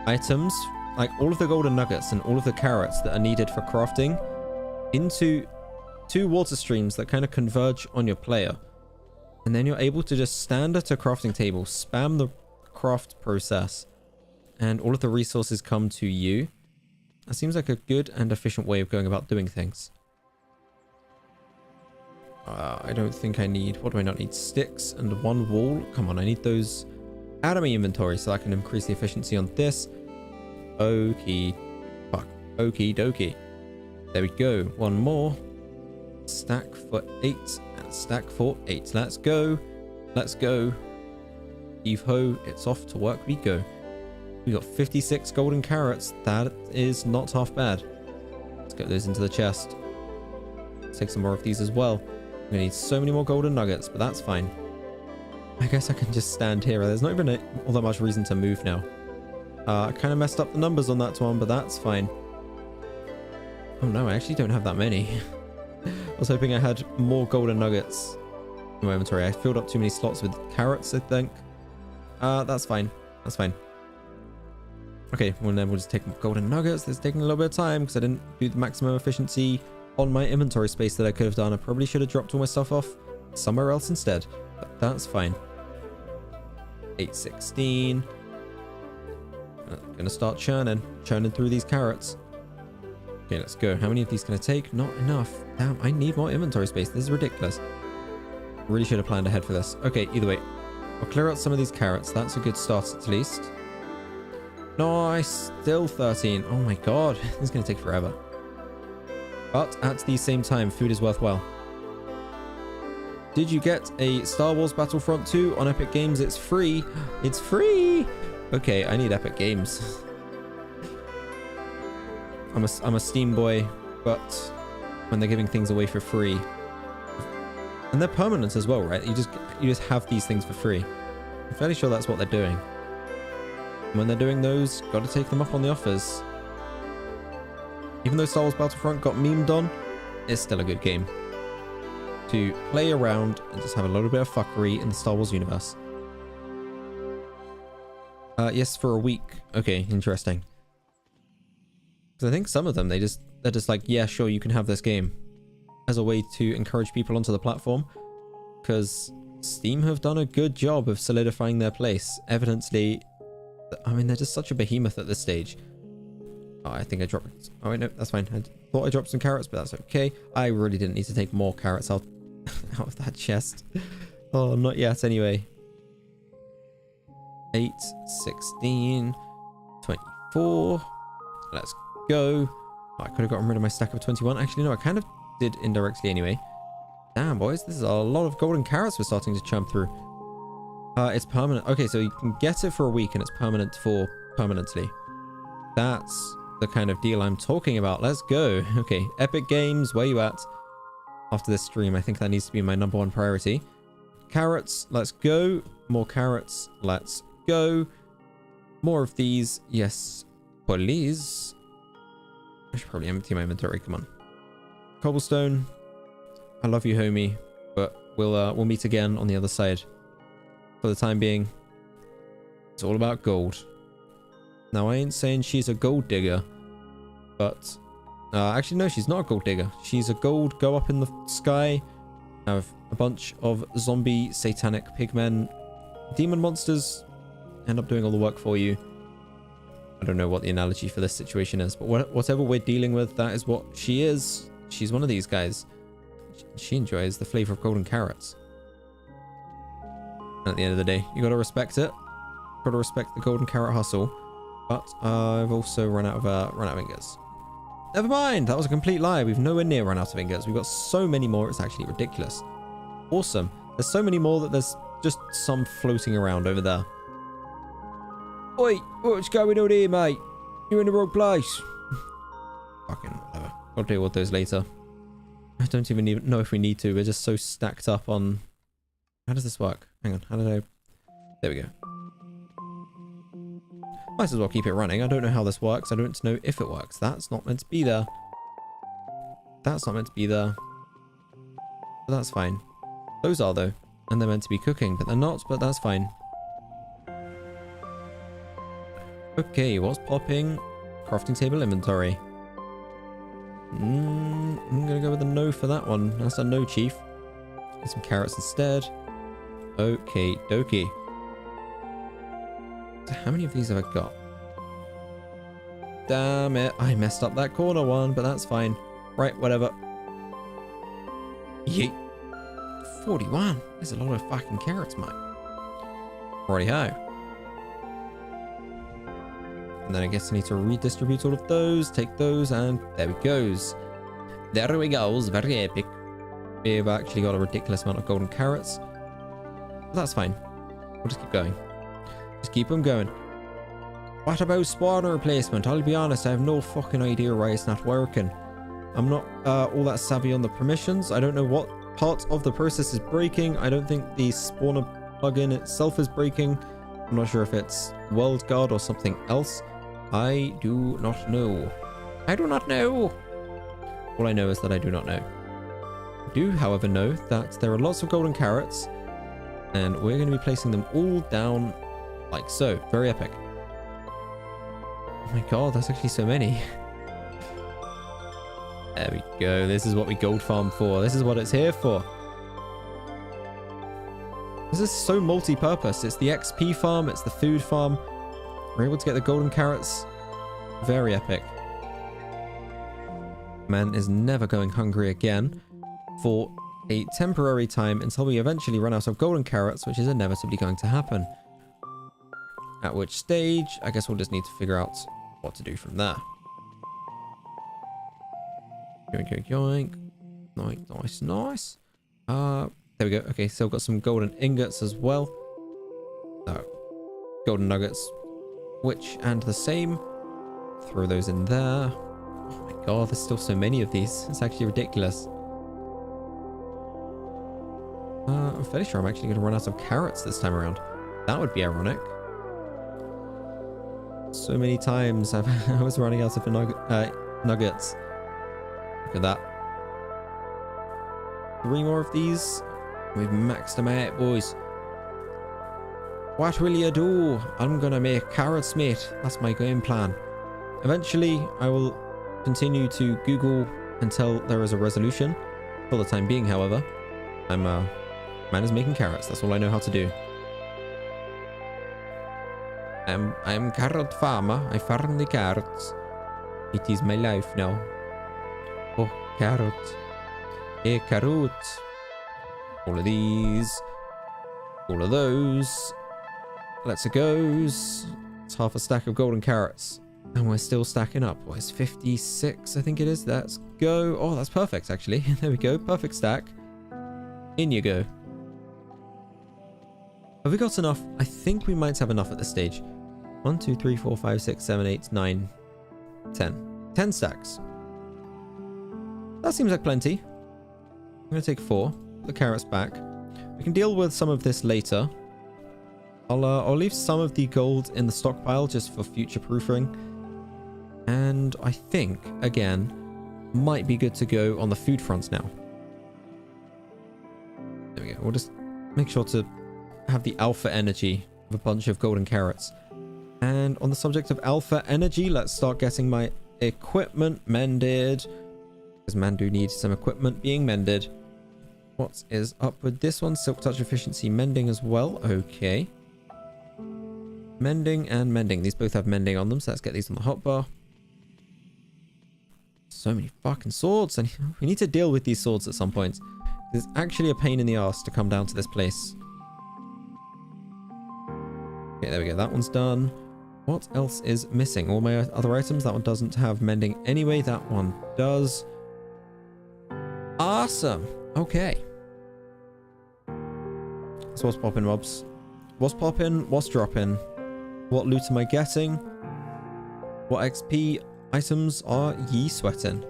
items, like all of the golden nuggets and all of the carrots that are needed for crafting, into 2 water streams that kind of converge on your player. And then you're able to just stand at a crafting table, spam the craft process, and all of the resources come to you. That seems like a good and efficient way of going about doing things. I don't think I need... What do I not need? Sticks and 1 wall? Come on, I need those out of my inventory so I can increase the efficiency on this. Okie dokie. There we go. 1 more. Stack for 8 and stack for 8. Let's go. Let's go. Heave ho. It's off to work we go. We got 56 golden carrots. That is not half bad. Let's get those into the chest. Let's take some more of these as well. I'm gonna need so many more golden nuggets, but that's fine. I guess I can just stand here. There's not even all that much reason to move now. I kind of messed up the numbers on that one, but that's fine. Oh no, I actually don't have that many. I was hoping I had more golden nuggets in my inventory. I filled up too many slots with carrots, I think. That's fine. That's fine. Okay, well then we'll just take golden nuggets. It's taking a little bit of time because I didn't do the maximum efficiency on my inventory space that I could have done. I probably should have dropped all my stuff off somewhere else instead, but that's fine. 816. I'm gonna start churning through these carrots. Okay, let's go. How many of these can I take? Not enough. Damn, I need more inventory space. This is ridiculous. Really should have planned ahead for this. Okay, either way. I'll clear out some of these carrots. That's a good start at least. Nice. Still 13. Oh my god. This is going to take forever. But at the same time, food is worthwhile. Did you get a Star Wars Battlefront 2 on Epic Games? It's free. It's free. Okay, I need Epic Games. I'm a Steam boy, but when they're giving things away for free, and they're permanent as well, right? You just have these things for free. I'm fairly sure that's what they're doing. And when they're doing those, got to take them up on the offers. Even though Star Wars Battlefront got memed on, it's still a good game to play around and just have a little bit of fuckery in the Star Wars universe. Yes, for a week. Okay, interesting. I think some of them, they're just like, yeah, sure, you can have this game, as a way to encourage people onto the platform, because Steam have done a good job of solidifying their place. Evidently, I mean, they're just such a behemoth at this stage. Oh, I think I dropped... Oh, wait, no, that's fine. I thought I dropped some carrots, but that's okay. I really didn't need to take more carrots out of that chest. Oh, not yet, anyway. 8, 16, 24. Let's go. Oh, I could have gotten rid of my stack of 21. Actually, no, I kind of did indirectly anyway. Damn, boys, this is a lot of golden carrots we're starting to chump through. It's permanent. Okay, so you can get it for a week and it's permanent for permanently. That's the kind of deal I'm talking about. Let's go. Okay, Epic Games, where you at? After this stream, I think that needs to be my #1 priority. Carrots, let's go. More carrots, let's go. More of these, yes, please. I should probably empty my inventory. Come on. Cobblestone. I love you, homie, but we'll meet again on the other side. For the time being, it's all about gold. Now, I ain't saying she's a gold digger, but actually, no, she's not a gold digger. She's a gold go up in the sky, have a bunch of zombie, satanic pigmen, demon monsters, end up doing all the work for you. I don't know what the analogy for this situation is, but whatever we're dealing with, that is what she is. She's one of these guys. She enjoys the flavor of golden carrots. And at the end of the day, you gotta respect it. Gotta respect the golden carrot hustle. But I've also run out of ingots. Never mind, that was a complete lie. We've nowhere near run out of ingots. We've got so many more, it's actually ridiculous. Awesome. There's so many more that there's just some floating around over there. Oi, what's going on here, mate? You're in the wrong place. Fucking whatever. I'll deal with those later. I don't even know if we need to. We're just so stacked up on... How does this work? Hang on. How did I... There we go. Might as well keep it running. I don't know how this works. I don't know if it works. That's not meant to be there. That's not meant to be there. But that's fine. Those are, though. And they're meant to be cooking, but they're not, but that's fine. Okay, what's popping? Crafting table inventory. I'm gonna go with a no for that one. That's a no, chief. Get some carrots instead. Okay, dokie. So how many of these have I got? Damn it, I messed up that corner one, but that's fine. Right, whatever. Yeet. 41. There's a lot of fucking carrots, mate. Righty-ho. And then I guess I need to redistribute all of those, take those, and there we goes. There we goes, very epic. We've actually got a ridiculous amount of golden carrots. But that's fine. We'll just keep going. Just keep them going. What about spawner replacement? I'll be honest, I have no fucking idea why it's not working. I'm not all that savvy on the permissions. I don't know what part of the process is breaking. I don't think the spawner plugin itself is breaking. I'm not sure if it's World Guard or something else. I do not know. I do not know. All I know is that I do not know. I do, however, know that there are lots of golden carrots, and we're going to be placing them all down like so. Very epic. Oh my god, that's actually so many. There we go. This is what we gold farm for. This is what it's here for. This is so multi-purpose. It's the XP farm. It's the food farm. We're able to get the golden carrots. Very epic. Man is never going hungry again for a temporary time until we eventually run out of golden carrots, which is inevitably going to happen. At which stage, I guess we'll just need to figure out what to do from there. Yoink, yoink, yoink. Nice, nice, nice. There we go. Okay, so we've got some golden ingots as well. Golden nuggets. Which and the same. Throw those in there. Oh my god, there's still so many of these. It's actually ridiculous. I'm fairly sure I'm actually going to run out of carrots this time around. That would be ironic. So many times I was running out of nuggets. Look at that. 3 more of these. We've maxed them out, boys. What will you do? I'm gonna make carrots, mate. That's my game plan. Eventually, I will continue to Google until there is a resolution. For the time being, however, man is making carrots. That's all I know how to do. I'm carrot farmer. I farm the carrots. It is my life now. Oh, carrot. A carrot. All of these. All of those. Let's goes. It's half a stack of golden carrots. And we're still stacking up. What is 56, I think it is. Let's go. Oh, that's perfect, actually. There we go. Perfect stack. In you go. Have we got enough? I think we might have enough at this stage. 1, 2, 3, 4, 5, 6, 7, 8, 9, 10. 10 stacks. That seems like plenty. I'm going to take 4. Put the carrots back. We can deal with some of this later. I'll leave some of the gold in the stockpile just for future proofing. And I think, again, might be good to go on the food front now. There we go. We'll just make sure to have the alpha energy of a bunch of golden carrots. And on the subject of alpha energy, let's start getting my equipment mended. Because man do need some equipment being mended. What is up with this one? Silk touch efficiency mending as well. Okay. Mending and mending. These both have mending on them, so let's get these on the hotbar. So many fucking swords, and we need to deal with these swords at some point. It's actually a pain in the ass to come down to this place. Okay, there we go. That one's done. What else is missing? All my other items. That one doesn't have mending anyway. That one does. Awesome. Okay. So what's popping, mobs? What's popping? What's dropping? What loot am I getting? What XP items are ye sweating?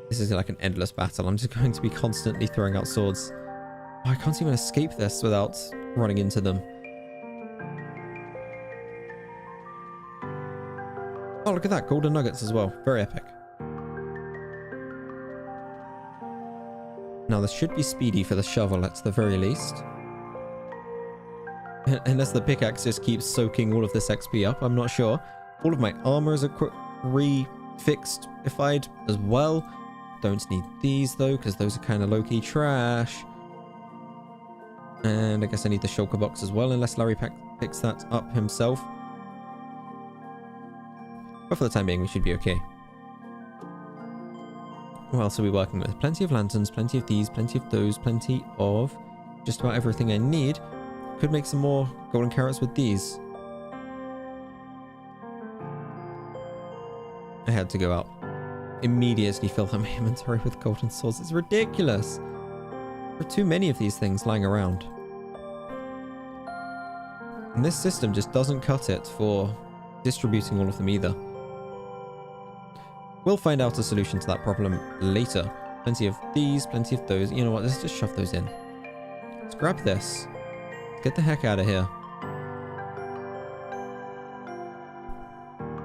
This is like an endless battle. I'm just going to be constantly throwing out swords. Oh, I can't even escape this without running into them. Oh, look at that. Golden nuggets as well. Very epic. Now, this should be speedy for the shovel at the very least. Unless the pickaxe just keeps soaking all of this XP up, I'm not sure. All of my armor is refixed-ified as well. Don't need these though, because those are kind of low-key trash. And I guess I need the shulker box as well, unless Larry picks that up himself. But for the time being, we should be okay. What else are we working with? Plenty of lanterns, plenty of these, plenty of those, plenty of just about everything I need. Could make some more golden carrots with these. I had to go out. Immediately fill up my inventory with golden swords. It's ridiculous. There are too many of these things lying around. And this system just doesn't cut it for distributing all of them either. We'll find out a solution to that problem later. Plenty of these, plenty of those. You know what? Let's just shove those in. Let's grab this. Get the heck out of here.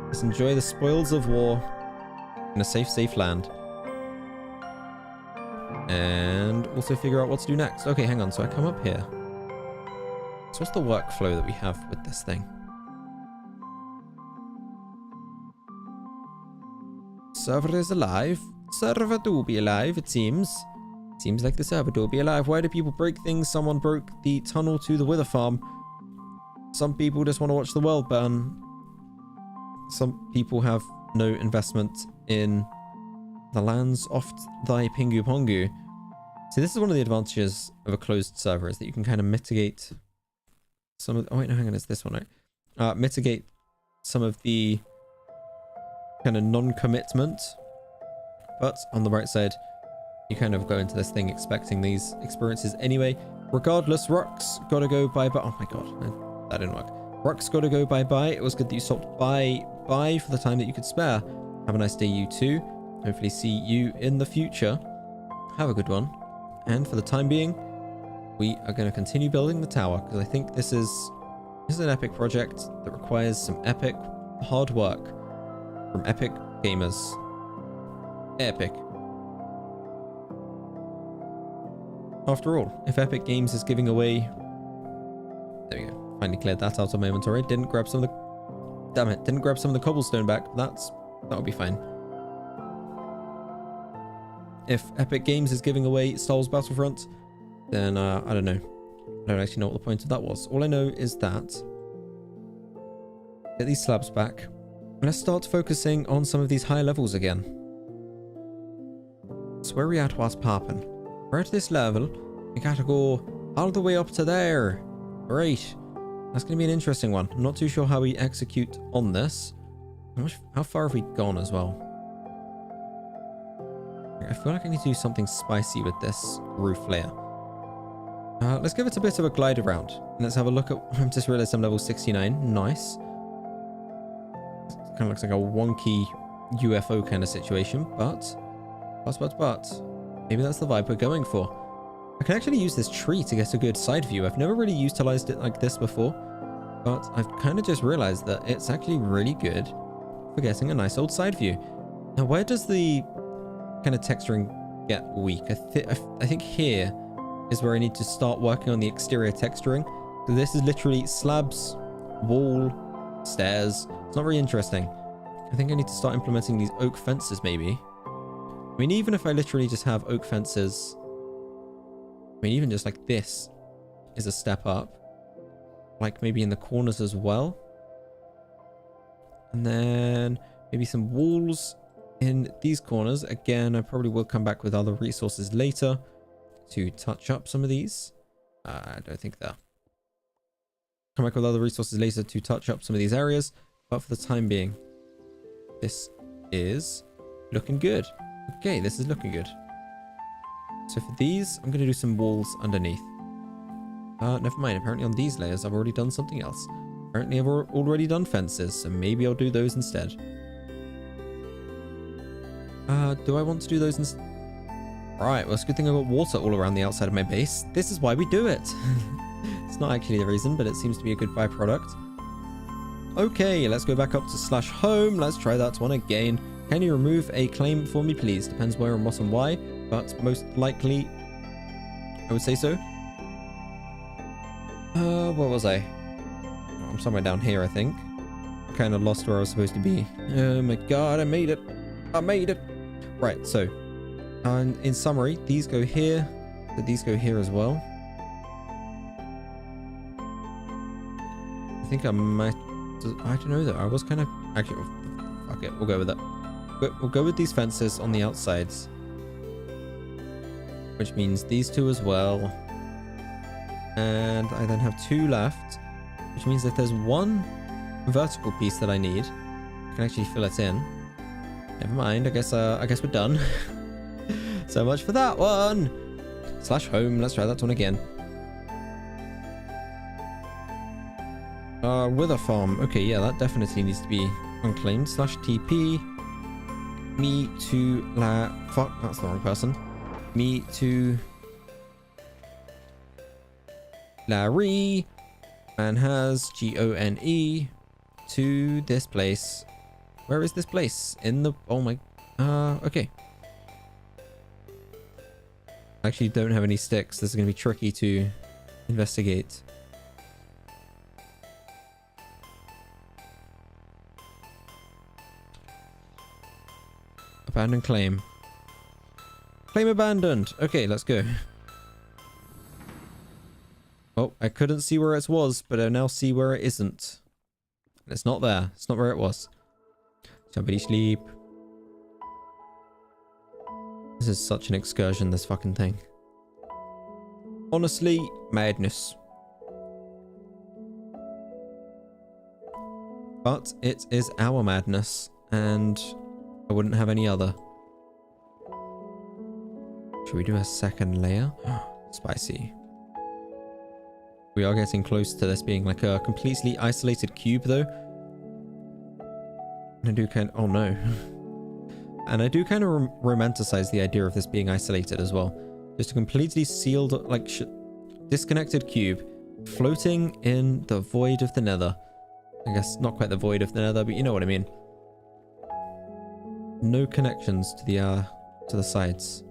Let's enjoy the spoils of war in a safe land. And also figure out what to do next. Okay, hang on. So I come up here. So what's the workflow that we have with this thing? Server is alive. Server do be alive, it seems. Seems like the server do be alive. Why do people break things? Someone broke the tunnel to the wither farm. Some people just want to watch the world burn. Some people have no investment in the lands oft thy PinguPongu. See, this is one of the advantages of a closed server, is that you can kind of mitigate some of... Oh, wait, no, hang on, it's this one, right? Mitigate some of the kind of non-commitment. But on the right side, you kind of go into this thing expecting these experiences anyway. Regardless, Rock's gotta go bye-bye. Oh my god, that didn't work. Rock's gotta go bye-bye. It was good that you stopped by for the time that you could spare. Have a nice day, you too. Hopefully see you in the future. Have a good one. And for the time being, we are going to continue building the tower, because I think this is an epic project that requires some epic hard work from epic gamers. Epic. After all, if Epic Games is giving away... There we go. Finally cleared that out of my inventory. Didn't grab some of the... Damn it. Didn't grab some of the cobblestone back. That'll be fine. If Epic Games is giving away Star Wars Battlefront, then I don't know. I don't actually know what the point of that was. All I know is that... Get these slabs back. And let's start focusing on some of these higher levels again. So where are we at? What's popping? We're at this level. We gotta go all the way up to there. Right. That's going to be an interesting one. I'm not too sure how we execute on this. How far have we gone as well? I feel like I need to do something spicy with this roof layer. Let's give it a bit of a glide around. And let's have a look at... I've just realized I'm level 69. Nice. It kind of looks like a wonky UFO kind of situation. But... Maybe that's the vibe we're going for. I can actually use this tree to get a good side view. I've never really utilized it like this before. But I've kind of just realized that it's actually really good for getting a nice old side view. Now, where does the kind of texturing get weak? I think here is where I need to start working on the exterior texturing. So this is literally slabs, wall, stairs. It's not very interesting. I think I need to start implementing these oak fences maybe. I mean, even if I literally just have oak fences, I mean, even just like this is a step up. Like maybe in the corners as well. And then maybe some walls in these corners. Again, I probably will come back with other resources later to touch up some of these. I don't think that. Come back with other resources later to touch up some of these areas. But for the time being, this is looking good. Okay, this is looking good. So for these, I'm going to do some walls underneath. Never mind. Apparently on these layers, I've already done something else. Apparently I've already done fences, so maybe I'll do those instead. Do I want to do those instead? Right, well, it's a good thing I've got water all around the outside of my base. This is why we do it. It's not actually the reason, but it seems to be a good byproduct. Okay, let's go back up to /home. Let's try that one again. Can you remove a claim for me, please? Depends where and what and why, but most likely, I would say so. Where was I? I'm somewhere down here, I think. Kind of lost where I was supposed to be. Oh my god, I made it. I made it. Right, so, in summary, these go here, but these go here as well. I think I might... I don't know though. I was kind of... Actually, fuck it. We'll go with it. We'll go with these fences on the outsides. Which means these two as well. And I then have two left. Which means if there's one vertical piece that I need, I can actually fill it in. Never mind. I guess we're done. So much for that one. /home. Let's try that one again. Wither farm. Okay, yeah, that definitely needs to be unclaimed. /TP. Me to fuck, that's the wrong person. Me to Larry. And has GONE to this place. Where is this place? In the... Oh my... okay. I actually don't have any sticks. This is going to be tricky to investigate. Abandoned claim. Claim abandoned. Okay, let's go. Oh, I couldn't see where it was, but I now see where it isn't. It's not there. It's not where it was. Somebody sleep. This is such an excursion, this fucking thing. Honestly, madness. But it is our madness, and I wouldn't have any other. Should we do a second layer? Spicy. We are getting close to this being like a completely isolated cube, though. And I do kind of... Oh, no. And I do kind of romanticize the idea of this being isolated as well. Just a completely sealed, like, disconnected cube floating in the void of the nether. I guess not quite the void of the nether, but you know what I mean. No connections to the sides.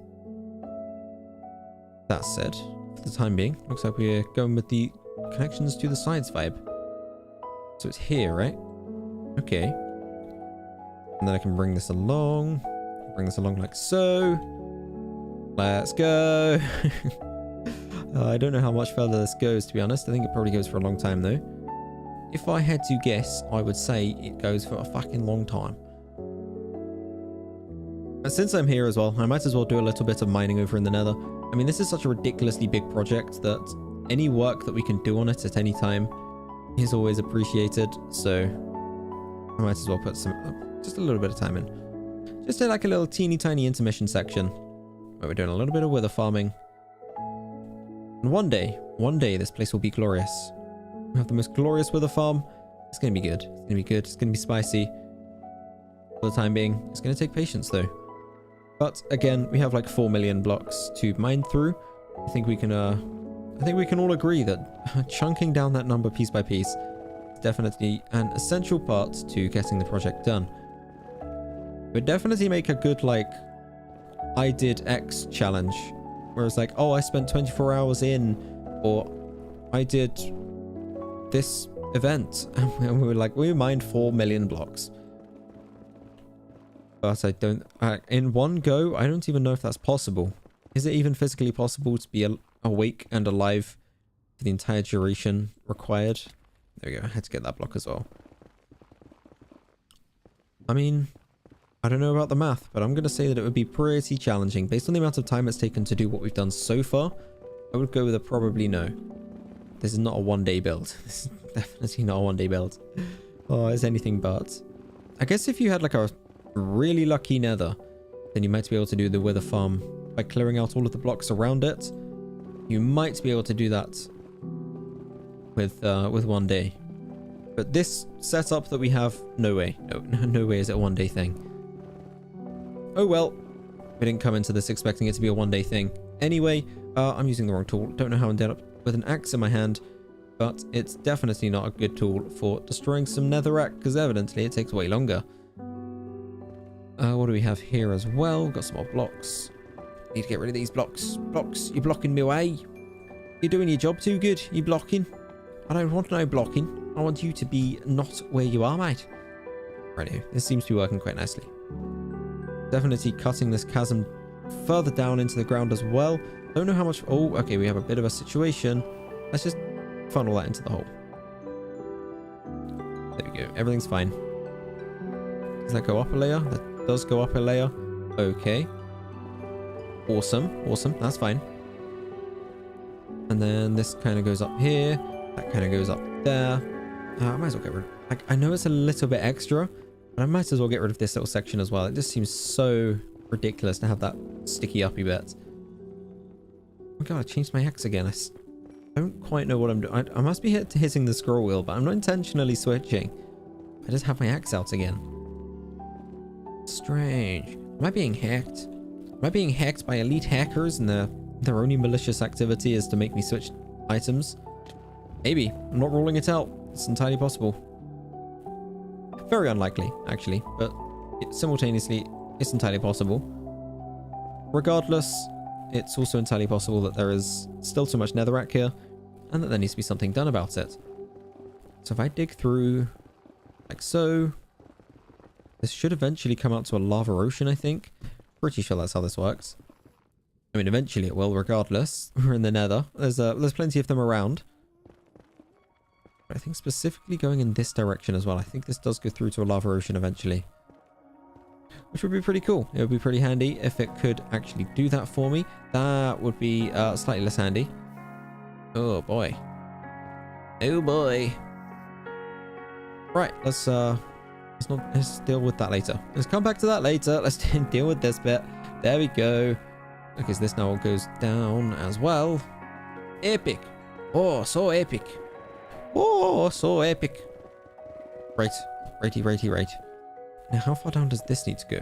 That said, for the time being, looks like we're going with the connections to the sides vibe. So it's here, right? Okay. And then I can bring this along. Bring this along like so. Let's go. I don't know how much further this goes, to be honest. I think it probably goes for a long time, though. If I had to guess, I would say it goes for a fucking long time. And since I'm here as well, I might as well do a little bit of mining over in the nether. I mean, this is such a ridiculously big project that any work that we can do on it at any time is always appreciated. So I might as well put some, just a little bit of time in. Just like a little teeny tiny intermission section where we're doing a little bit of wither farming. And one day this place will be glorious. We have the most glorious wither farm. It's going to be good. It's going to be good. It's going to be spicy. For the time being, it's going to take patience though. But again, we have like 4 million blocks to mine through. I think we can all agree that chunking down that number piece by piece is definitely an essential part to getting the project done. It would definitely make a good, like, I did X challenge. Where it's like, oh, I spent 24 hours in, or I did this event. And we were like, we mined 4 million blocks. But I don't, in one go, I don't even know if that's possible. Is it even physically possible to be awake and alive for the entire duration required? There we go, I had to get that block as well. I mean, I don't know about the math, but I'm going to say that it would be pretty challenging. Based on the amount of time it's taken to do what we've done so far, I would go with a probably no. This is not a one-day build. This is definitely not a one-day build. Oh, it's anything but. I guess if you had like a really lucky nether, then you might be able to do the wither farm by clearing out all of the blocks around it. You might be able to do that with one day. But this setup that we have, no way. No way is it a one-day thing. Oh well, we didn't come into this expecting it to be a one-day thing. Anyway, I'm using the wrong tool. Don't know how I ended up with an axe in my hand, but it's definitely not a good tool for destroying some netherrack, because evidently it takes way longer. What do we have here as well? We've got some more blocks. Need to get rid of these blocks. Blocks, you're blocking me way. You're doing your job too good. You're blocking. I don't want no blocking. I want you to be not where you are, mate. Righto, this seems to be working quite nicely. Definitely cutting this chasm further down into the ground as well. Don't know how much... Oh, okay, we have a bit of a situation. Let's just funnel that into the hole. There we go. Everything's fine. Does that go up a layer? That does go up a layer. Okay. Awesome. Awesome. That's fine. And then this kind of goes up here. That kind of goes up there. I might as well get rid of... Like, I know it's a little bit extra, but I might as well get rid of this little section as well. It just seems so ridiculous to have that sticky uppy bit. Oh my god, I changed my axe again. I don't quite know what I'm doing. I must be hitting the scroll wheel, but I'm not intentionally switching. I just have my axe out again. Strange. Am I being hacked? Am I being hacked by elite hackers and their only malicious activity is to make me switch items? Maybe. I'm not ruling it out. It's entirely possible. Very unlikely, actually, but simultaneously, it's entirely possible. Regardless, it's also entirely possible that there is still too much netherrack here, and that there needs to be something done about it. So if I dig through, like so, this should eventually come out to a lava ocean, I think. Pretty sure that's how this works. I mean, eventually it will, regardless. We're in the nether. There's plenty of them around. But I think specifically going in this direction as well. I think this does go through to a lava ocean eventually. which would be pretty cool. It would be pretty handy if it could actually do that for me. That would be slightly less handy. Oh boy. Oh boy. Right, let's deal with that later. Let's come back to that later. Let's deal with this bit. There we go. Okay, so this now goes down as well. Epic. Oh, so epic. Oh, so epic. Right. Right. Now, how far down does this need to go?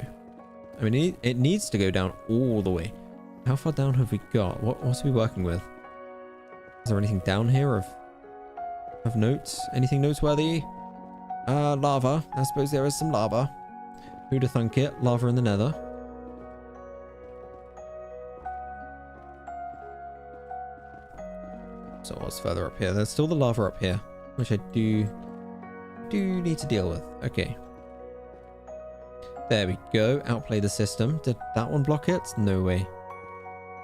I mean, it needs to go down all the way. How far down have we got? What are we working with? Is there anything down here of notes? Anything noteworthy? Lava. I suppose there is some lava. Who'd have thunk it? Lava in the nether. So what's further up here? There's still the lava up here, which I do need to deal with. Okay. There we go. Outplay the system. Did that one block it? No way.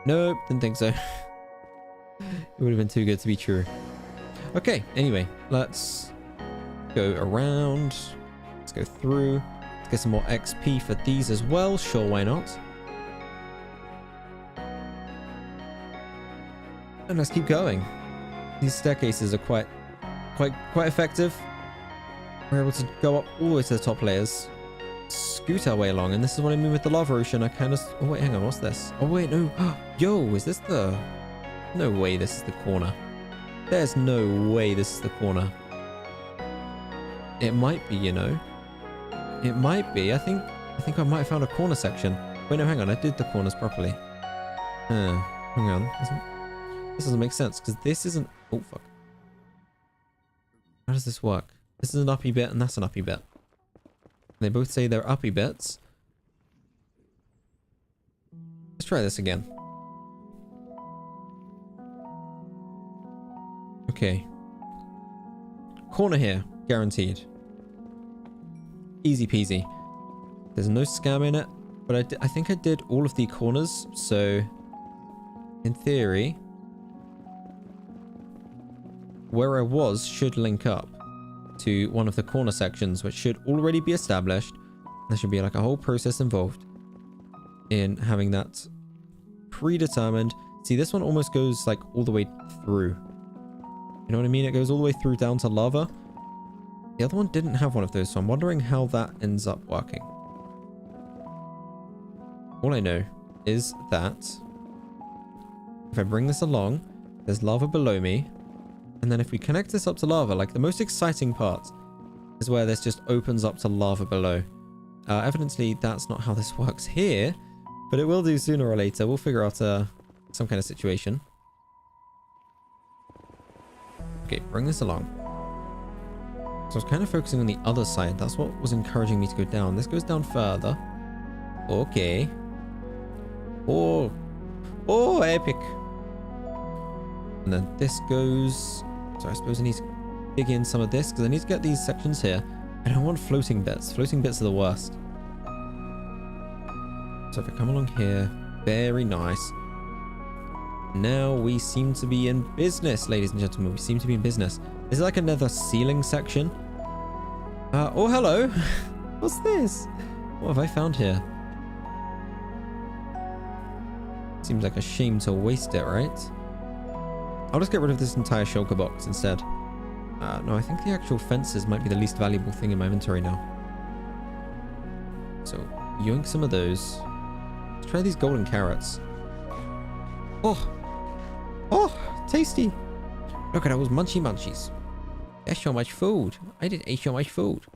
Nope, didn't think so. It would have been too good to be true. Okay, anyway, let's go around. Let's go through. Let's get some more XP for these as well. Sure, why not? And let's keep going. These staircases are quite effective. We're able to go up all the way to the top layers, scoot our way along, and this is what I mean with the lava ocean. I kind of... Oh wait, hang on, what's this? Oh wait, no. Yo, is this the... No way this is the corner. There's no way this is the corner. It might be, you know. It might be. I think I might have found a corner section. Wait, no, hang on. I did the corners properly. Hang on. This doesn't make sense because this isn't... Oh, fuck. How does this work? This is an uppy bit and that's an uppy bit. They both say they're uppy bits. Let's try this again. Okay. Corner here. Guaranteed. Easy peasy. There's no scam in it. But I think I did all of the corners. So, in theory, where I was should link up to one of the corner sections, which should already be established. There should be like a whole process involved in having that predetermined. See, this one almost goes like all the way through. You know what I mean? It goes all the way through down to lava. The other one didn't have one of those, so I'm wondering how that ends up working. All I know is that if I bring this along, there's lava below me. And then if we connect this up to lava, like the most exciting part is where this just opens up to lava below. Evidently, that's not how this works here, but it will do sooner or later. We'll figure out some kind of situation. Okay, bring this along. So I was kind of focusing on the other side. That's what was encouraging me to go down. This goes down further. Okay. Oh, epic. And then this goes... So I suppose I need to dig in some of this because I need to get these sections here. I don't want floating bits. Floating bits are the worst. So if I come along here, very nice. Now we seem to be in business, ladies and gentlemen. We seem to be in business. Is it like another ceiling section? Oh, hello. What's this? What have I found here? Seems like a shame to waste it, right? I'll just get rid of this entire shulker box instead. No, I think the actual fences might be the least valuable thing in my inventory now. So, yoink some of those. Let's try these golden carrots. Oh, tasty. Look at those munchy munchies. That's so much food. I did eat so much food.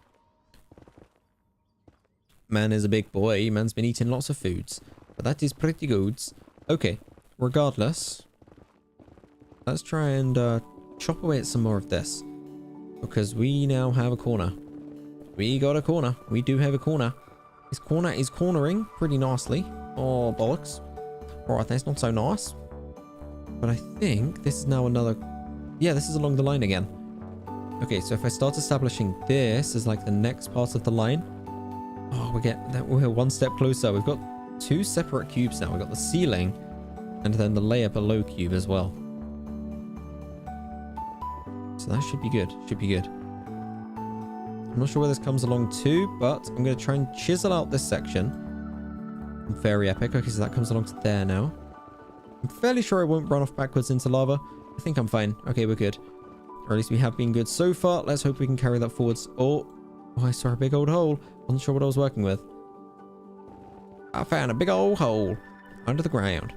Man is a big boy. Man's been eating lots of foods. But that is pretty good. Okay, regardless... Let's try and chop away at some more of this. Because we now have a corner. We got a corner. We do have a corner. This corner is cornering pretty nicely. Oh, bollocks. Alright, that's not so nice. But I think this is now another... Yeah, this is along the line again. Okay, so if I start establishing this as like the next part of the line... Oh, we're one step closer. We've got two separate cubes now. We've got the ceiling and then the layer below cube as well. So that should be good. Should be good. I'm not sure where this comes along to, but I'm going to try and chisel out this section. Very epic. Okay, so that comes along to there now. I'm fairly sure I won't run off backwards into lava. I think I'm fine. Okay, we're good. Or at least we have been good so far. Let's hope we can carry that forwards. Oh, I saw a big old hole. Wasn't sure what I was working with. I found a big old hole under the ground.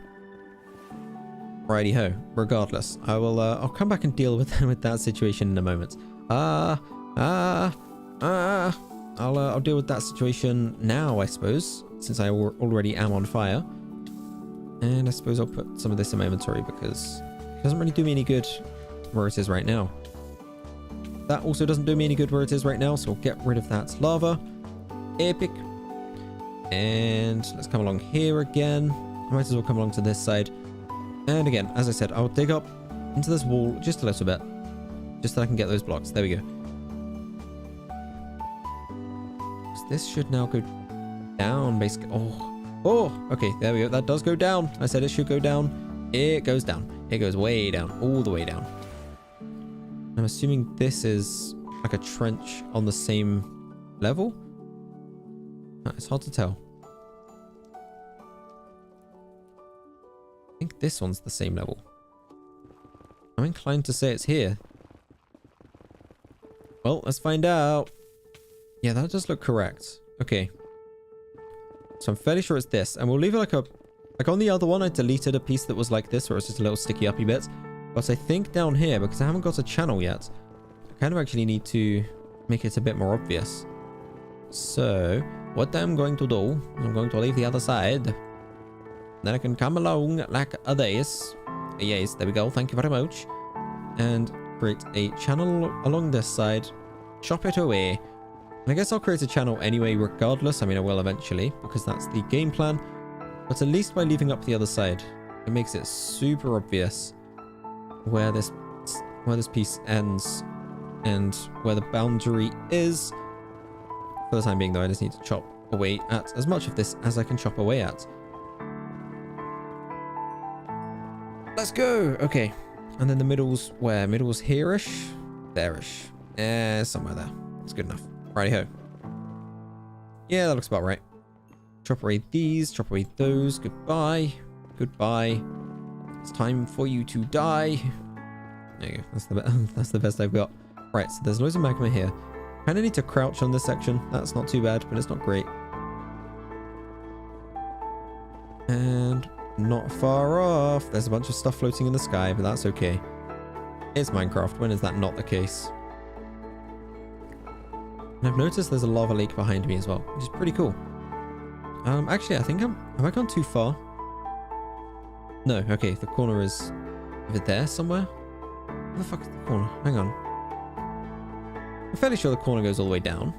Righty ho. Regardless, I'll come back and deal with that situation in a moment. I'll deal with that situation now, I suppose, since I already am on fire. And I suppose I'll put some of this in my inventory because it doesn't really do me any good where it is right now. That also doesn't do me any good where it is right now, so I'll get rid of that lava. Epic. And let's come along here again. I might as well come along to this side. And again, as I said, I'll dig up into this wall just a little bit. Just so I can get those blocks. There we go. This should now go down, basically. Oh, okay, there we go. That does go down. I said it should go down. It goes down. It goes way down, all the way down. I'm assuming this is like a trench on the same level. It's hard to tell. I think this one's the same level. I'm inclined to say it's here. Well, let's find out. Yeah, that does look correct. Okay. So I'm fairly sure it's this. And we'll leave it like on the other one, I deleted a piece that was like this, where it's just a little sticky uppy bit. But I think down here, because I haven't got a channel yet, I kind of actually need to make it a bit more obvious. So, what I'm going to do, I'm going to leave the other side. Then I can come along like this. Yes, there we go. Thank you very much. And create a channel along this side. Chop it away. And I guess I'll create a channel anyway, regardless. I mean, I will eventually, because that's the game plan. But at least by leaving up the other side, it makes it super obvious where this piece ends and where the boundary is. For the time being, though, I just need to chop away at as much of this as I can chop away at. Let's go. Okay. And then the middle's where? Middle's here-ish? There-ish. Somewhere there. It's good enough. Righty-ho. Yeah, that looks about right. Chop away these, chop away those. Goodbye. Goodbye. It's time for you to die. There you go. That's the best I've got. Right, so there's loads of magma here. Kind of need to crouch on this section. That's not too bad, but it's not great. And not far off. There's a bunch of stuff floating in the sky, but that's okay. It's Minecraft. When is that not the case? And I've noticed there's a lava lake behind me as well, which is pretty cool. Actually, I think have I gone too far? No, okay, the corner is over there somewhere. Where the fuck is the corner? Hang on. I'm fairly sure the corner goes all the way down.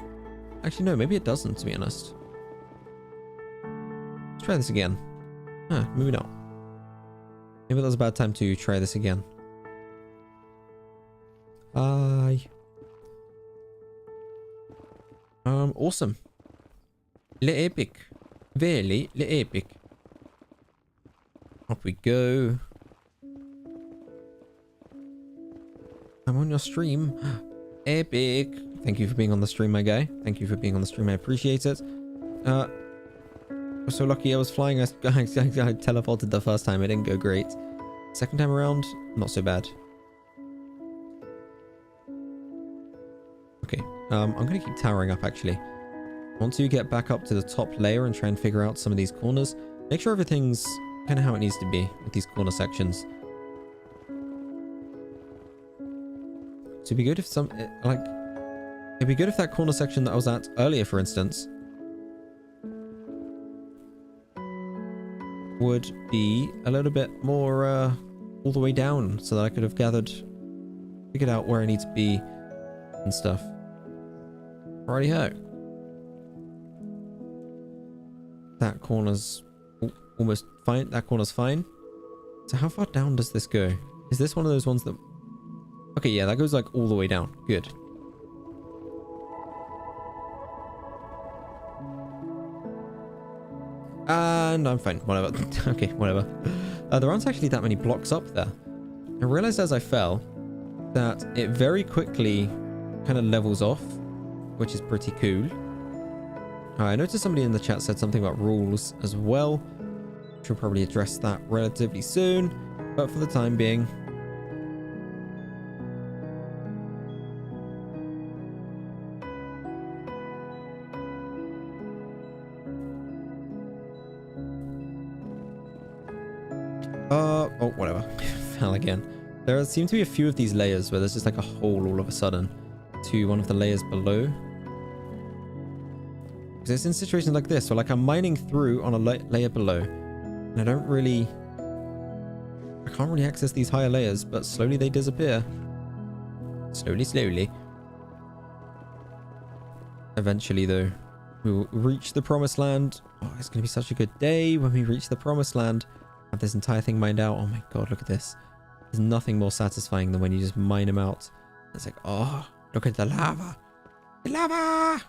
Actually, no, maybe it doesn't, to be honest. Let's try this again. Maybe not. Maybe that was a bad time to try this again. Awesome. Le epic. Very le epic. Up we go. I'm on your stream. Epic. Thank you for being on the stream, my guy. Thank you for being on the stream. I appreciate it. I was so lucky I was flying. I teleported the first time. It didn't go great. Second time around, not so bad. Okay. I'm going to keep towering up, actually. I want to get back up to the top layer and try and figure out some of these corners. Make sure everything's kind of how it needs to be with these corner sections. So it'd be good if it'd be good if that corner section that I was at earlier, for instance, would be a little bit more all the way down, so that I could have figured out where I need to be and stuff. Righty-ho. That corner's almost fine. That corner's fine. So how far down does this go? Is this one of those ones that... Okay, yeah, that goes like all the way down. Good. And I'm fine. Whatever. Okay, whatever. There aren't actually that many blocks up there. I realized as I fell that it very quickly kind of levels off which is pretty cool. I noticed somebody in the chat said something about rules as well. She'll probably address that relatively soon, but for the time being, oh, whatever. Fell again. There seem to be a few of these layers where there's just like a hole all of a sudden to one of the layers below. Because it's in situations like this where like I'm mining through on a layer below and I can't really access these higher layers, but slowly they disappear. Slowly. Eventually though, we will reach the promised land. Oh, it's going to be such a good day when we reach the promised land. Have this entire thing mined out. Oh my god, look at this. There's nothing more satisfying than when you just mine them out. It's like, oh, look at the lava. The lava!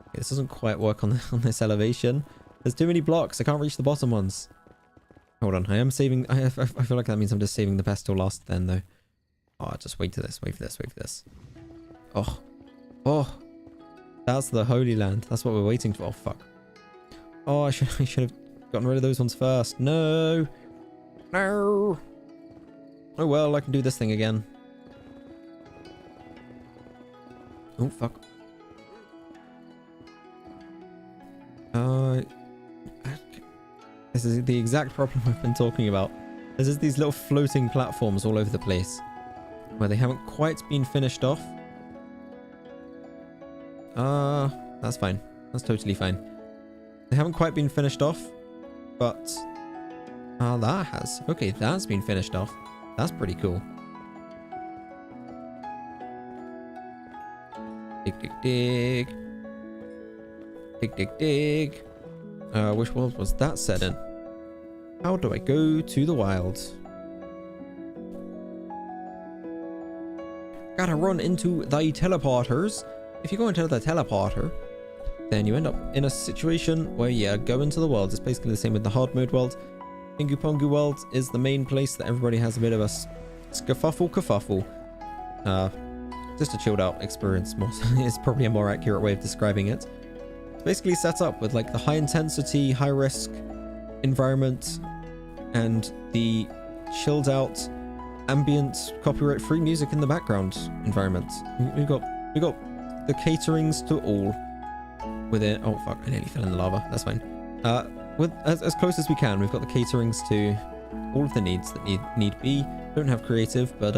Okay, this doesn't quite work on this elevation. There's too many blocks. I can't reach the bottom ones. Hold on, I am saving. I feel like that means I'm just saving the best till last then, though. Oh, just wait for this. Oh. That's the Holy Land. That's what we're waiting for. Oh, fuck. Oh, I should have gotten rid of those ones first. No. Oh well, I can do this thing again. Oh fuck. This is the exact problem I've been talking about. There's just these little floating platforms all over the place where they haven't quite been finished off. That's fine. That's totally fine. They haven't quite been finished off, but that has. Okay, that's been finished off. That's pretty cool. Dig. Which world was that set in? How do I go to the wild? Gotta run into the teleporters. If you go into the teleporter, then you end up in a situation where you go into the world. It's basically the same with the hard mode world. PinguPongu world is the main place that everybody has a bit of a kerfuffle. Just a chilled out experience. It's probably a more accurate way of describing it. It's basically set up with like the high intensity, high risk environment and the chilled out, ambient, copyright free music in the background environment. We got the caterings to all within. Oh fuck! I nearly fell in the lava. That's fine. With as close as we can, we've got the caterings to all of the needs that need be. Don't have creative, but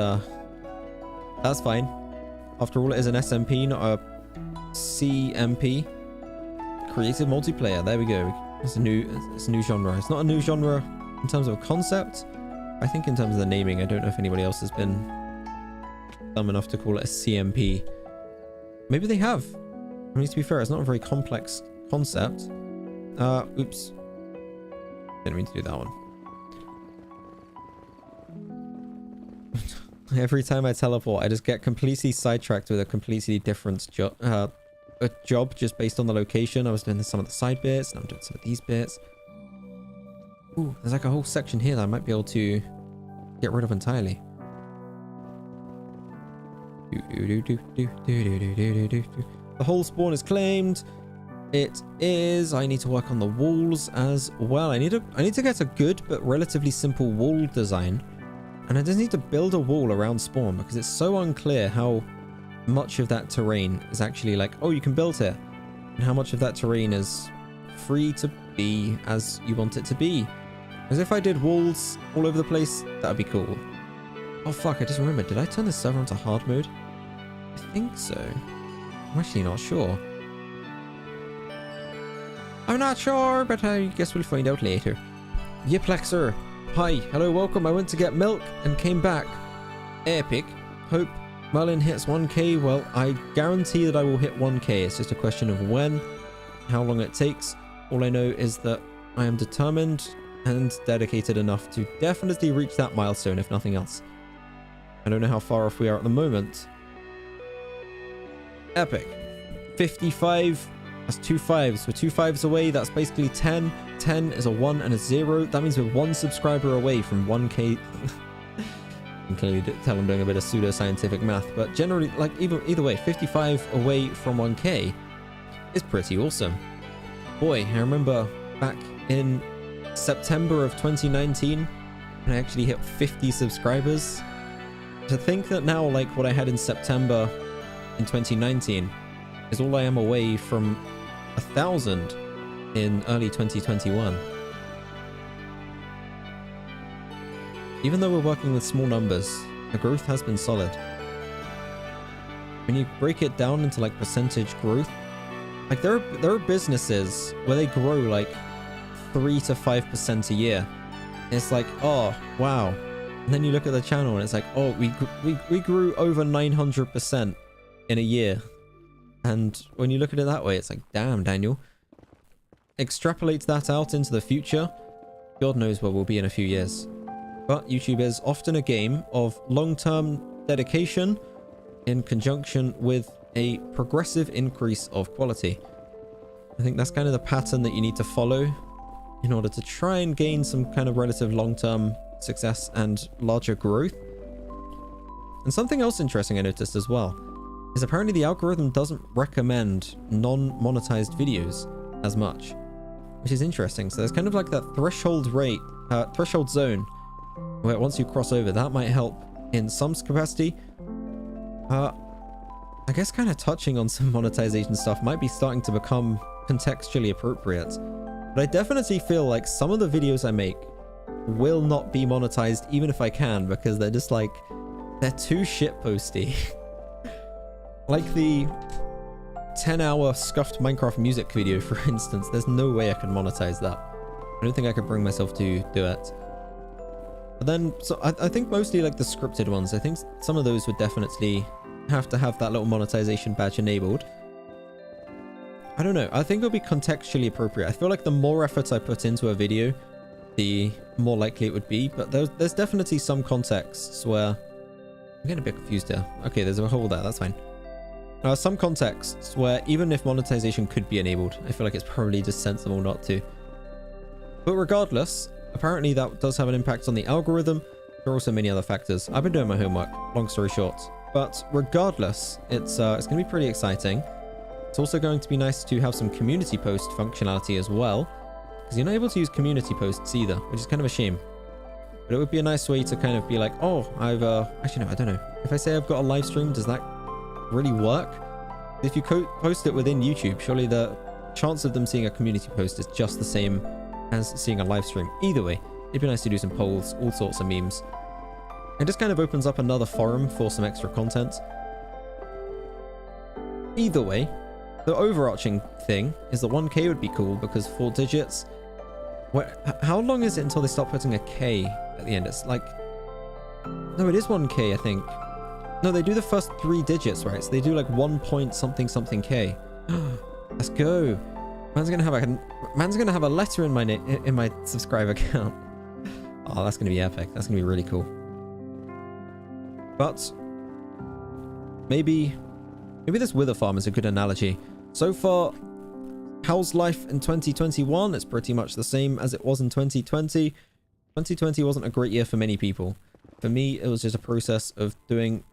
that's fine. After all, it is an SMP, not a CMP. Creative multiplayer. There we go. It's a new genre. It's not a new genre in terms of a concept. I think in terms of the naming, I don't know if anybody else has been dumb enough to call it a CMP. Maybe they have. I mean, to be fair, it's not a very complex concept. Oops. Didn't mean to do that one. Every time I teleport, I just get completely sidetracked with a completely different job just based on the location. I was doing some of the side bits, and I'm doing some of these bits. Ooh, there's like a whole section here that I might be able to get rid of entirely. The whole spawn is claimed. It is. I need to work on the walls as well. I need to get a good but relatively simple wall design. And I just need to build a wall around spawn because it's so unclear how much of that terrain is actually like, oh, you can build here. And how much of that terrain is free to be as you want it to be. As if I did walls all over the place, that would be cool. Oh fuck, I just remembered. Did I turn the server onto hard mode? I think so. I'm actually not sure. I'm not sure, but I guess we'll find out later. Yiplexer. Hi, hello, welcome. I went to get milk and came back. Epic. Hope Merlin hits 1k. Well, I guarantee that I will hit 1k. It's just a question of when, how long it takes. All I know is that I am determined and dedicated enough to definitely reach that milestone, if nothing else. I don't know how far off we are at the moment. Epic. 55. That's 2 5s. We're 2 5s away. That's basically 10. 10 is a 1 and a 0. That means we're 1 subscriber away from 1k. You can clearly tell I'm doing a bit of pseudo-scientific math, but generally, like, either way, 55 away from 1k is pretty awesome. Boy, I remember back in September of 2019 when I actually hit 50 subscribers. To think that now, like, what I had in September in 2019 is all I am away from 1,000 in early 2021. Even though we're working with small numbers, the growth has been solid. When you break it down into like percentage growth, like there are businesses where they grow like 3 to 5% a year. It's like, oh wow. And then you look at the channel and it's like, oh, we grew over 900% in a year. And when you look at it that way, it's like, damn, Daniel. Extrapolate that out into the future, God knows where we'll be in a few years. But YouTube is often a game of long-term dedication in conjunction with a progressive increase of quality. I think that's kind of the pattern that you need to follow in order to try and gain some kind of relative long-term success and larger growth. And something else interesting I noticed as well is apparently the algorithm doesn't recommend non-monetized videos as much, which is interesting. So there's kind of like that threshold zone where once you cross over, that might help in some capacity. I guess kind of touching on some monetization stuff might be starting to become contextually appropriate. But I definitely feel like some of the videos I make will not be monetized even if I can, because they're just like, they're too shitposty. Like the 10-hour scuffed Minecraft music video, for instance, there's no way I can monetize that. I don't think I could bring myself to do it. But then, so I think mostly like the scripted ones, I think some of those would definitely have to have that little monetization badge enabled. I don't know, I think it'll be contextually appropriate. I feel like the more effort I put into a video, the more likely it would be, but there's definitely some contexts where... I'm getting a bit confused here. Okay, there's a hole there, that's fine. Some contexts where even if monetization could be enabled, I feel like it's probably just sensible not to. But regardless, apparently that does have an impact on the algorithm. There are also many other factors. I've been doing my homework, long story short. But regardless, it's going to be pretty exciting. It's also going to be nice to have some community post functionality as well, because you're not able to use community posts either, which is kind of a shame. But it would be a nice way to kind of be like, oh, I've actually no, I don't know. If I say I've got a live stream, does that really work? If you post it within YouTube, surely the chance of them seeing a community post is just the same as seeing a live stream. Either way, it'd be nice to do some polls, all sorts of memes. It just kind of opens up another forum for some extra content. Either way, the overarching thing is that 1k would be cool because 4 digits. How long is it until they start putting a k at the end? It's like... No, it is 1k, I think. No, they do the first 3 digits, right? So they do like 1 point something something k. Let's go. Man's gonna have a letter in my subscriber count. Oh, that's gonna be epic. That's gonna be really cool. But maybe this wither farm is a good analogy. So far, how's life in 2021? It's pretty much the same as it was in 2020. 2020 wasn't a great year for many people. For me, it was just a process of doing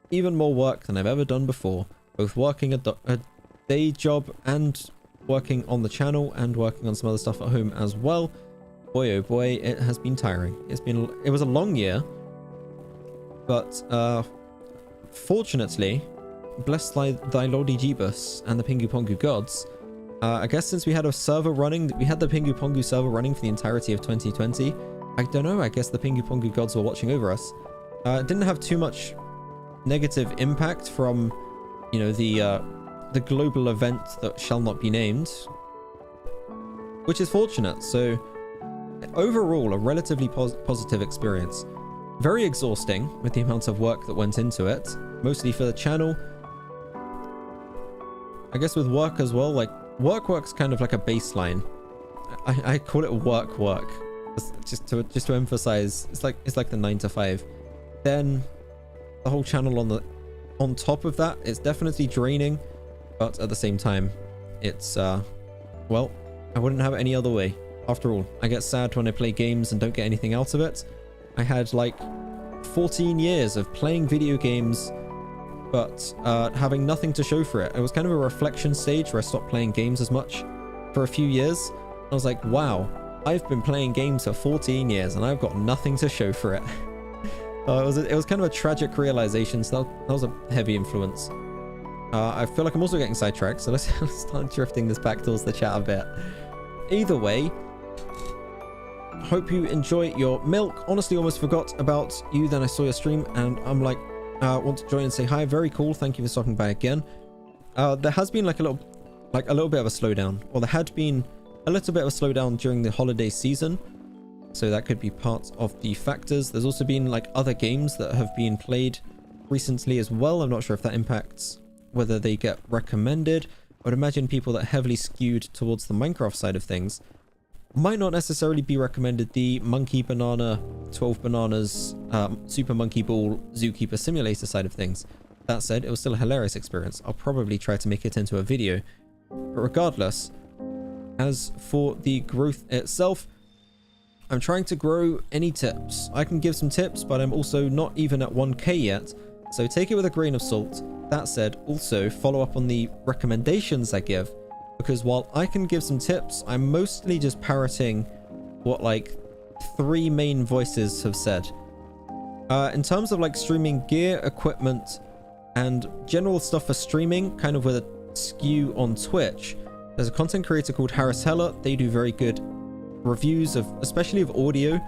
even more work than I've ever done before. Both working a day job and working on the channel and working on some other stuff at home as well. Boy, oh boy, it has been tiring. It was a long year. But fortunately, blessed thy Lordy Jeebus and the PinguPongu gods, I guess since we had a server running, we had the PinguPongu server running for the entirety of 2020. I don't know, I guess the PinguPongu gods were watching over us. It didn't have too much negative impact from, you know, the global event that shall not be named, which is fortunate. So overall, a relatively positive experience. Very exhausting with the amount of work that went into it, mostly for the channel. I guess with work as well, like work's kind of like a baseline. I call it work, just to emphasize. It's like the 9 to 5. Then the whole channel on top of that, it's definitely draining, but at the same time, it's well, I wouldn't have it any other way. After all, I get sad when I play games and don't get anything out of it. I had like 14 years of playing video games, but having nothing to show for it. It was kind of a reflection stage where I stopped playing games as much for a few years. I was like, wow, I've been playing games for 14 years and I've got nothing to show for it. It was kind of a tragic realization, so that was a heavy influence. I feel like I'm also getting sidetracked, so let's start drifting this back towards the chat a bit. Either way, hope you enjoy your milk. Honestly, almost forgot about you, then I saw your stream and I'm like, want to join and say hi. Very cool. Thank you for stopping by again. There has been like a little bit of a slowdown, or there had been a little bit of a slowdown during the holiday season, so that could be part of the factors. There's also been like other games that have been played recently as well. I'm not sure if that impacts whether they get recommended. I would imagine people that are heavily skewed towards the Minecraft side of things might not necessarily be recommended the Monkey Banana 12 Bananas Super Monkey Ball Zookeeper Simulator side of things. That said, it was still a hilarious experience. I'll probably try to make it into a video. But regardless, as for the growth itself, I'm trying to grow. Any tips? I can give some tips, but I'm also not even at 1k yet, so take it with a grain of salt. That said, also follow up on the recommendations I give, because while I can give some tips, I'm mostly just parroting what like 3 main voices have said. In terms of like streaming gear, equipment, and general stuff for streaming, kind of with a skew on Twitch, there's a content creator called Harris Heller. They do very good reviews of, especially of audio.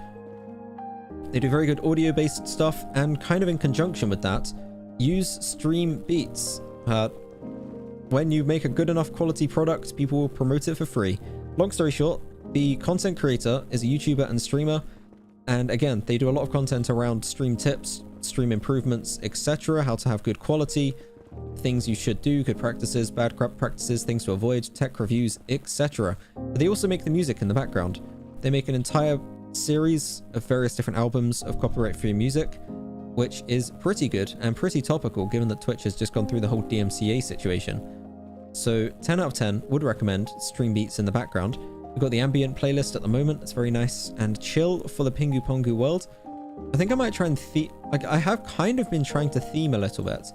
They do very good audio based stuff, and kind of in conjunction with that, use StreamBeats. When you make a good enough quality product, people will promote it for free. Long story short, the content creator is a YouTuber and streamer, and again, they do a lot of content around stream tips, stream improvements, etc., how to have good quality, things you should do, good practices, bad practices, things to avoid, tech reviews, etc. But they also make the music in the background. They make an entire series of various different albums of copyright-free music, which is pretty good and pretty topical given that Twitch has just gone through the whole DMCA situation. So 10 out of 10 would recommend StreamBeats in the background. We've got the ambient playlist at the moment. It's very nice and chill for the PinguPongu world. I think I might try and I have kind of been trying to theme a little bit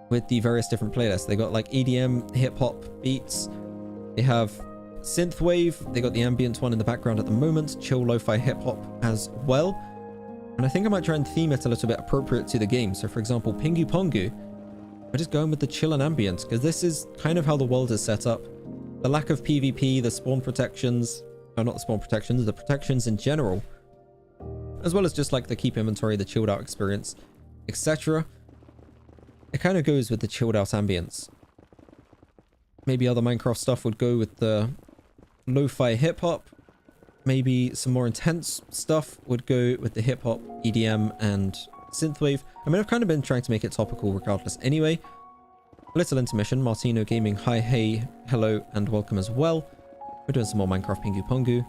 with the various different playlists. They got like EDM, hip-hop beats. They have synthwave. They got the ambient one in the background at the moment. Chill lo-fi hip-hop as well. And I think I might try and theme it a little bit appropriate to the game. So for example, PinguPongu, I'm just going with the chill and ambient, because this is kind of how the world is set up. The lack of PvP, the spawn protections, no, not the spawn protections, the protections in general, as well as just like the keep inventory, the chilled out experience, etc. It kind of goes with the chilled out ambience. Maybe other Minecraft stuff would go with the lo-fi hip-hop. Maybe some more intense stuff would go with the hip-hop, EDM, and synthwave. I mean, I've kind of been trying to make it topical regardless anyway. A little intermission. Martino Gaming, hi, hey, hello, and welcome as well. We're doing some more Minecraft PinguPongu.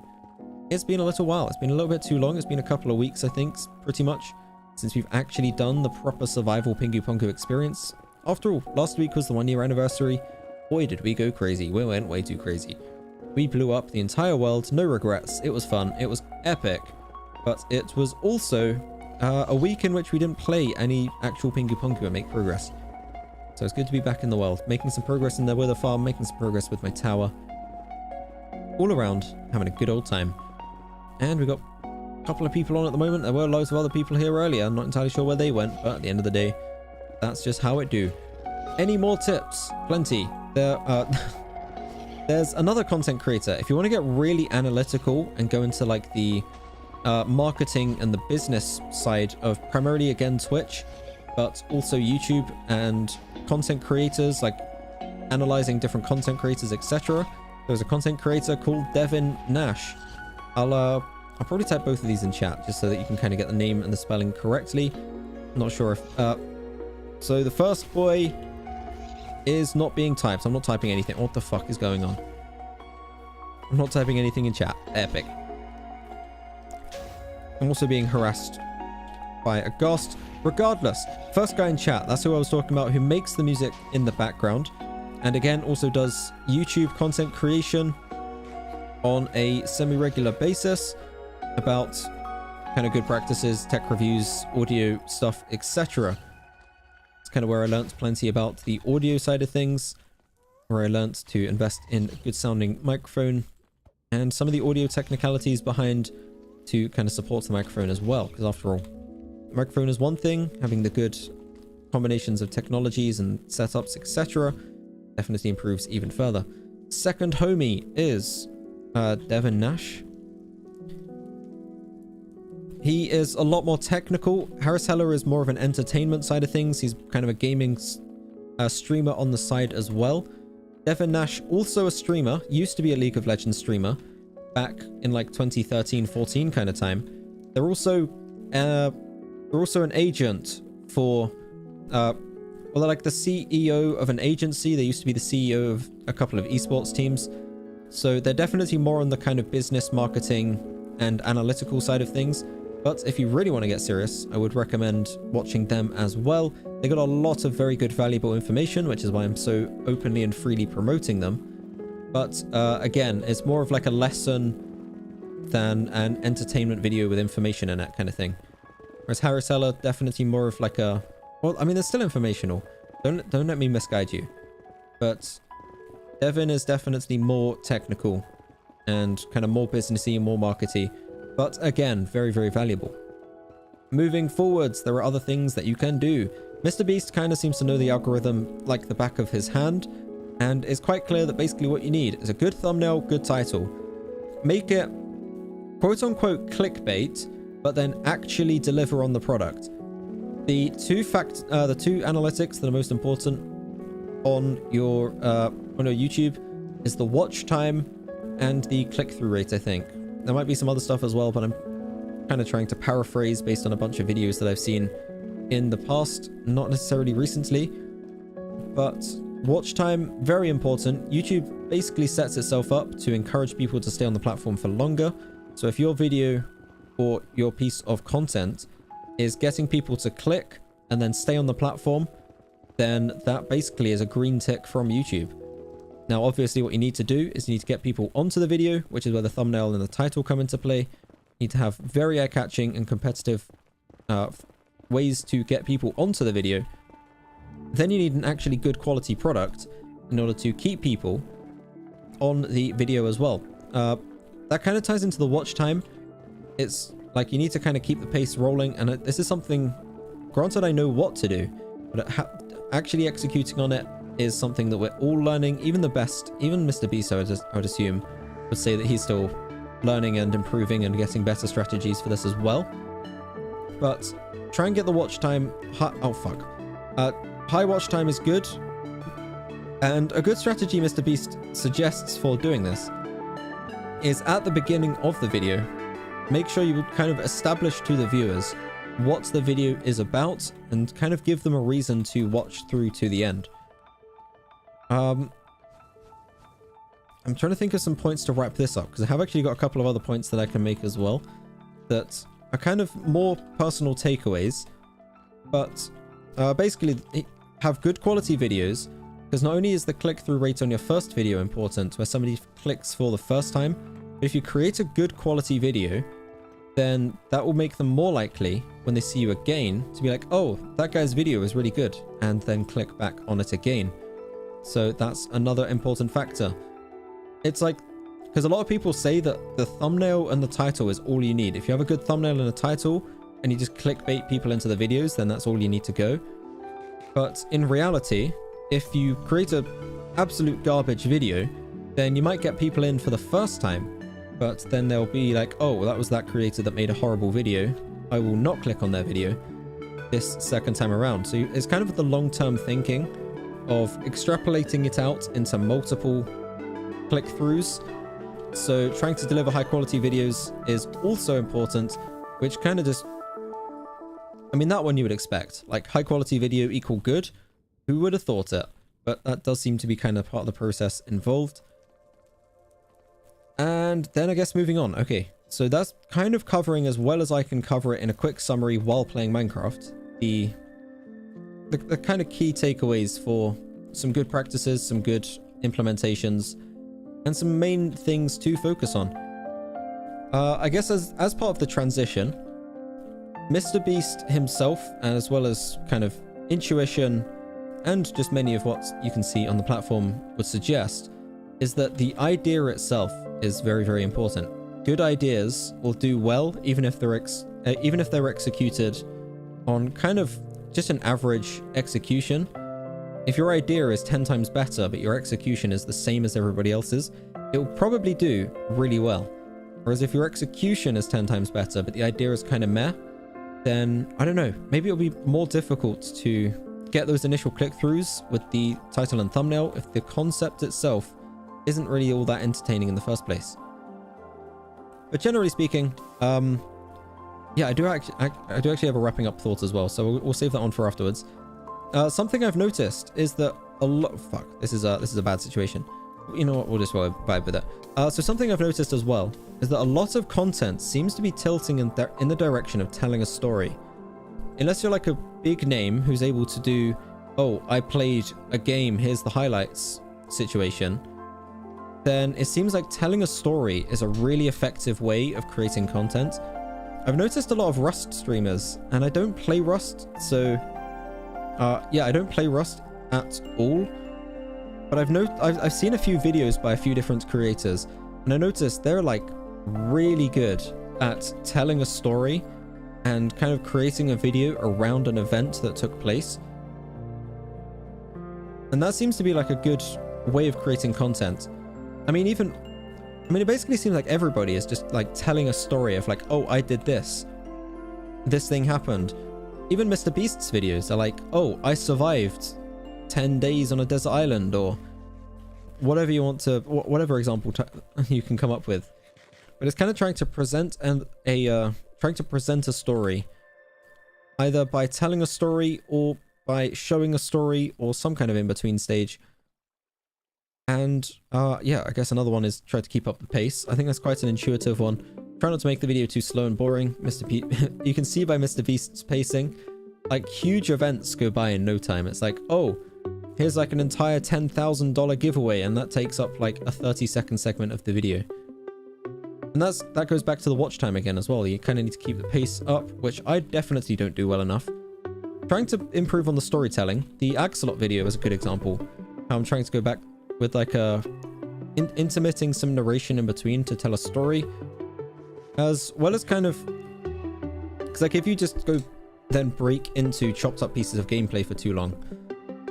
It's been a little while. It's been a little bit too long. It's been a couple of weeks, I think, pretty much, since we've actually done the proper survival PinguPongu experience. After all, last week was the 1-year anniversary. Boy, did we go crazy. We went way too crazy. We blew up the entire world, no regrets. It was fun. It was epic. But it was also a week in which we didn't play any actual PinguPongu and make progress. So it's good to be back in the world, making some progress in the Wither farm, making some progress with my tower. All around, having a good old time. And we got a couple of people on at the moment. There were loads of other people here earlier. I'm not entirely sure where they went, but at the end of the day, that's just how it do. Any more tips? Plenty. There's another content creator. If you want to get really analytical and go into like the marketing and the business side of primarily, again, Twitch, but also YouTube and content creators, like analyzing different content creators, etc. There's a content creator called Devin Nash. I'll probably type both of these in chat just so that you can kind of get the name and the spelling correctly. I'm not sure if so the first boy is not being typed. I'm not typing anything. What the fuck is going on? I'm not typing anything in chat. Epic. I'm also being harassed by a ghost. Regardless, first guy in chat, that's who I was talking about, who makes the music in the background, and again also does YouTube content creation on a semi-regular basis about kind of good practices, tech reviews, audio stuff, etc. It's kind of where I learnt plenty about the audio side of things, where I learnt to invest in a good sounding microphone and some of the audio technicalities behind to kind of support the microphone as well, because after all, the microphone is one thing, having the good combinations of technologies and setups, etc. definitely improves even further. Second homie is Devin Nash. He is a lot more technical. Harris Heller is more of an entertainment side of things. He's kind of a gaming streamer on the side as well. Devin Nash, also a streamer, used to be a League of Legends streamer back in like 2013-14 kind of time. They're also an agent for well, they're like the CEO of an agency. They used to be the CEO of a couple of esports teams. So they're definitely more on the kind of business, marketing, and analytical side of things. But if you really want to get serious, I would recommend watching them as well. They got a lot of very good, valuable information, which is why I'm so openly and freely promoting them. But again, it's more of like a lesson than an entertainment video with information in it kind of thing. Whereas Harris Heller, definitely more of like a... Well, I mean, it's still informational. Don't let me misguide you. But Devin is definitely more technical and kind of more businessy and more markety. But again, very, very valuable. Moving forwards, there are other things that you can do. Mr. Beast kind of seems to know the algorithm like the back of his hand, and it's quite clear that basically what you need is a good thumbnail, good title. Make it quote-unquote clickbait, but then actually deliver on the product. The two analytics that are most important on your YouTube is the watch time and the click-through rate, I think. There might be some other stuff as well, but I'm kind of trying to paraphrase based on a bunch of videos that I've seen in the past, not necessarily recently. But watch time, very important. YouTube basically sets itself up to encourage people to stay on the platform for longer. So if your video or your piece of content is getting people to click and then stay on the platform, then that basically is a green tick from YouTube. Now, obviously, what you need to do is you need to get people onto the video, which is where the thumbnail and the title come into play. You need to have very eye-catching and competitive ways to get people onto the video. Then you need an actually good quality product in order to keep people on the video as well. That kind of ties into the watch time. It's like you need to kind of keep the pace rolling, and this is something, granted I know what to do, but actually executing on it is something that we're all learning. Even the best, even Mr. Beast, I would assume, would say that he's still learning and improving and getting better strategies for this as well. But try and get the watch time high. Oh fuck. High watch time is good, and a good strategy Mr. Beast suggests for doing this is at the beginning of the video, make sure you kind of establish to the viewers what the video is about and kind of give them a reason to watch through to the end. I'm trying to think of some points to wrap this up, because I have actually got a couple of other points that I can make as well that are kind of more personal takeaways, but basically have good quality videos, because not only is the click-through rate on your first video important, where somebody clicks for the first time, but if you create a good quality video, then that will make them more likely when they see you again to be like, oh, that guy's video is really good, and then click back on it again. So that's another important factor. It's like, because a lot of people say that the thumbnail and the title is all you need. If you have a good thumbnail and a title and you just clickbait people into the videos, then that's all you need to go. But in reality, if you create an absolute garbage video, then you might get people in for the first time, but then they'll be like, oh, well, that was that creator that made a horrible video. I will not click on their video this second time around. So it's kind of the long-term thinking of extrapolating it out into multiple click-throughs. So trying to deliver high-quality videos is also important, which kind of just... I mean, that one you would expect. Like, high-quality video equal good. Who would have thought it? But that does seem to be kind of part of the process involved. And then I guess moving on. Okay, so that's kind of covering as well as I can cover it in a quick summary while playing Minecraft. The kind of key takeaways for some good practices, some good implementations, and some main things to focus on. I guess as part of the transition, Mr. Beast himself, as well as kind of intuition and just many of what you can see on the platform would suggest, is that the idea itself is very, very important. Good ideas will do well even if they're executed on kind of just an average execution. If your idea is 10 times better but your execution is the same as everybody else's, it will probably do really well. Whereas if your execution is 10 times better but the idea is kind of meh, then I don't know, maybe it'll be more difficult to get those initial click-throughs with the title and thumbnail if the concept itself isn't really all that entertaining in the first place. But generally speaking, yeah, I do actually have a wrapping up thought as well, so we'll save that one for afterwards. Something I've noticed is that a lot... Fuck, this is a bad situation. You know what, we'll just vibe with it. So something I've noticed as well is that a lot of content seems to be tilting in the direction of telling a story. Unless you're like a big name who's able to do, oh, I played a game, here's the highlights situation, then it seems like telling a story is a really effective way of creating content. I've noticed a lot of Rust streamers, and I don't play Rust, so yeah, I don't play Rust at all. But I've seen a few videos by a few different creators, and I noticed they're like really good at telling a story and kind of creating a video around an event that took place. And that seems to be like a good way of creating content. I mean, it basically seems like everybody is just like telling a story of like, oh, I did this. This thing happened. Even Mr. Beast's videos are like, oh, I survived 10 days on a desert island, or whatever you want to, whatever example you can come up with. But it's kind of trying to present a story, either by telling a story or by showing a story or some kind of in-between stage. And yeah, I guess another one is try to keep up the pace. I think that's quite an intuitive one. Try not to make the video too slow and boring. You can see by Mr. Beast's pacing, like huge events go by in no time. It's like, oh, here's like an entire $10,000 giveaway, and that takes up like a 30-second segment of the video. And that goes back to the watch time again as well. You kind of need to keep the pace up, which I definitely don't do well enough. Trying to improve on the storytelling. The Axolot video is a good example. How I'm trying to go back with like intermitting some narration in between to tell a story, as well as kind of, because like if you just go then break into chopped up pieces of gameplay for too long,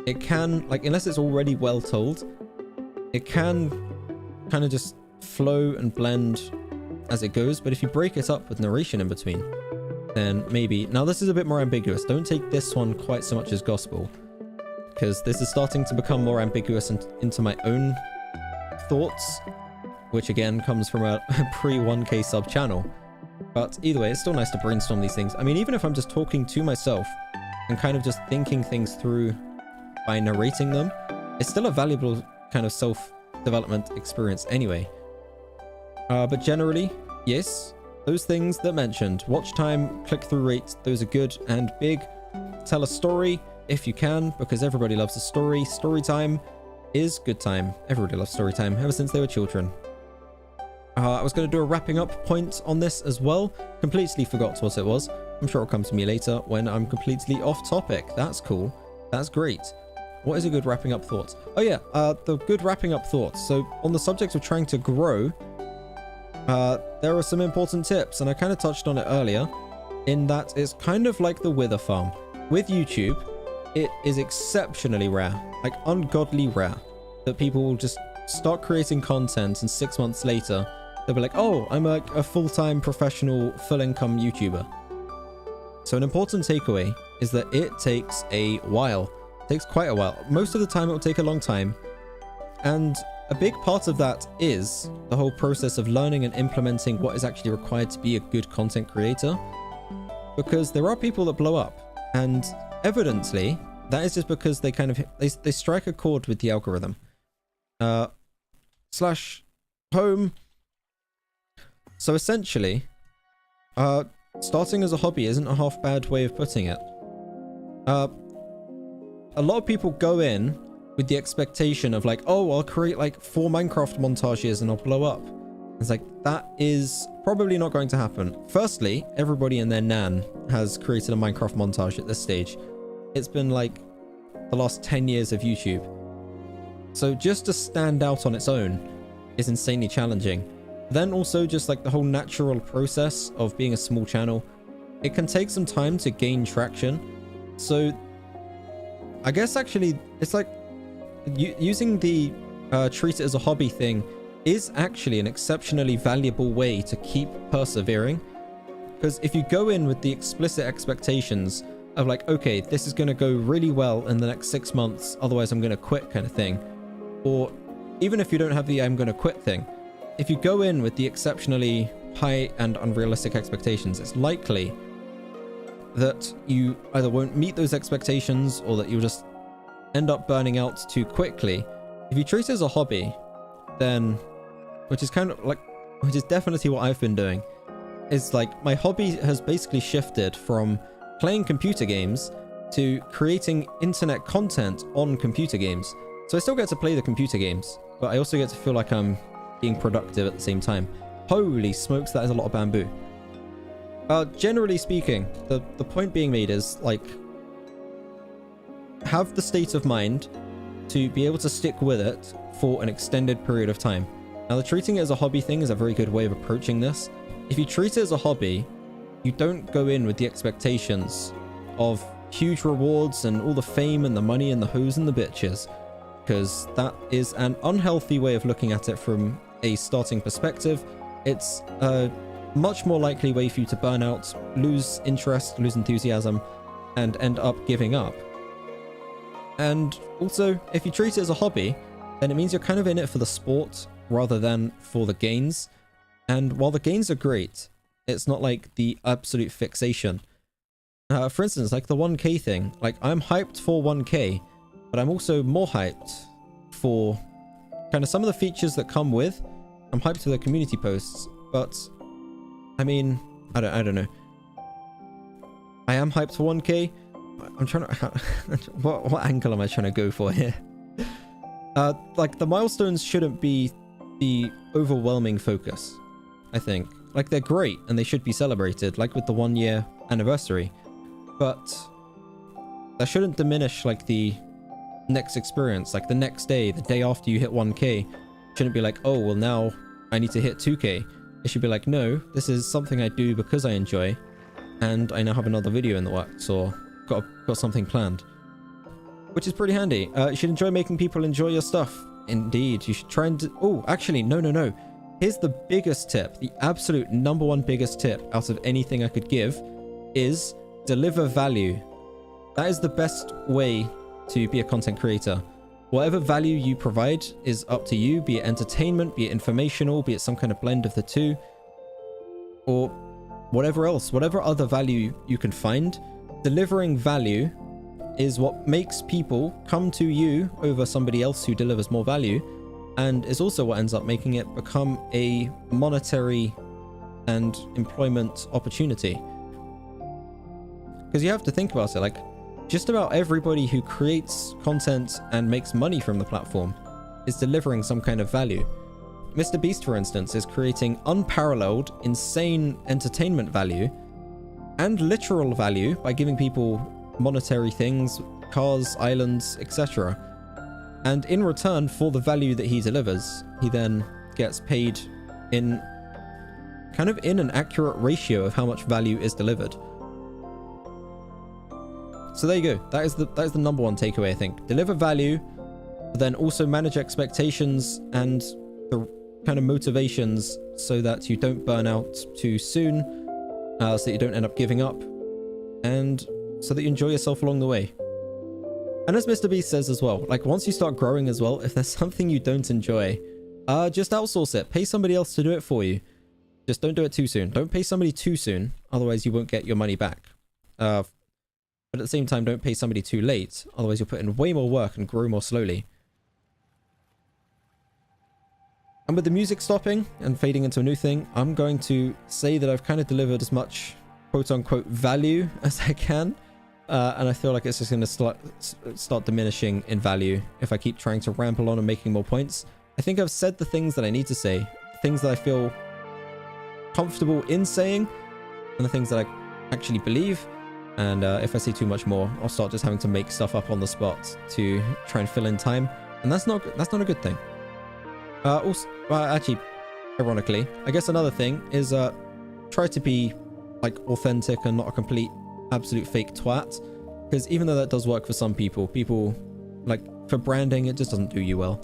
it can, like, unless it's already well told, it can kind of just flow and blend as it goes. But if you break it up with narration in between, then maybe, now this is a bit more ambiguous, don't take this one quite so much as gospel, because this is starting to become more ambiguous and into my own thoughts, which again comes from a pre 1K sub channel. But either way, it's still nice to brainstorm these things. I mean, even if I'm just talking to myself and kind of just thinking things through by narrating them, it's still a valuable kind of self-development experience anyway. But generally, yes, those things that mentioned, watch time, click-through rate, those are good and big. Tell a story if you can, because everybody loves a story. Story time is good time. Everybody loves story time ever since they were children. I was going to do a wrapping up point on this as well. Completely forgot what it was. I'm sure it'll come to me later when I'm completely off topic. That's cool. That's great. What is a good wrapping up thought? Oh yeah, the good wrapping up thoughts. So on the subject of trying to grow, there are some important tips, and I kind of touched on it earlier, in that it's kind of like the Wither farm. With YouTube, it is exceptionally rare, like ungodly rare, that people will just start creating content and 6 months later they'll be like, oh, I'm like a full-time professional full-income YouTuber. So an important takeaway is that it takes a while. It takes quite a while. Most of the time it will take a long time, and a big part of that is the whole process of learning and implementing what is actually required to be a good content creator, because there are people that blow up, and evidently that is just because they kind of they strike a chord with the algorithm. Slash home. So essentially, starting as a hobby isn't a half bad way of putting it. A lot of people go in with the expectation of like, oh, I'll create like 4 Minecraft montages and I'll blow up. It's like, that is probably not going to happen. Firstly, everybody and their nan has created a Minecraft montage at this stage. It's been like the last 10 years of YouTube. So just to stand out on its own is insanely challenging. Then also just like the whole natural process of being a small channel, it can take some time to gain traction. So I guess actually it's like using the treat it as a hobby thing is actually an exceptionally valuable way to keep persevering. Because if you go in with the explicit expectations of like, okay, this is going to go really well in the next 6 months, otherwise I'm going to quit kind of thing. Or even if you don't have the I'm going to quit thing, if you go in with the exceptionally high and unrealistic expectations, it's likely that you either won't meet those expectations or that you'll just end up burning out too quickly. If you treat it as a hobby, then, which is definitely what I've been doing, is like my hobby has basically shifted from playing computer games to creating internet content on computer games. So I still get to play the computer games, but I also get to feel like I'm being productive at the same time. Holy smokes, that is a lot of bamboo. Generally speaking, the point being made is like, have the state of mind to be able to stick with it for an extended period of time. Now, the treating it as a hobby thing is a very good way of approaching this. If you treat it as a hobby, you don't go in with the expectations of huge rewards and all the fame and the money and the hoes and the bitches, because that is an unhealthy way of looking at it from a starting perspective. It's a much more likely way for you to burn out, lose interest, lose enthusiasm, and end up giving up. And also, if you treat it as a hobby, then it means you're kind of in it for the sport rather than for the gains. And while the gains are great, it's not like the absolute fixation. For instance, like the 1K thing, like I'm hyped for 1K, but I'm also more hyped for kind of some of the features that come with. I'm hyped for the community posts, but I mean, I don't know. I am hyped for 1K. I'm trying to what angle am I trying to go for here? Like the milestones shouldn't be the overwhelming focus, I think. Like they're great and they should be celebrated, like with the 1 year anniversary, but that shouldn't diminish like the next experience. Like the next day, the day after you hit 1K, shouldn't be like, oh well, now I need to hit 2K. It should be like, no, this is something I do because I enjoy, and I now have another video in the works, or got something planned, which is pretty handy. You should enjoy making people enjoy your stuff. Indeed, you should try and oh, actually, no. Here's the biggest tip, the absolute #1 biggest tip out of anything I could give, is deliver value. That is the best way to be a content creator. Whatever value you provide is up to you, be it entertainment, be it informational, be it some kind of blend of the two, or whatever else, whatever other value you can find. Delivering value is what makes people come to you over somebody else who delivers more value, and is also what ends up making it become a monetary and employment opportunity. Because you have to think about it, like, just about everybody who creates content and makes money from the platform is delivering some kind of value. Mr. Beast, for instance, is creating unparalleled, insane entertainment value and literal value by giving people monetary things, cars, islands, etc. And in return for the value that he delivers, he then gets paid in kind of in an accurate ratio of how much value is delivered. So there you go. That is the #1 takeaway, I think. Deliver value, but then also manage expectations and the kind of motivations so that you don't burn out too soon, so that you don't end up giving up, and so that you enjoy yourself along the way. And as Mr. Beast says as well, like once you start growing as well, if there's something you don't enjoy, just outsource it. Pay somebody else to do it for you. Just don't do it too soon. Don't pay somebody too soon, otherwise you won't get your money back. But at the same time, don't pay somebody too late, otherwise you'll put in way more work and grow more slowly. And with the music stopping and fading into a new thing, I'm going to say that I've kind of delivered as much quote-unquote value as I can. And I feel like it's just going to start diminishing in value if I keep trying to ramble on and making more points. I think I've said the things that I need to say, the things that I feel comfortable in saying and the things that I actually believe. And if I say too much more, I'll start just having to make stuff up on the spot to try and fill in time, and that's not a good thing. Also, actually, ironically, I guess another thing is try to be like authentic and not a complete absolute fake twat, because even though that does work for some people like for branding, it just doesn't do you well.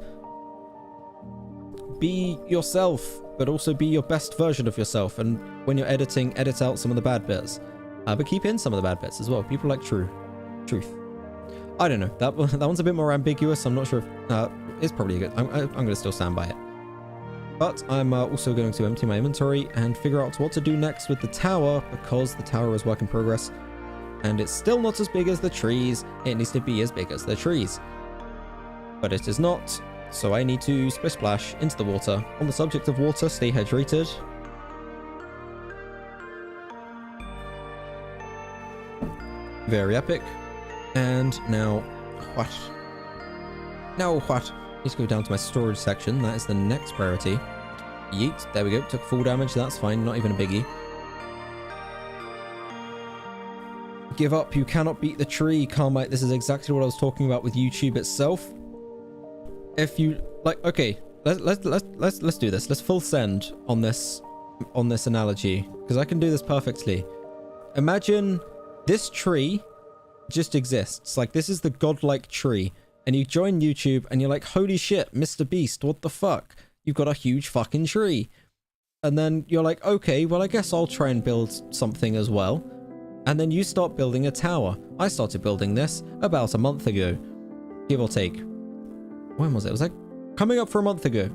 Be yourself, but also be your best version of yourself, and when you're editing, edit out some of the bad bits. But keep in some of the bad bits as well. People like truth. I don't know. That one's a bit more ambiguous. I'm not sure if it's probably good. I'm going to still stand by it. But I'm also going to empty my inventory and figure out what to do next with the tower, because the tower is work in progress. And it's still not as big as the trees. It needs to be as big as the trees. But it is not. So I need to splish splash into the water. On the subject of water, stay hydrated. Very epic. And now what? Now what? Need to go down to my storage section. That is the next priority. Yeet. There we go. Took full damage. That's fine. Not even a biggie. Give up. You cannot beat the tree, Carmite. This is exactly what I was talking about with YouTube itself. If you like, okay, let's do this. Let's full send on this analogy, because I can do this perfectly. Imagine this tree just exists. Like, this is the godlike tree, and you join YouTube and you're like, holy shit, Mr. Beast, what the fuck? You've got a huge fucking tree. And then you're like, okay, well, I guess I'll try and build something as well. And then you start building a tower. I started building this about a month ago, give or take. When was it? It was like coming up for a month ago.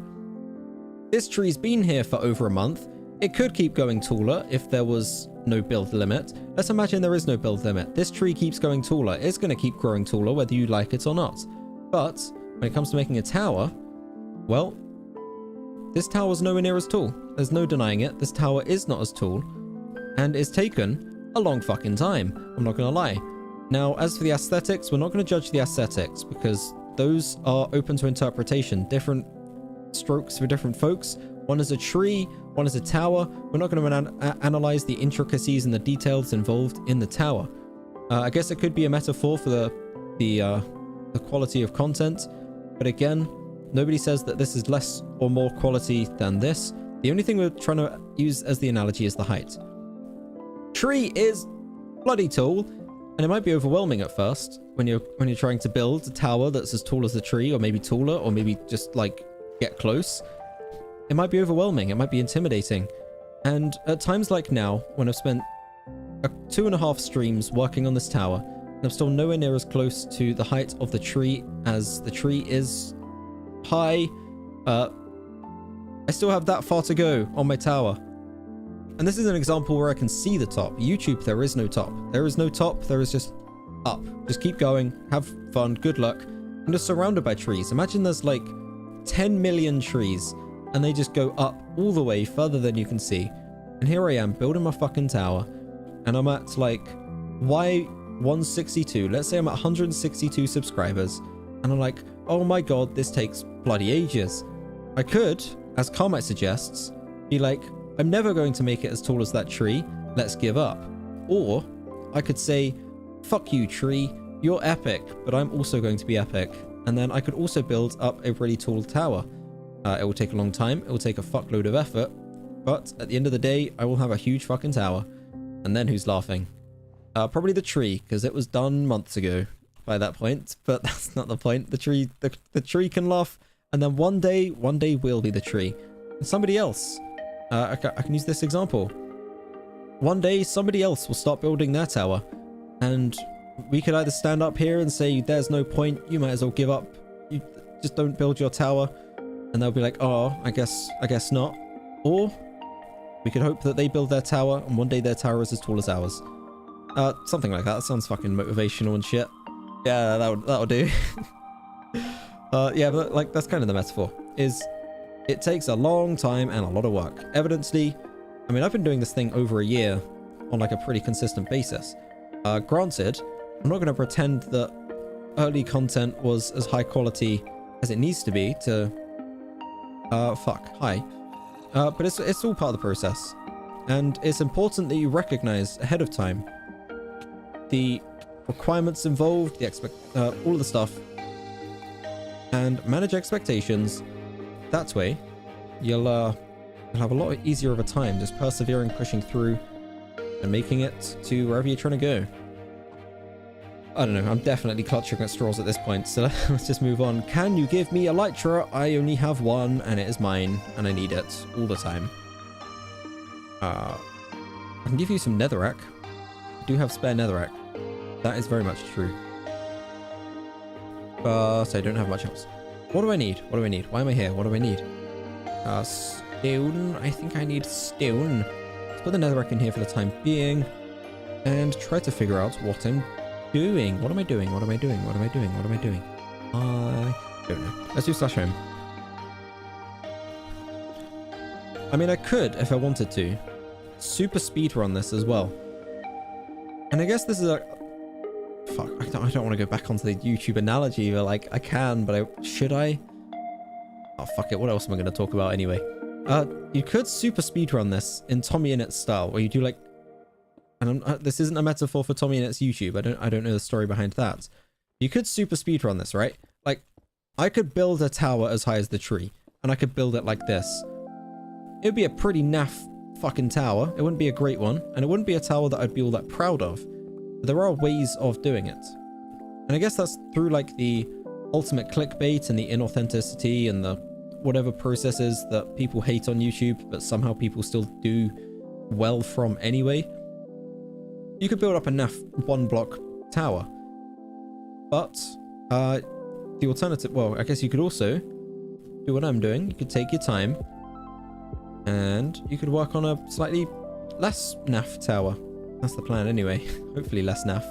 This tree's been here for over a month. It could keep going taller if there was no build limit. Let's imagine there is no build limit. This tree keeps going taller. It's going to keep growing taller whether you like it or not. But when it comes to making a tower, well, this tower's nowhere near as tall. There's no denying it. This tower is not as tall, and it's taken a long fucking time. I'm not going to lie. Now, as for the aesthetics, we're not going to judge the aesthetics, because those are open to interpretation. Different strokes for different folks. One is a tree, one is a tower. We're not going to analyze the intricacies and the details involved in the tower. I guess it could be a metaphor for the quality of content, but again, nobody says that this is less or more quality than this. The only thing we're trying to use as the analogy is the height. Tree is bloody tall, and it might be overwhelming at first when you're trying to build a tower that's as tall as the tree, or maybe taller, or maybe just like get close. It might be overwhelming, it might be intimidating. And at times like now, when I've spent 2.5 streams working on this tower, and I'm still nowhere near as close to the height of the tree as the tree is high, I still have that far to go on my tower. And this is an example where I can see the top. YouTube, there is no top. There is no top, there is just up. Just keep going, have fun, good luck. I'm just surrounded by trees. Imagine there's like 10 million trees, and they just go up all the way further than you can see. And here I am building my fucking tower, and I'm at like Y162. Let's say I'm at 162 subscribers, and I'm like, oh my god, this takes bloody ages. I could, as Carmite suggests, be like, I'm never going to make it as tall as that tree, let's give up. Or I could say, fuck you tree, you're epic, but I'm also going to be epic. And then I could also build up a really tall tower. It will take a long time, it will take a fuckload of effort, but at the end of the day, I will have a huge fucking tower. And then who's laughing? Probably the tree, because it was done months ago by that point, but that's not the point. The tree can laugh, and then one day will be the tree. And somebody else, I can use this example. One day, somebody else will start building their tower, and we could either stand up here and say, there's no point, you might as well give up, you just don't build your tower, and they'll be like, oh, I guess not. Or we could hope that they build their tower, and one day their tower is as tall as ours. Something like that. That sounds fucking motivational and shit. Yeah, that'll do. Yeah, but like, that's kind of the metaphor, is it takes a long time and a lot of work. Evidently, I mean, I've been doing this thing over a year on like a pretty consistent basis. Granted, I'm not going to pretend that early content was as high quality as it needs to be to... fuck. Hi. but it's all part of the process. And it's important that you recognize ahead of time the requirements involved, all of the stuff, and manage expectations. That way, you'll have a lot easier of a time just persevering, pushing through, and making it to wherever you're trying to go. I don't know, I'm definitely clutching at straws at this point, so let's just move on. Can you give me elytra? I only have one, and it is mine, and I need it all the time. I can give you some netherrack. I do have spare netherrack. That is very much true. But I don't have much else. What do I need? What do I need? Why am I here? What do I need? Stone. I think I need stone. Let's put the netherrack in here for the time being. And try to figure out what I'm doing. What am I doing? What am I doing? What am I doing? What am I doing? I don't know. Let's do slash home. I mean, I could, if I wanted to, super speed run this as well. And I guess this is a... Fuck, I don't want to go back onto the YouTube analogy, but like, I can, but should I? Oh, fuck it. What else am I going to talk about anyway? You could super speedrun this in Tommyinnit style, where you do like... And this isn't a metaphor for Tommyinnit's YouTube. I don't know the story behind that. You could super speedrun this, right? Like, I could build a tower as high as the tree, and I could build it like this. It would be a pretty naff fucking tower. It wouldn't be a great one, and it wouldn't be a tower that I'd be all that proud of. But there are ways of doing it. And I guess that's through like the ultimate clickbait and the inauthenticity and the whatever processes that people hate on YouTube, but somehow people still do well from anyway. You could build up a naff one block tower. But the alternative, well, I guess you could also do what I'm doing. You could take your time and you could work on a slightly less naff tower. That's the plan anyway. Hopefully less naff.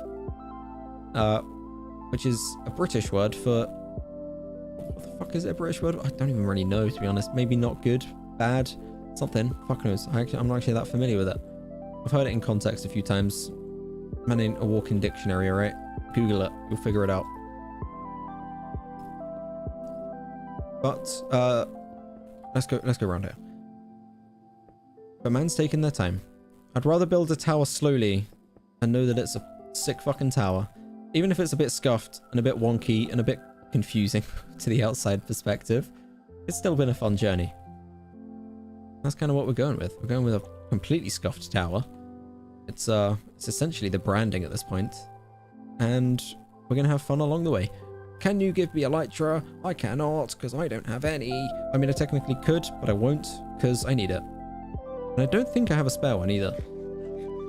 Which is a British word for... What the fuck is it, a British word? I don't even really know, to be honest. Maybe not good, bad, something. Fuck knows. I'm not actually that familiar with it. I've heard it in context a few times. Man ain't a walking dictionary, alright? Google it. You'll figure it out. But, let's go around here. But man's taking their time. I'd rather build a tower slowly and know that it's a sick fucking tower. Even if it's a bit scuffed and a bit wonky and a bit confusing to the outside perspective, it's still been a fun journey. That's kind of what we're going with. We're going with a completely scuffed tower. It's essentially the branding at this point. And we're going to have fun along the way. Can you give me elytra? I cannot, because I don't have any. I mean, I technically could, but I won't, because I need it. And I don't think I have a spare one either.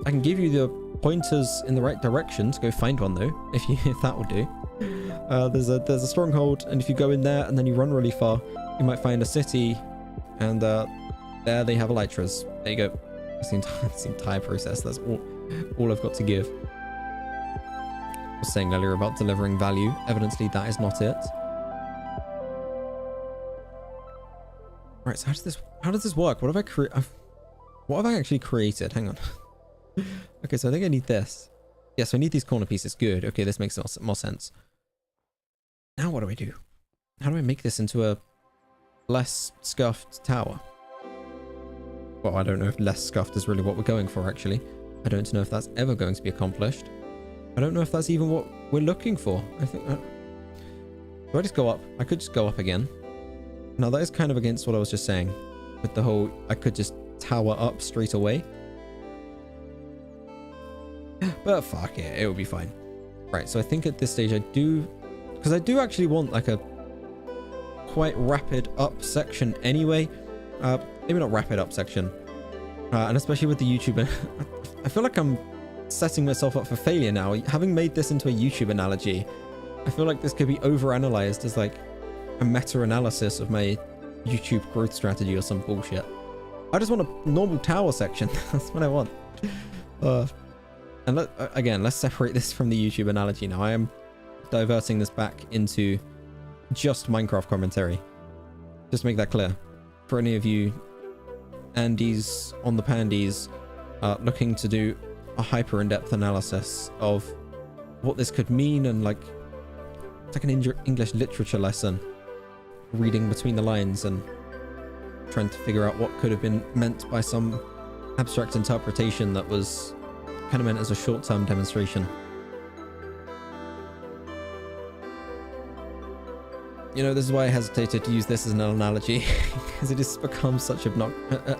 I can give you the pointers in the right direction to go find one though, if that will do. There's a stronghold, and if you go in there and then you run really far, you might find a city, and there they have elytras. There you go. That's the entire process. That's all I've got to give. I was saying earlier about delivering value. Evidently, that is not it. Right. So how does this work? What have I actually created? Hang on. Okay, so I think I need this. Yes, I need these corner pieces. Good. Okay, this makes more sense. Now what do I do? How do I make this into a less scuffed tower? Well, I don't know if less scuffed is really what we're going for, actually. I don't know if that's ever going to be accomplished. I don't know if that's even what we're looking for. I think... do I just go up? I could just go up again. Now, that is kind of against what I was just saying. With the whole... I could just tower up straight away. But fuck it. It will be fine. Right, so I think at this stage I do... Because I do actually want, like, a quite rapid up section anyway. Maybe not rapid up section. And especially with the YouTube... I feel like I'm setting myself up for failure now. Having made this into a YouTube analogy, I feel like this could be overanalyzed as, like, a meta-analysis of my YouTube growth strategy or some bullshit. I just want a normal tower section. That's what I want. And again, let's separate this from the YouTube analogy now. I am diverting this back into just Minecraft commentary. Just to make that clear. For any of you Andes on the pandies looking to do a hyper in-depth analysis of what this could mean, and like it's like an English literature lesson, reading between the lines and trying to figure out what could have been meant by some abstract interpretation that was kind of meant as a short-term demonstration. You know, this is why I hesitated to use this as an analogy, because it just becomes such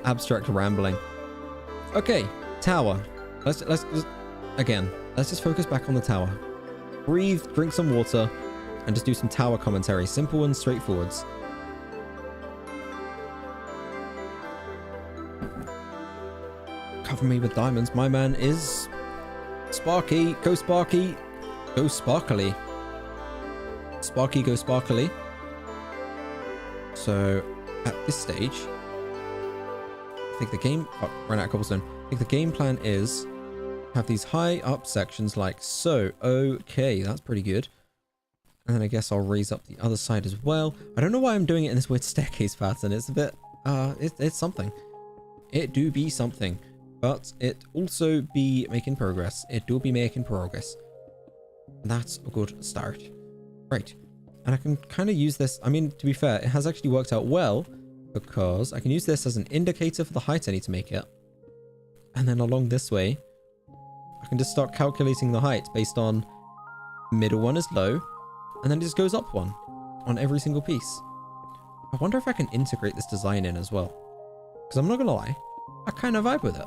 abstract rambling. Okay, tower. Let's just focus back on the tower. Breathe, drink some water, and just do some tower commentary. Simple and straightforwards. Cover me with diamonds. My man is Sparky. Go Sparky. Go Sparkly. Sparky, go Sparkly. So, at this stage, I think the game... Oh, ran out of cobblestone. I think the game plan is have these high up sections like so. Okay, that's pretty good. And then I guess I'll raise up the other side as well. I don't know why I'm doing it in this weird staircase pattern. It's a bit... it's something. It do be something. But it also be making progress. It do be making progress. That's a good start. Right. And I can kind of use this. I mean, to be fair, it has actually worked out well because I can use this as an indicator for the height I need to make it. And then along this way, I can just start calculating the height based on middle one is low, and then it just goes up one on every single piece. I wonder if I can integrate this design in as well. Because I'm not going to lie, I kind of vibe with it.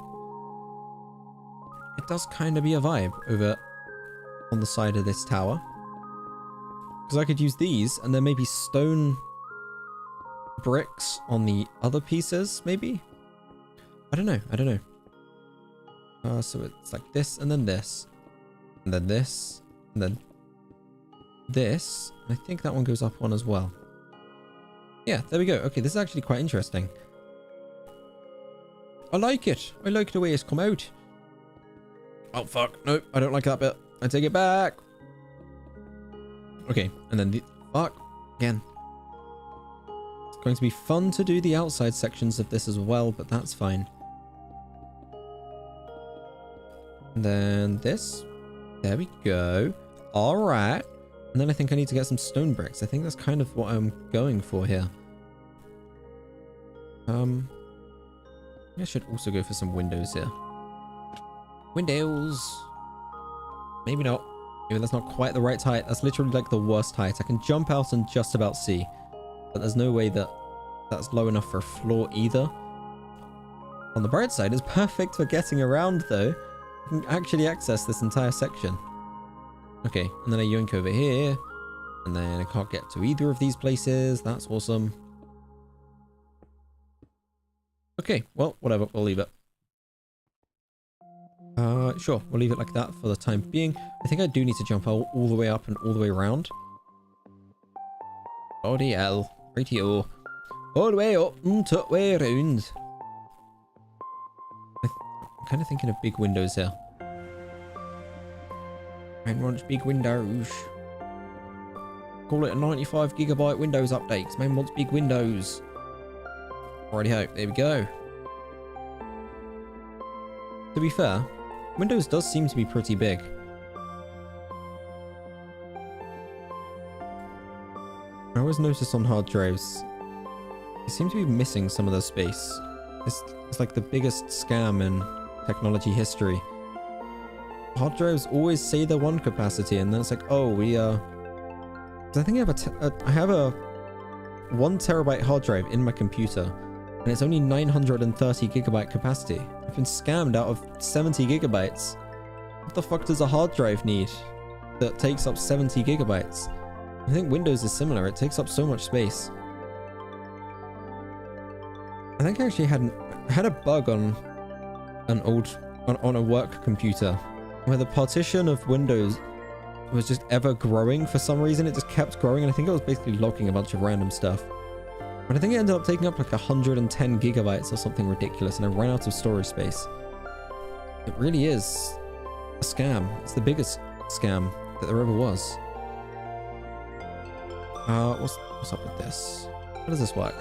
It does kind of be a vibe over on the side of this tower. Because I could use these and then maybe stone bricks on the other pieces, maybe? I don't know. So it's like this and then this. And then this. And then this. I think that one goes up one as well. Yeah, there we go. Okay, this is actually quite interesting. I like it. I like the way it's come out. Oh, fuck. Nope, I don't like that bit. I take it back. Okay, and then the... Fuck. Again. It's going to be fun to do the outside sections of this as well, but that's fine. And then this. There we go. Alright. And then I think I need to get some stone bricks. I think that's kind of what I'm going for here. I should also go for some windows here. Windows. Maybe not. Maybe that's not quite the right height. That's literally like the worst height. I can jump out and just about see. But there's no way that that's low enough for a floor either. On the bright side, it's perfect for getting around though. I can actually access this entire section. Okay, and then I yoink over here. And then I can't get to either of these places. That's awesome. Okay, well, whatever. We'll leave it. Sure, we'll leave it like that for the time being. I think I do need to jump all the way up and all the way around. Bloody hell. Right here. All the way up and the way around. I'm kind of thinking of big windows here. Man wants big windows. Call it a 95 gigabyte Windows update. Man wants big windows. Righty-ho, there we go. To be fair, Windows does seem to be pretty big. I always notice on hard drives, they seem to be missing some of the space. It's like the biggest scam in technology history. Hard drives always say they're one capacity, and then it's like, oh, I think I have a 1 terabyte hard drive in my computer, and it's only 930 gigabyte capacity. I've been scammed out of 70 gigabytes. What the fuck does a hard drive need that takes up 70 gigabytes? I think Windows is similar. It takes up so much space. I think I actually had a bug on a work computer where the partition of Windows was just ever growing for some reason. It just kept growing, and I think it was basically logging a bunch of random stuff. But I think it ended up taking up like 110 gigabytes or something ridiculous, and I ran out of storage space. It really is a scam. It's the biggest scam that there ever was. What's up with this? How does this work?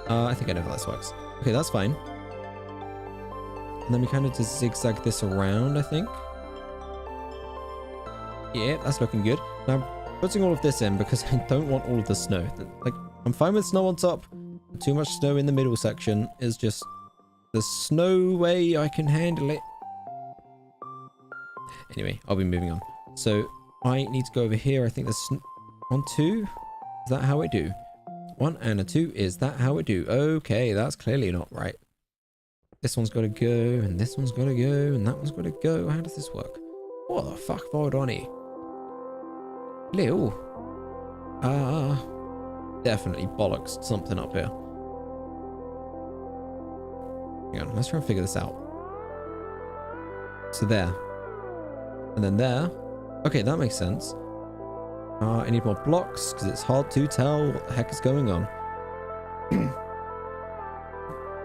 I think I know how this works. Okay, that's fine. And then we kind of just zigzag this around, I think. Yeah, that's looking good. Now, I'm putting all of this in because I don't want all of the snow. Like, I'm fine with snow on top, Too much snow in the middle section is just... There's no way I can handle it. Anyway, I'll be moving on. So, I need to go over here. I think there's 1, 2. Is that how it do? 1 and a 2. Is that how it do? Okay, that's clearly not right. This one's got to go, and this one's got to go, and that one's got to go. How does this work? What the fuck, Vodoni? Lil. Definitely bollocks something up here. Hang on, let's try and figure this out. So there. And then there. Okay, that makes sense. I need more blocks because it's hard to tell what the heck is going on.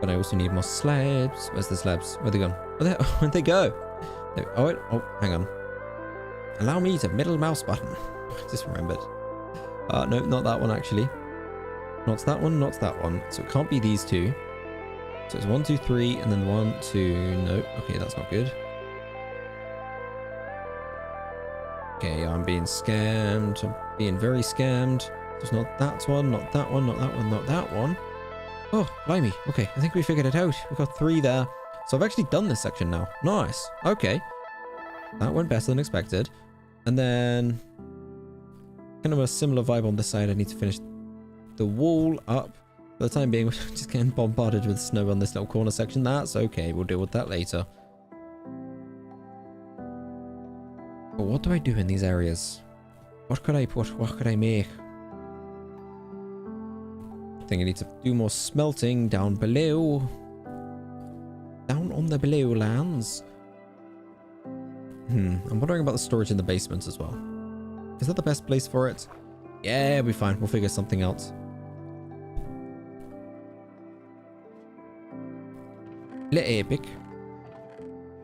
But I also need more slabs. Where's the slabs? Where'd they gone? Where'd they go? Oh, wait. Oh, hang on. Allow me to middle mouse button. I just remembered. No, not that one actually. Not that one, not that one. So it can't be these two. So it's 1, 2, 3, and then 1, 2. No, okay, that's not good. Okay, I'm being scammed. I'm being very scammed. There's not that one, not that one, not that one, not that one. Oh, blimey. Okay, I think we figured it out. We've got 3 there. So I've actually done this section now. Nice. Okay. That went better than expected. And then... kind of a similar vibe on this side. I need to finish the wall up. For the time being, we're just getting bombarded with snow on this little corner section. That's okay. We'll deal with that later. But what do I do in these areas? What could I put? What could I make? I think I need to do more smelting down below. Down on the below lands. I'm wondering about the storage in the basement as well. Is that the best place for it? Yeah, it'll be fine. We'll figure something out. Epic.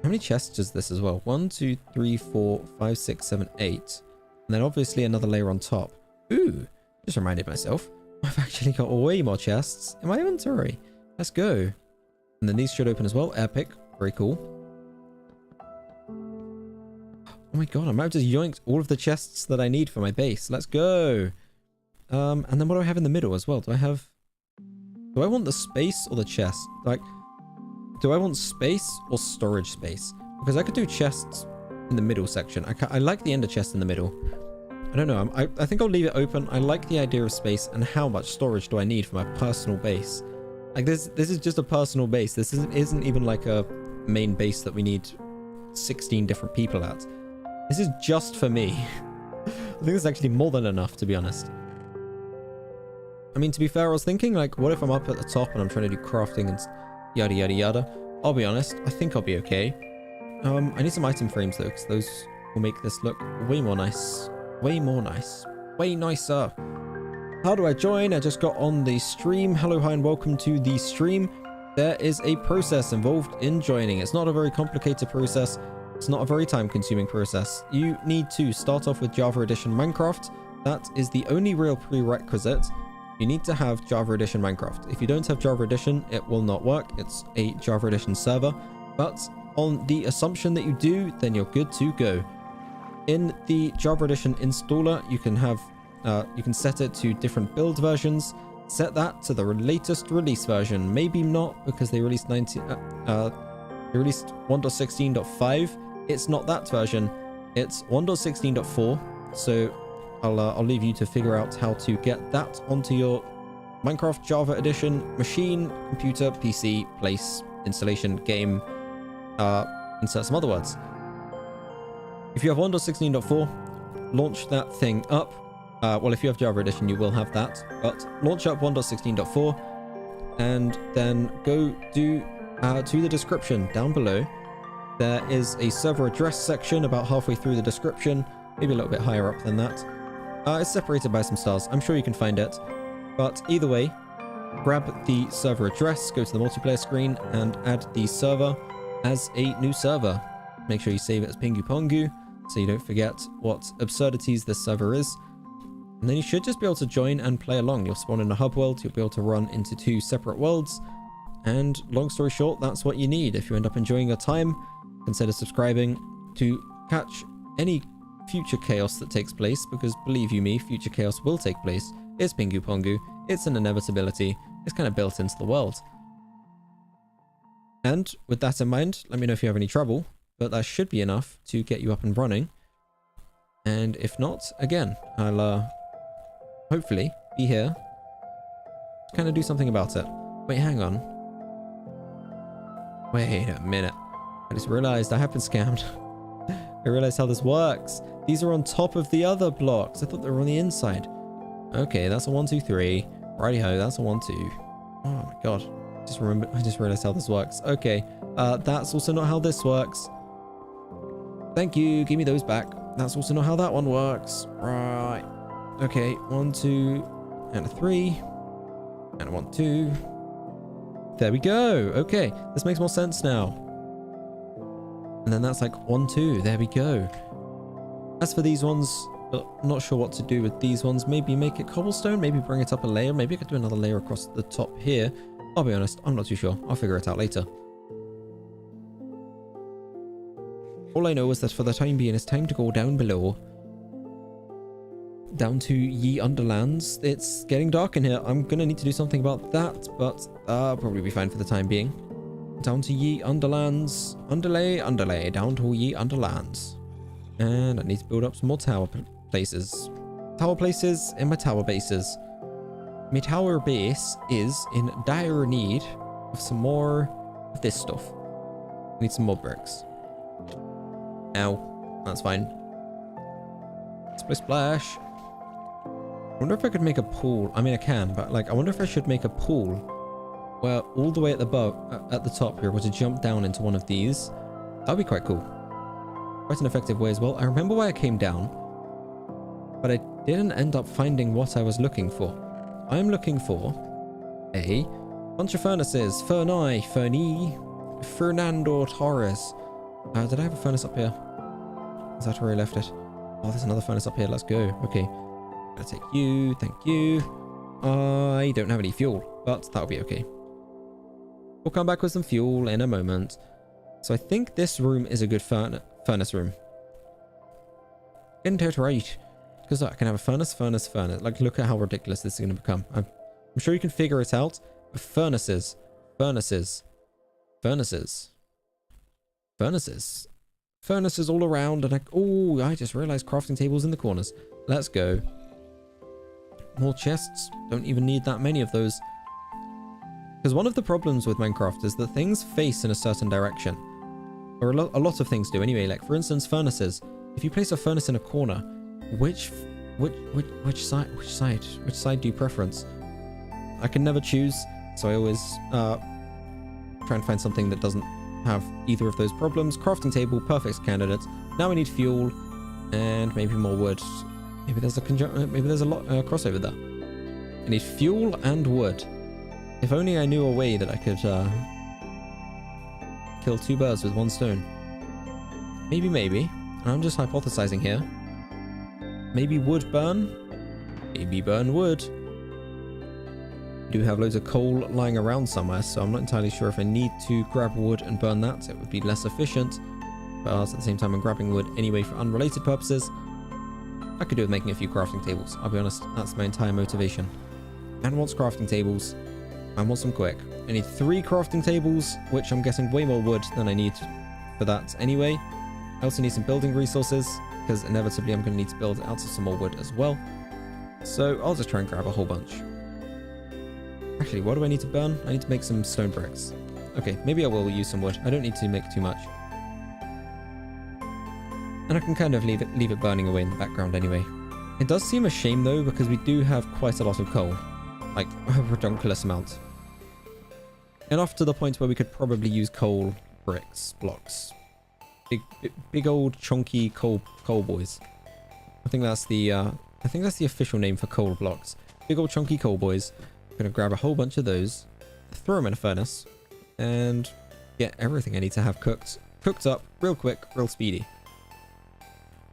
How many chests is this as well? 1, 2, 3, 4, 5, 6, 7, 8. And then obviously another layer on top. Ooh, just reminded myself. I've actually got way more chests in my inventory. Let's go. And then these should open as well. Epic. Very cool. Oh my god, I might have just yoinked all of the chests that I need for my base. Let's go. And then what do I have in the middle as well? Do I want the space or the chest? Like, do I want space or storage space? Because I could do chests in the middle section. I like the ender chest in the middle. I don't know. I think I'll leave it open. I like the idea of space and how much storage do I need for my personal base. Like this is just a personal base. This isn't even like a main base that we need 16 different people at. This is just for me. I think it's actually more than enough, to be honest. I mean, to be fair, I was thinking, like, what if I'm up at the top and I'm trying to do crafting and yada yada yada? I'll be honest, I think I'll be okay. I need some item frames though, because those will make this look way more nice. Way more nice. Way nicer. How do I join? I just got on the stream. Hello, hi, and welcome to the stream. There is a process involved in joining. It's not a very complicated process. It's not a very time-consuming process. You need to start off with Java Edition Minecraft. That is the only real prerequisite. You need to have Java Edition Minecraft. If you don't have Java Edition, it will not work. It's a Java Edition server. But on the assumption that you do, then you're good to go. In the Java Edition installer, you can have you can set it to different build versions. Set that to the latest release version. Maybe not, because they released 1.16.5. It's not that version. It's 1.16.4. So I'll leave you to figure out how to get that onto your Minecraft Java Edition machine, computer, PC, place, installation, game, insert some other words. If you have 1.16.4, launch that thing up. Well, if you have Java Edition, you will have that, but launch up 1.16.4 and then go to the description down below. There is a server address section about halfway through the description, maybe a little bit higher up than that. It's separated by some stars. I'm sure you can find it, but either way, grab the server address, go to the multiplayer screen and add the server as a new server. Make sure you save it as PinguPongu so you don't forget what absurdities this server is. And then you should just be able to join and play along. You'll spawn in a hub world, you'll be able to run into 2 separate worlds, and long story short, that's what you need. If you end up enjoying your time, consider subscribing to catch any future chaos that takes place, because believe you me, future chaos will take place. It's PinguPongu, it's an inevitability, It's kind of built into the world. And with that in mind, let me know if you have any trouble, but that should be enough to get you up and running. And if not, again, I'll hopefully be here to kind of do something about it. Wait, hang on. Wait a minute. I just realized I have been scammed. I realized how this works. These are on top of the other blocks. I thought they were on the inside. Okay, that's a 1, 2, 3. Righty-ho, that's a 1, 2. Oh my god. I just realized how this works. Okay, that's also not how this works. Thank you, give me those back. That's also not how that one works. Right. Okay, 1, 2, and a 3. And a 1, 2. There we go. Okay, this makes more sense now. And then that's like 1, 2. There we go. As for these ones, I'm not sure what to do with these ones. Maybe make it cobblestone. Maybe bring it up a layer. Maybe I could do another layer across the top here. I'll be honest, I'm not too sure. I'll figure it out later. All I know is that for the time being, it's time to go down below. Down to ye underlands. It's getting dark in here. I'm gonna need to do something about that, but I'll probably be fine for the time being. Down to ye underlands. Underlay. Down to ye underlands. And I need to build up some more tower places. Tower places in my tower bases. My tower base is in dire need of some more of this stuff. I need some more bricks. Ow. That's fine. Splish splash. I wonder if I could make a pool. I mean, I can, but like, I wonder if I should make a pool where all the way at the top here were to jump down into one of these. That'd be quite cool. Quite an effective way as well. I remember why I came down, but I didn't end up finding what I was looking for. I'm looking for a bunch of furnaces. Fernando Torres. Did I have a furnace up here? Is that where I left it? Oh, there's another furnace up here. Let's go. Okay. I'll take you. Thank you. I don't have any fuel, but that'll be okay. We'll come back with some fuel in a moment. So I think this room is a good furnace room. Get it right. Because I can have a furnace. Like, look at how ridiculous this is going to become. I'm sure you can figure it out. Furnaces all around. And oh, I just realized crafting tables in the corners. Let's go. More chests. Don't even need that many of those. Because one of the problems with Minecraft is that things face in a certain direction. Or a lot of things do anyway. Like, for instance, furnaces. If you place a furnace in a corner, which side do you preference? I can never choose, so I always try and find something that doesn't have either of those problems. Crafting table, perfect candidate. Now we need fuel and maybe more wood. Maybe there's a crossover there. I need fuel and wood. If only I knew a way that I could kill 2 birds with 1 stone. Maybe. I'm just hypothesizing here. Maybe wood burn? Maybe burn wood. I do have loads of coal lying around somewhere, so I'm not entirely sure if I need to grab wood and burn that. It would be less efficient. But at the same time, I'm grabbing wood anyway for unrelated purposes. I could do with making a few crafting tables. I'll be honest, that's my entire motivation. Man wants crafting tables. I want some quick. I need 3 crafting tables, which I'm guessing way more wood than I need for that anyway. I also need some building resources, because inevitably I'm going to need to build out some more wood as well. So I'll just try and grab a whole bunch. Actually, what do I need to burn? I need to make some stone bricks. Okay, maybe I will use some wood. I don't need to make too much. And I can kind of leave it burning away in the background anyway. It does seem a shame though, because we do have quite a lot of coal. Like, a redonkulous amount. Enough to the point where we could probably use coal bricks, blocks. Big old chunky coal boys. I think that's the official name for coal blocks. Big old chunky coal boys. I'm gonna grab a whole bunch of those, throw them in a furnace, and get everything I need to have cooked up real quick, real speedy.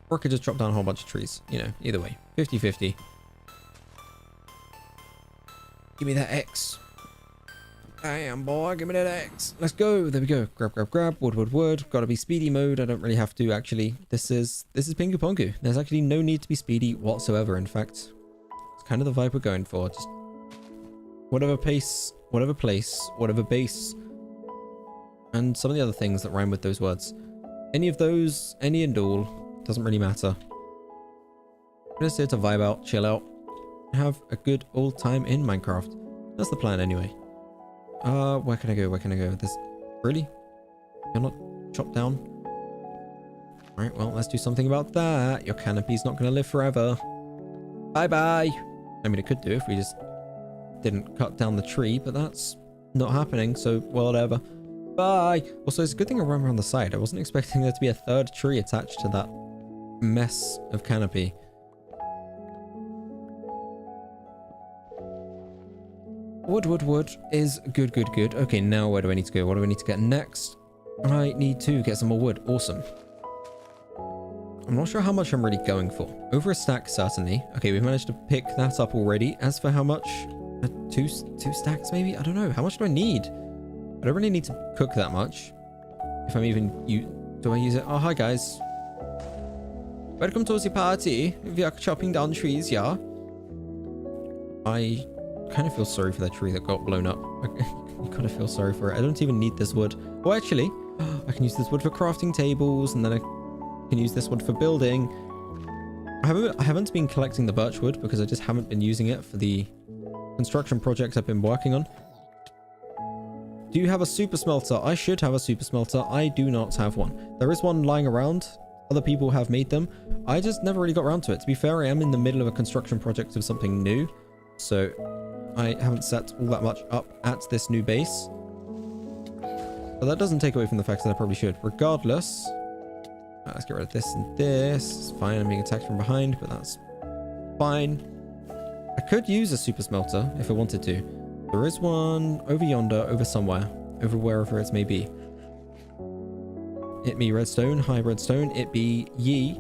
Or I could just chop down a whole bunch of trees. You know, either way. 50-50. Give me that X. Damn, boy, give me that X. Let's go. There we go. Grab. Wood. Gotta be speedy mode. I don't really have to, actually. This is PinguPongu. There's actually no need to be speedy whatsoever, in fact. It's kind of the vibe we're going for. Just Whatever pace, whatever place, whatever base. And some of the other things that rhyme with those words. Any of those, any and all, doesn't really matter. I'm just here to vibe out, chill out, and have a good old time in Minecraft. That's the plan anyway. Where can I go? Where can I go? This really? You're not chopped down? Alright, well, let's do something about that. Your canopy's not gonna live forever. Bye-bye! I mean, it could do if we just didn't cut down the tree, but that's not happening, so whatever. Bye! Also, it's a good thing I run around the side. I wasn't expecting there to be a third tree attached to that mess of canopy. Wood is good. Okay, now where do I need to go? What do I need to get next? I need to get some more wood. Awesome. I'm not sure how much I'm really going for. Over a stack, certainly. Okay, we've managed to pick that up already. As for how much? Two stacks, maybe? I don't know. How much do I need? I don't really need to cook that much. If I'm even... Do I use it? Oh, hi, guys. Welcome to the party. We are chopping down trees, yeah? I kind of feel sorry for that tree that got blown up. I kind of feel sorry for it. I don't even need this wood. Oh, actually, I can use this wood for crafting tables, and then I can use this wood for building. I haven't been collecting the birch wood because I just haven't been using it for the construction projects I've been working on. Do you have a super smelter? I should have a super smelter. I do not have one. There is one lying around. Other people have made them. I just never really got around to it. To be fair, I am in the middle of a construction project of something new, so I haven't set all that much up at this new base. But that doesn't take away from the fact that I probably should. Regardless, let's get rid of this and this. It's fine, I'm being attacked from behind, but that's fine. I could use a super smelter if I wanted to. There is one over yonder, over somewhere, over wherever it may be. It me redstone, hi redstone, it be ye.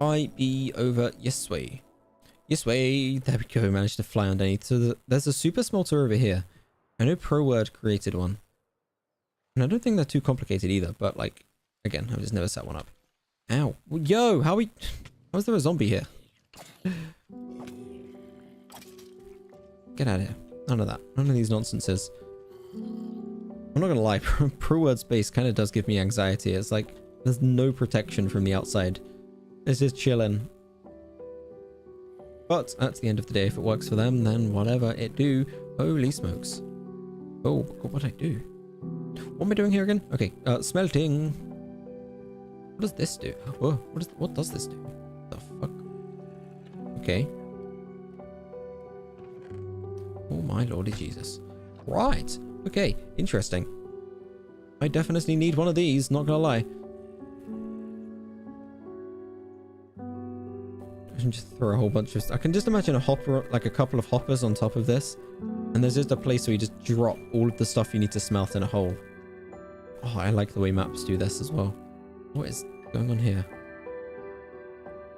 I be over yes way. Yes way, there we go, managed to fly underneath. So there's a super smelter over here. I know ProWord created one. And I don't think they're too complicated either, but like, again, I've just never set one up. Ow. Yo, how's there a zombie here? Get out of here. None of that. None of these nonsenses. I'm not gonna lie, ProWord space kind of does give me anxiety. It's like, there's no protection from the outside. It's just chilling. But at the end of the day, if it works for them, then whatever it do. Holy smokes. Oh, what'd I do? What am I doing here again? Okay, smelting. What does this do? Whoa, what does this do? The fuck? Okay. Oh my lordy Jesus. Right. Okay, interesting. I definitely need one of these, not gonna lie. I can just throw a whole bunch of... I can just imagine a hopper, like a couple of hoppers on top of this. And there's just a place where you just drop all of the stuff you need to smelt in a hole. Oh, I like the way maps do this as well. What is going on here?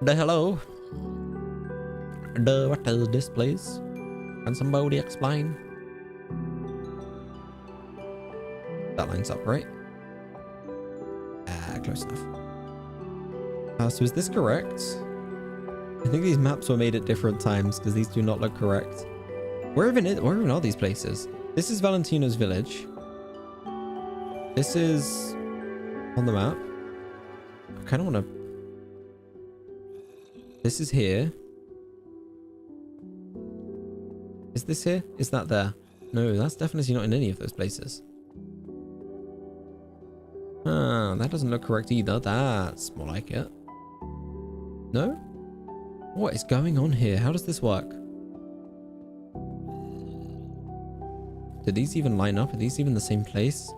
The hello? What is this place? Can somebody explain? That lines up, right? Close enough. So is this correct? I think these maps were made at different times because these do not look correct. Where even are these places? This is Valentino's village. This is on the map. I kind of want to... This is here. Is this here? Is that there? No, that's definitely not in any of those places. Ah, that doesn't look correct either. That's more like it. No? What is going on here? How does this work? Do these even line up? Are these even the same place?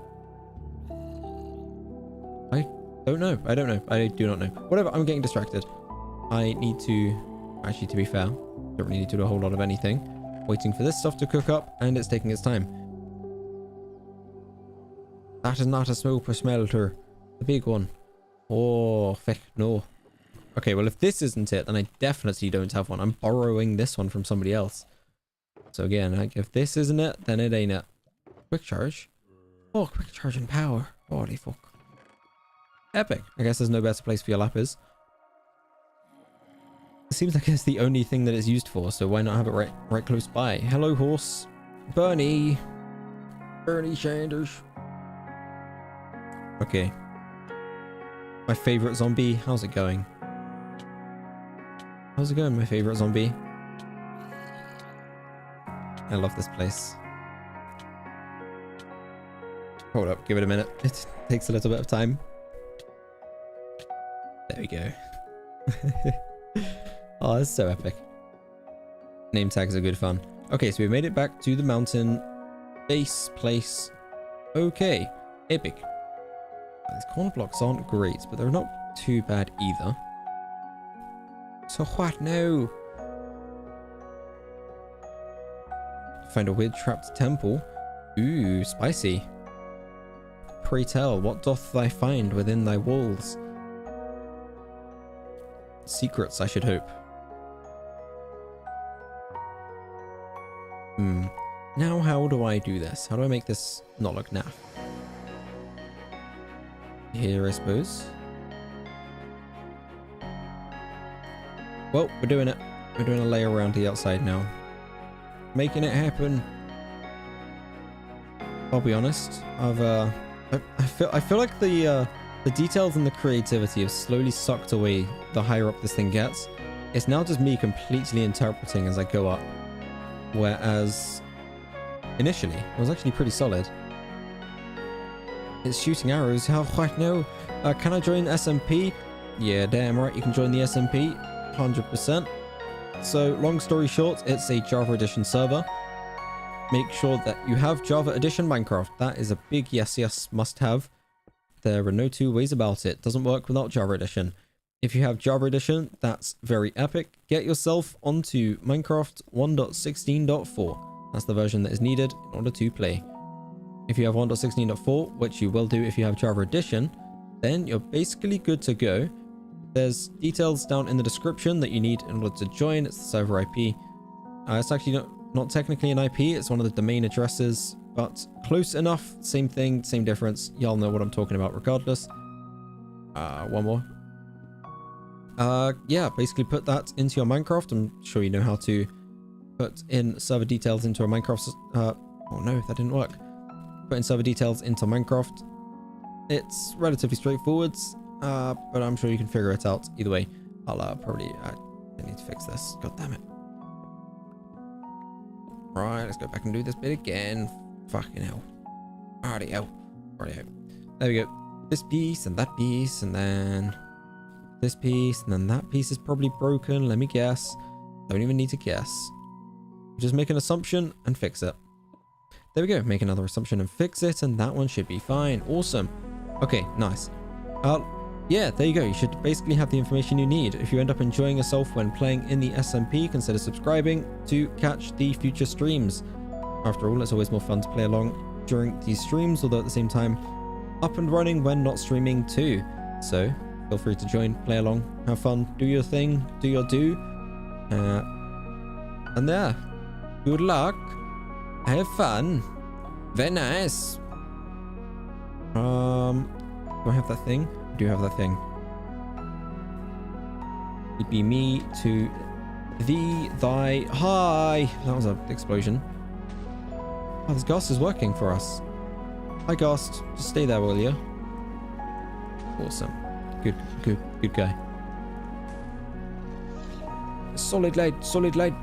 I don't know. I don't know. I do not know. Whatever, I'm getting distracted. I need to... Actually, to be fair, don't really need to do a whole lot of anything. Waiting for this stuff to cook up, and it's taking its time. That is not a super smelter. The big one. Oh, feck, no. Okay, well, if this isn't it, then I definitely don't have one. I'm borrowing this one from somebody else. So again, like, if this isn't it, then it ain't it. Quick charge. Oh, quick charge and power. Holy fuck. Epic. I guess there's no better place for your lapis. It seems like it's the only thing that it's used for, so why not have it right close by? Hello, horse. Bernie. Bernie Sanders. Okay. My favorite zombie. How's it going? How's it going, my favorite zombie? I love this place. Hold up, give it a minute. It takes a little bit of time. There we go. Oh, that's so epic. Name tags are good fun. Okay, so we made it back to the mountain base place. Okay, epic. These corner blocks aren't great, but they're not too bad either. So what now? Find a weird trapped temple. Ooh, spicy. Pray tell, what doth thy find within thy walls? Secrets, I should hope. Now how do I do this? How do I make this not look naff? Here, I suppose. Well, we're doing it. We're doing a layer around the outside now. Making it happen. I'll be honest. I feel like the details and the creativity have slowly sucked away the higher up this thing gets. It's now just me completely interpreting as I go up. Whereas initially it was actually pretty solid. It's shooting arrows. How right now? Can I join SMP? Yeah, damn right. You can join the SMP. 100%. So, long story short, it's a Java Edition server. Make sure that you have Java Edition Minecraft. That is a big yes, must have. There are no two ways about it. Doesn't work without Java Edition. If you have Java Edition, that's very epic. Get yourself onto Minecraft 1.16.4. That's the version that is needed in order to play. If you have 1.16.4, which you will do if you have Java Edition, then you're basically good to go. There's details down in the description that you need in order to join. It's the server IP. It's actually not technically an IP. It's one of the domain addresses, but close enough. Same thing, same difference. Y'all know what I'm talking about regardless. One more. Yeah, basically put that into your Minecraft. I'm sure you know how to put in server details into a Minecraft. Oh no, that didn't work. Put in server details into Minecraft. It's relatively straightforward, but I'm sure you can figure it out either way. I'll probably I need to fix this. God damn it. Right, let's go back and do this bit again. Fucking hell. Alrighty out. There we go. This piece and that piece, and then this piece, and then that piece is probably broken. Let me guess. Don't even need to guess. Just make an assumption and fix it. There we go. Make another assumption and fix it, and that one should be fine. Awesome. Okay, nice. Yeah, there you go. You should basically have the information you need. If you end up enjoying yourself when playing in the SMP, consider subscribing to catch the future streams. After all, it's always more fun to play along during these streams, although at the same time, up and running when not streaming too. So, feel free to join, play along, have fun, do your thing, do your do. And there. Good luck. Have fun. Very nice. Do I have that thing? I do have that thing. It'd be me to thee, thy, hi. That was an explosion. Oh, this ghast is working for us. Hi, ghast. Just stay there, will you? Awesome. Good guy. Solid lad, solid lad.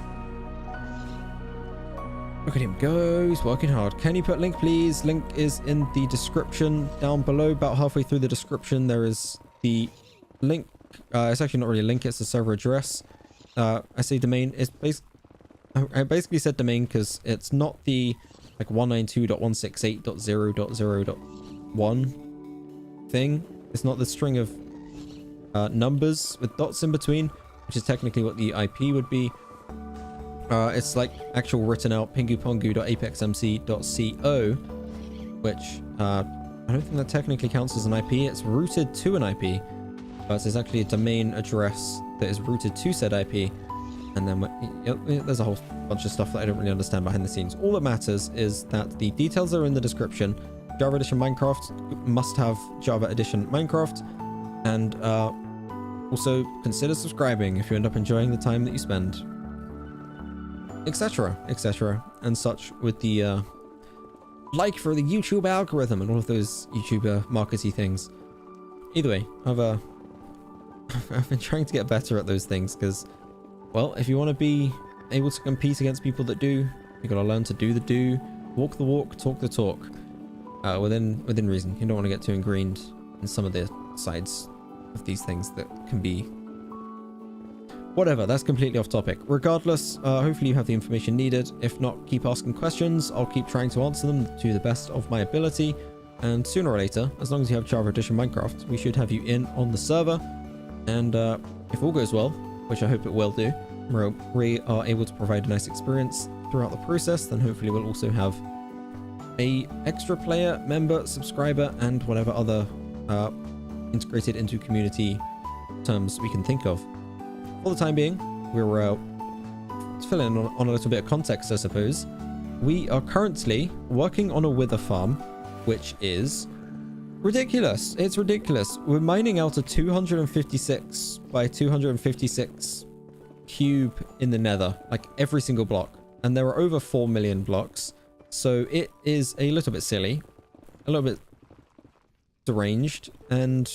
Look at him go, he's working hard. Can you put link, please? Link is in the description down below. About halfway through the description, there is the link. It's actually not really a link, it's a server address. I say domain. I basically said domain because it's not the like 192.168.0.0.1 thing. It's not the string of numbers with dots in between, which is technically what the IP would be. It's like actual written out PinguPongu.apexmc.co, which I don't think that technically counts as an IP. It's routed to an IP, but it's actually a domain address that is routed to said IP. And then there's a whole bunch of stuff that I don't really understand behind the scenes. All that matters is that the details are in the description. Java Edition Minecraft must have Java Edition Minecraft, and Also, consider subscribing if you end up enjoying the time that you spend. Etc. etc. and such with the like for the YouTube algorithm and all of those YouTuber markety things. Either way, I've been trying to get better at those things because, well, if you want to be able to compete against people that do, you gotta learn to do the do, walk the walk, talk the talk, within reason. You don't want to get too ingrained in some of the sides of these things that can be whatever. That's completely off topic. Regardless, hopefully you have the information needed. If not, keep asking questions. I'll keep trying to answer them to the best of my ability, and sooner or later, as long as you have Java Edition Minecraft, we should have you in on the server. And if all goes well, which I hope it will do, we are able to provide a nice experience throughout the process, then hopefully we'll also have a extra player, member, subscriber, and whatever other integrated into community terms we can think of. For the time being, we're to fill in on a little bit of context, I suppose. We are currently working on a wither farm, which is ridiculous. It's ridiculous. We're mining out a 256 by 256 cube in the nether, like every single block. And there are over 4 million blocks. So it is a little bit silly, a little bit deranged, and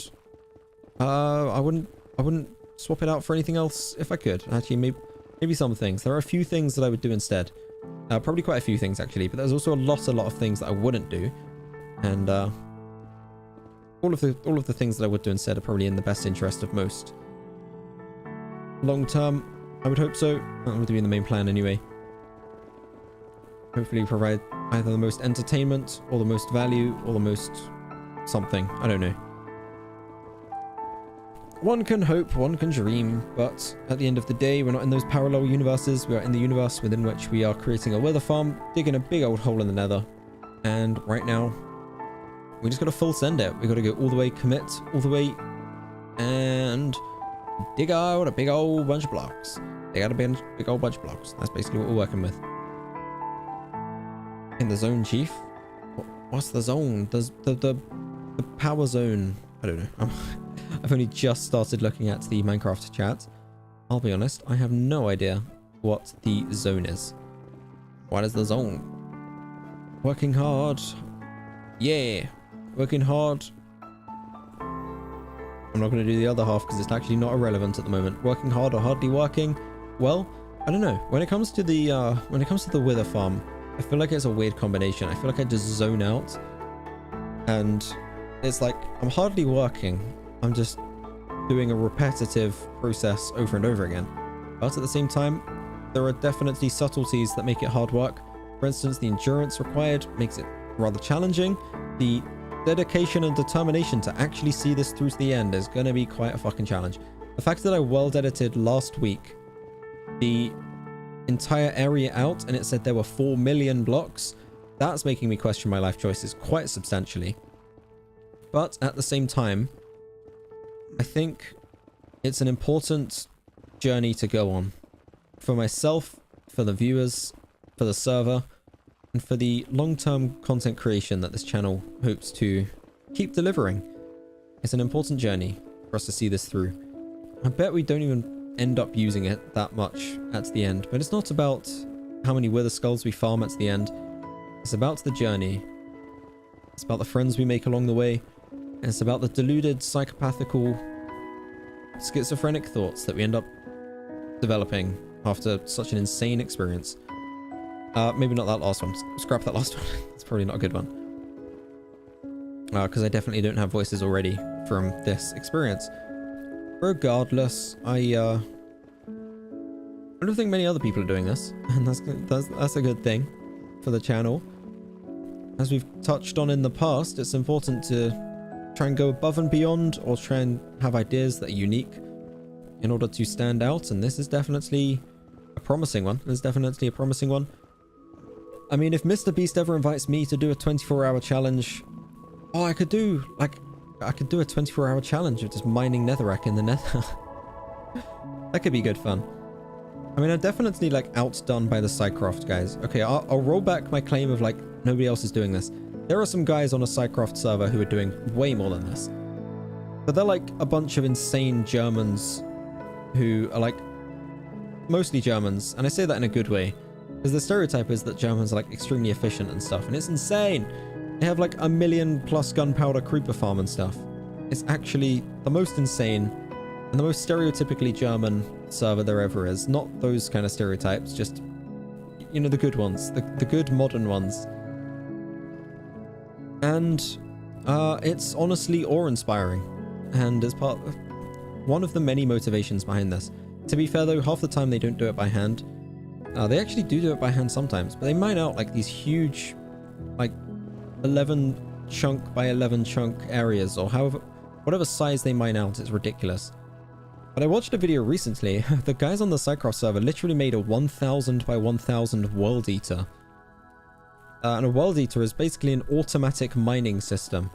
I wouldn't swap it out for anything else if I could. Actually, maybe some things. There are a few things that I would do instead. Probably quite a few things actually, but there's also a lot of things that I wouldn't do. And all of the things that I would do instead are probably in the best interest of most. Long term, I would hope so. That would be the main plan anyway. Hopefully provide either the most entertainment or the most value or the most something. I don't know. One can hope, one can dream, but at the end of the day, we're not in those parallel universes. We are in the universe within which we are creating a wither farm, digging a big old hole in the nether. And right now, we just got to full send it. We got to go all the way, commit all the way, and dig out a big old bunch of blocks. Dig out a big old bunch of blocks. That's basically what we're working with. In the zone, chief? What's the zone? Does the power zone? I don't know. I've only just started looking at the Minecraft chat. I'll be honest, I have no idea what the zone is. What is the zone? Working hard. Yeah. Working hard. I'm not going to do the other half because it's actually not irrelevant at the moment. Working hard or hardly working? Well, I don't know. When it comes to the wither farm, I feel like it's a weird combination. I feel like I just zone out, and it's like I'm hardly working. I'm just doing a repetitive process over and over again. But at the same time, there are definitely subtleties that make it hard work. For instance, the endurance required makes it rather challenging. The dedication and determination to actually see this through to the end is going to be quite a fucking challenge. The fact that I world edited last week the entire area out and it said there were 4 million blocks, that's making me question my life choices quite substantially. But at the same time, I think it's an important journey to go on. For myself, for the viewers, for the server, and for the long-term content creation that this channel hopes to keep delivering. It's an important journey for us to see this through. I bet we don't even end up using it that much at the end, but it's not about how many wither skulls we farm at the end. It's about the journey. It's about the friends we make along the way. And it's about the deluded, psychopathical, schizophrenic thoughts that we end up developing after such an insane experience. Maybe not that last one. Scrap that last one. It's probably not a good one. Because I definitely don't have voices already from this experience. Regardless, I don't think many other people are doing this, and that's a good thing for the channel. As we've touched on in the past, it's important to try and go above and beyond, or try and have ideas that are unique in order to stand out, and this is definitely a promising one. There's definitely a promising one. I mean, if Mr. Beast ever invites me to do a 24-hour challenge, oh, I could do a 24-hour challenge of just mining netherrack in the nether. That could be good fun. I mean, I'm definitely like outdone by the Psycroft guys. Okay, I'll roll back my claim of like nobody else is doing this. There are some guys on a Psycroft server who are doing way more than this. But they're like a bunch of insane Germans who are like mostly Germans, and I say that in a good way, because the stereotype is that Germans are like extremely efficient and stuff, and it's insane. They have like 1 million plus gunpowder creeper farm and stuff. It's actually the most insane and the most stereotypically German server there ever is. Not those kind of stereotypes, just, you know, the good ones, the good modern ones. And it's honestly awe-inspiring, and it's part of one of the many motivations behind this. To be fair though, half the time they don't do it by hand. They actually do it by hand sometimes, but they mine out like these huge, like 11 chunk by 11 chunk areas, or however, whatever size they mine out. It's ridiculous. But I watched a video recently. The guys on the Minecraft server literally made a 1000 by 1000 world eater. And a world eater is basically an automatic mining system.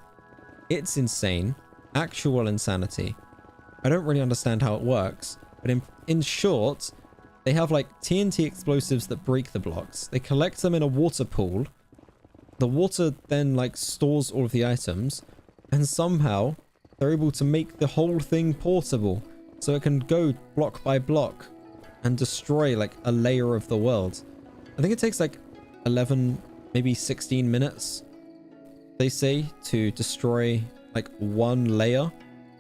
It's insane. Actual insanity. I don't really understand how it works, but in short, they have like TNT explosives that break the blocks. They collect them in a water pool. The water then like stores all of the items, and somehow they're able to make the whole thing portable, so it can go block by block and destroy like a layer of the world. I think it takes like 11, maybe 16 minutes, they say, to destroy like one layer.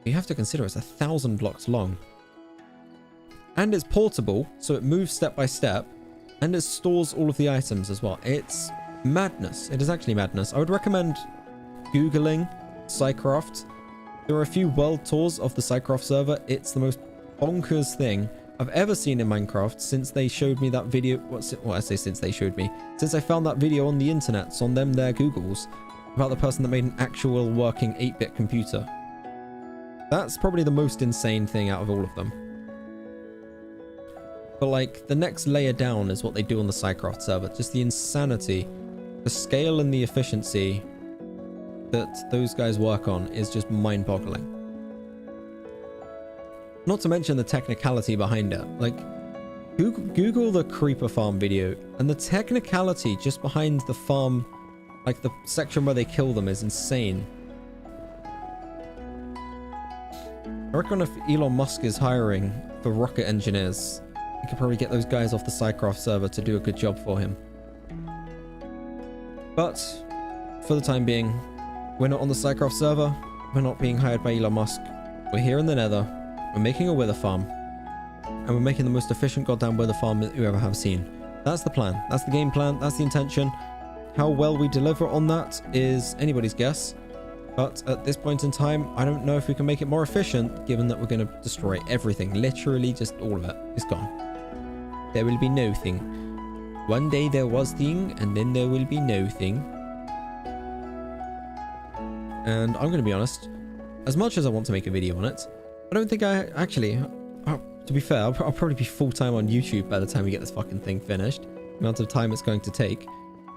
You have to consider it's 1,000 blocks long. And it's portable, so it moves step by step, and it stores all of the items as well. It's madness. It is actually madness. I would recommend Googling Minecraft. There are a few world tours of the Minecraft server. It's the most bonkers thing I've ever seen in Minecraft since they showed me that video. What I say since they showed me? Since I found that video on the internet, on them their Googles, about the person that made an actual working 8-bit computer. That's probably the most insane thing out of all of them. But like, the next layer down is what they do on the Minecraft server. Just the insanity, the scale and the efficiency that those guys work on is just mind-boggling. Not to mention the technicality behind it. Like, Google the creeper farm video, and the technicality just behind the farm, like the section where they kill them, is insane. I reckon if Elon Musk is hiring for rocket engineers, he could probably get those guys off the Minecraft server to do a good job for him. But for the time being, we're not on the Minecraft server. We're not being hired by Elon Musk. We're here in the Nether. We're making a wither farm. And we're making the most efficient goddamn wither farm that you ever have seen. That's the plan. That's the game plan. That's the intention. How well we deliver on that is anybody's guess. But at this point in time, I don't know if we can make it more efficient, given that we're going to destroy everything. Literally just all of it is gone. There will be no thing. One day there was thing, and then there will be no thing. And I'm going to be honest, as much as I want to make a video on it, I don't think I actually, to be fair, I'll probably be full-time on YouTube by the time we get this fucking thing finished. The amount of time it's going to take.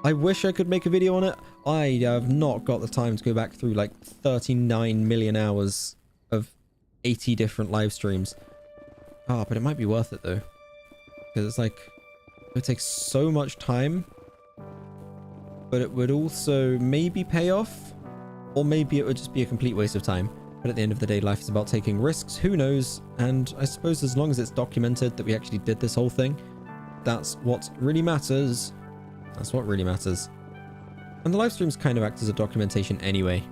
I wish I could make a video on it. I have not got the time to go back through like 39 million hours of 80 different live streams. Ah, but it might be worth it though. Because it's like, it would take so much time, but it would also maybe pay off, or maybe it would just be a complete waste of time. But at the end of the day, life is about taking risks. Who knows? And I suppose as long as it's documented that we actually did this whole thing, that's what really matters. That's what really matters. And the live streams kind of act as a documentation anyway.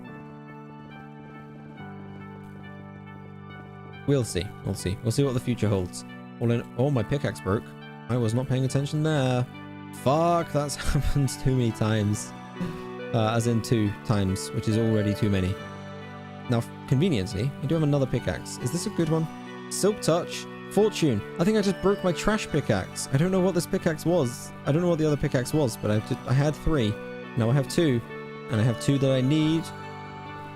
We'll see. We'll see. We'll see what the future holds. Oh, my pickaxe broke. I was not paying attention there. Fuck, that's happened too many times. As in 2 times, which is already too many. Now, conveniently, I do have another pickaxe. Is this a good one? Silk Touch. Fortune. I think I just broke my trash pickaxe. I don't know what this pickaxe was. I don't know what the other pickaxe was, but I had 3. Now I have 2. And I have 2 that I need.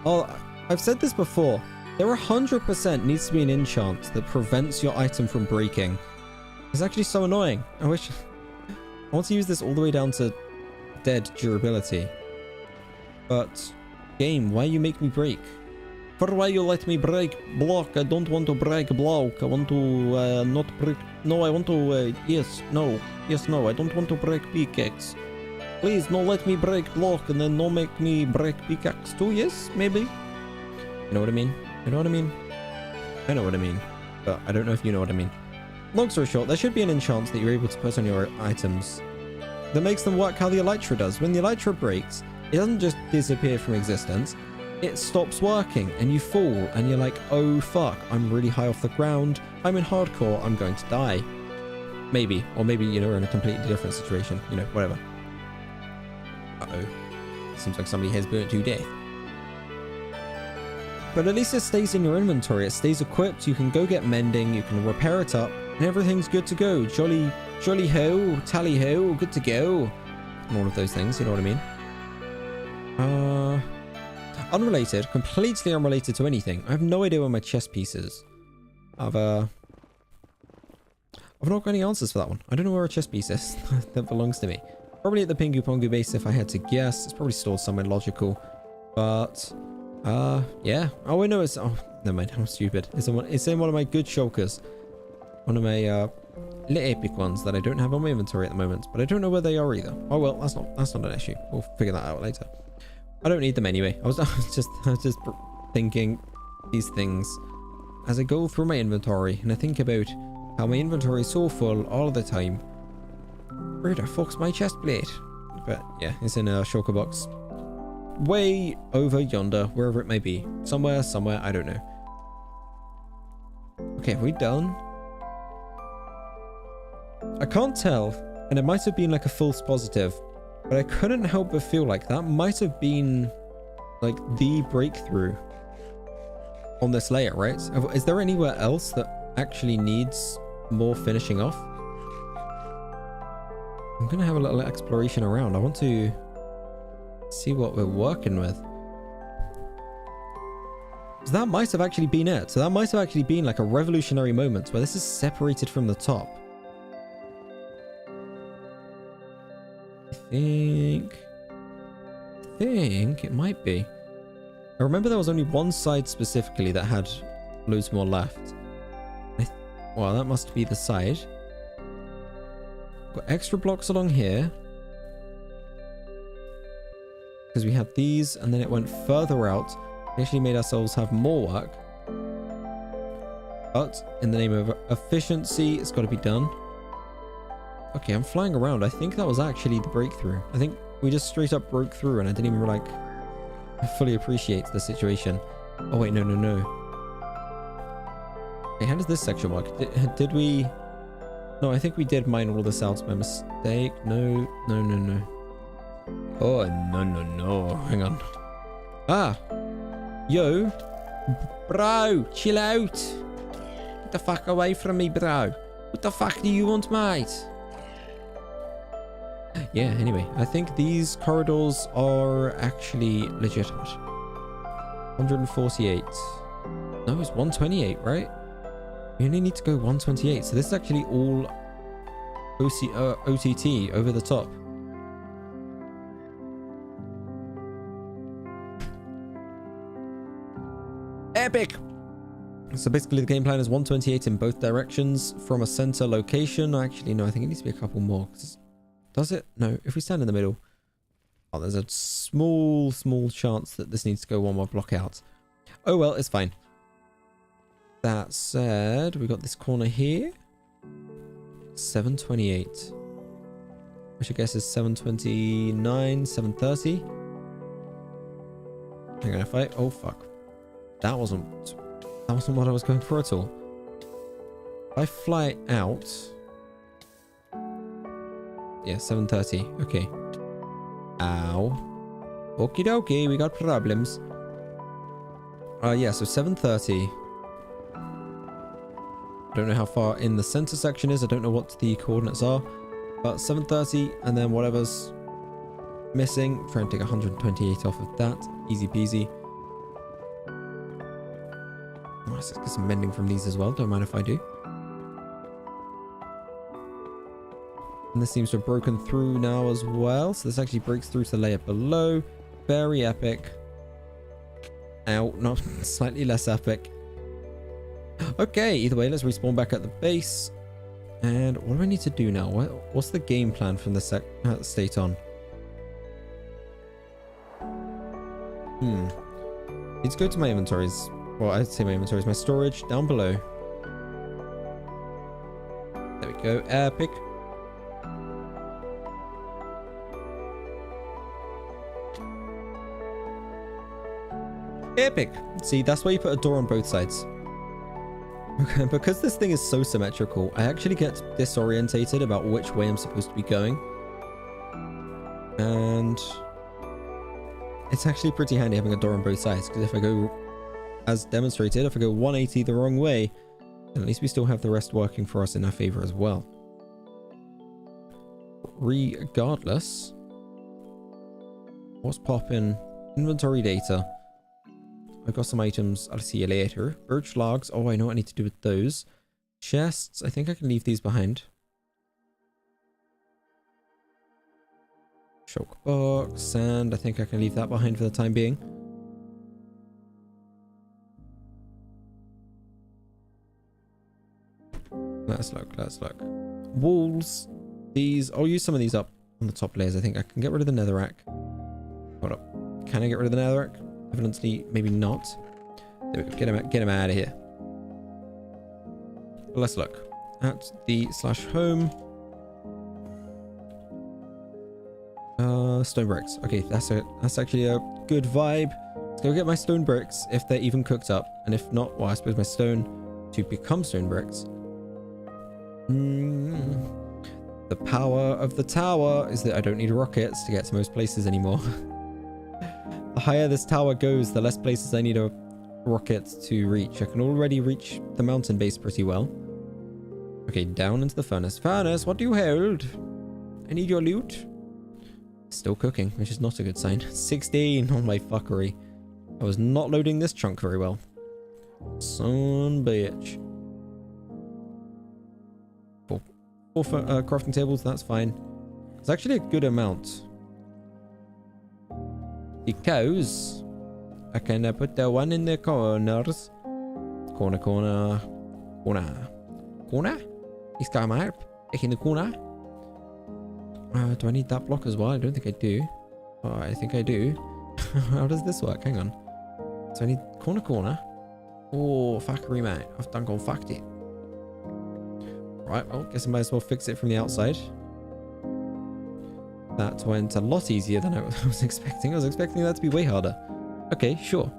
Oh, I've said this before. There 100% needs to be an enchant that prevents your item from breaking. It's actually so annoying. I want to use this all the way down to dead durability. But, game, why you make me break? For why you let me break block? I don't want to break block. I want to not break. No, I want to. Yes, no. Yes, no. I don't want to break pickaxe. Please, no, let me break block and then no make me break pickaxe too. Yes, maybe. You know what I mean? You know what I mean? I know what I mean, but I don't know if you know what I mean. Long story short, there should be an enchant that you're able to put on your items that makes them work how the elytra does. When the elytra breaks, it doesn't just disappear from existence. It stops working and you fall and you're like, oh fuck, I'm really high off the ground. I'm in hardcore. I'm going to die. Maybe. Or maybe, you know, we're in a completely different situation. You know, whatever. Uh-oh. Seems like somebody has burnt to death. But at least it stays in your inventory. It stays equipped. You can go get mending. You can repair it up. And everything's good to go. Jolly ho. Tally ho. Good to go. And all of those things. You know what I mean? Unrelated. Completely unrelated to anything. I have no idea where my chess piece is. I've not got any answers for that one. I don't know where a chess piece is that belongs to me. Probably at the PinguPongu base if I had to guess. It's probably stored somewhere logical. But, yeah. Oh, I know it's... Oh, never mind. I'm stupid. It's in one of my good shulkers. One of my, little epic ones that I don't have on my inventory at the moment. But I don't know where they are either. Oh, well, that's not an issue. We'll figure that out later. I don't need them anyway. I was just thinking these things as I go through my inventory. And I think about how my inventory is so full all the time. Where the fuck's my chest plate? But yeah, it's in a shulker box. Way over yonder, wherever it may be. Somewhere, I don't know. Okay, have we done? I can't tell, and it might have been like a false positive, but I couldn't help but feel like that might have been like the breakthrough on this layer, right? Is there anywhere else that actually needs more finishing off? I'm gonna have a little exploration around. I want to see what we're working with. So that might have actually been it. So that might have actually been like a revolutionary moment where this is separated from the top. I think it might be. I remember there was only one side specifically that had loads more left. Well, that must be the side. Got extra blocks along here. Because we had these and then it went further out. We actually made ourselves have more work. But in the name of efficiency, it's got to be done. Okay, I'm flying around. I think that was actually the breakthrough. I think we just straight up broke through and I didn't even like fully appreciate the situation. Oh wait, no. Okay, how does this section work? Did we... No, I think we did mine all this out by mistake. No. Oh, no. Hang on. Ah! Yo! Bro! Chill out! Get the fuck away from me, bro! What the fuck do you want, mate? Yeah, anyway. I think these corridors are actually legitimate. 148. No, it's 128, right? We only need to go 128. So this is actually all OTT over the top. Epic! So basically the game plan is 128 in both directions from a center location. Actually, no, I think it needs to be a couple more. Does it? No, if we stand in the middle. Oh, there's a small chance that this needs to go one more block out. Oh well, it's fine. That said, we got this corner here. 728. Which I guess is 729, 730. Hang on, if I... Oh, fuck. That wasn't what I was going for at all. If I fly out... Yeah, 730. Okay. Ow. Okie dokie, we got problems. Yeah, so 730. Don't know how far in the center section is. I don't know what the coordinates are. But 730 and then whatever's missing. Try and take 128 off of that. Easy peasy. Let's get some mending from these as well. Don't mind if I do. And this seems to have broken through now as well. So this actually breaks through to the layer below. Very epic. Ow, not slightly less epic. Okay, either way, let's respawn back at the base. And what do I need to do now? What's the game plan from this state on? Need to go to my inventories. Well, I'd say my inventory is my storage down below. There we go. Epic. Epic. See, that's why you put a door on both sides. Because this thing is so symmetrical, I actually get disorientated about which way I'm supposed to be going. And it's actually pretty handy having a door on both sides, because if I go, as demonstrated, if I go 180 the wrong way, then at least we still have the rest working for us in our favor as well. Regardless, what's popping? Inventory data. I've got some items. I'll see you later. Birch logs. Oh, I know what I need to do with those. Chests. I think I can leave these behind. Choke box. Sand. I think I can leave that behind for the time being. Let's look. Let's look. Walls. These. I'll use some of these up on the top layers. I think I can get rid of the netherrack. Hold up. Can I get rid of the netherrack? Evidently, maybe not. There we go. Get him out of here. Let's look at the /home. Stone bricks. Okay, that's actually a good vibe. Let's go get my stone bricks if they're even cooked up, and if not, well, I suppose my stone to become stone bricks. The power of the tower is that I don't need rockets to get to most places anymore. The higher this tower goes, the less places I need a rocket to reach. I can already reach the mountain base pretty well. Okay, down into the furnace. Furnace, what do you hold? I need your loot. Still cooking, which is not a good sign. 16 on my fuckery. I was not loading this chunk very well. Son bitch. Four crafting tables, that's fine. It's actually a good amount. Because I can put the one in the corners. Corner. He's got my help. Back in the corner. Do I need that block as well? I don't think I do. Oh, I think I do. How does this work? Hang on. So I need corner. Oh, fuckery, mate. I've done gone fucked it. Right, well, guess I might as well fix it from the outside. That went a lot easier than I was expecting. I was expecting that to be way harder. Okay, sure.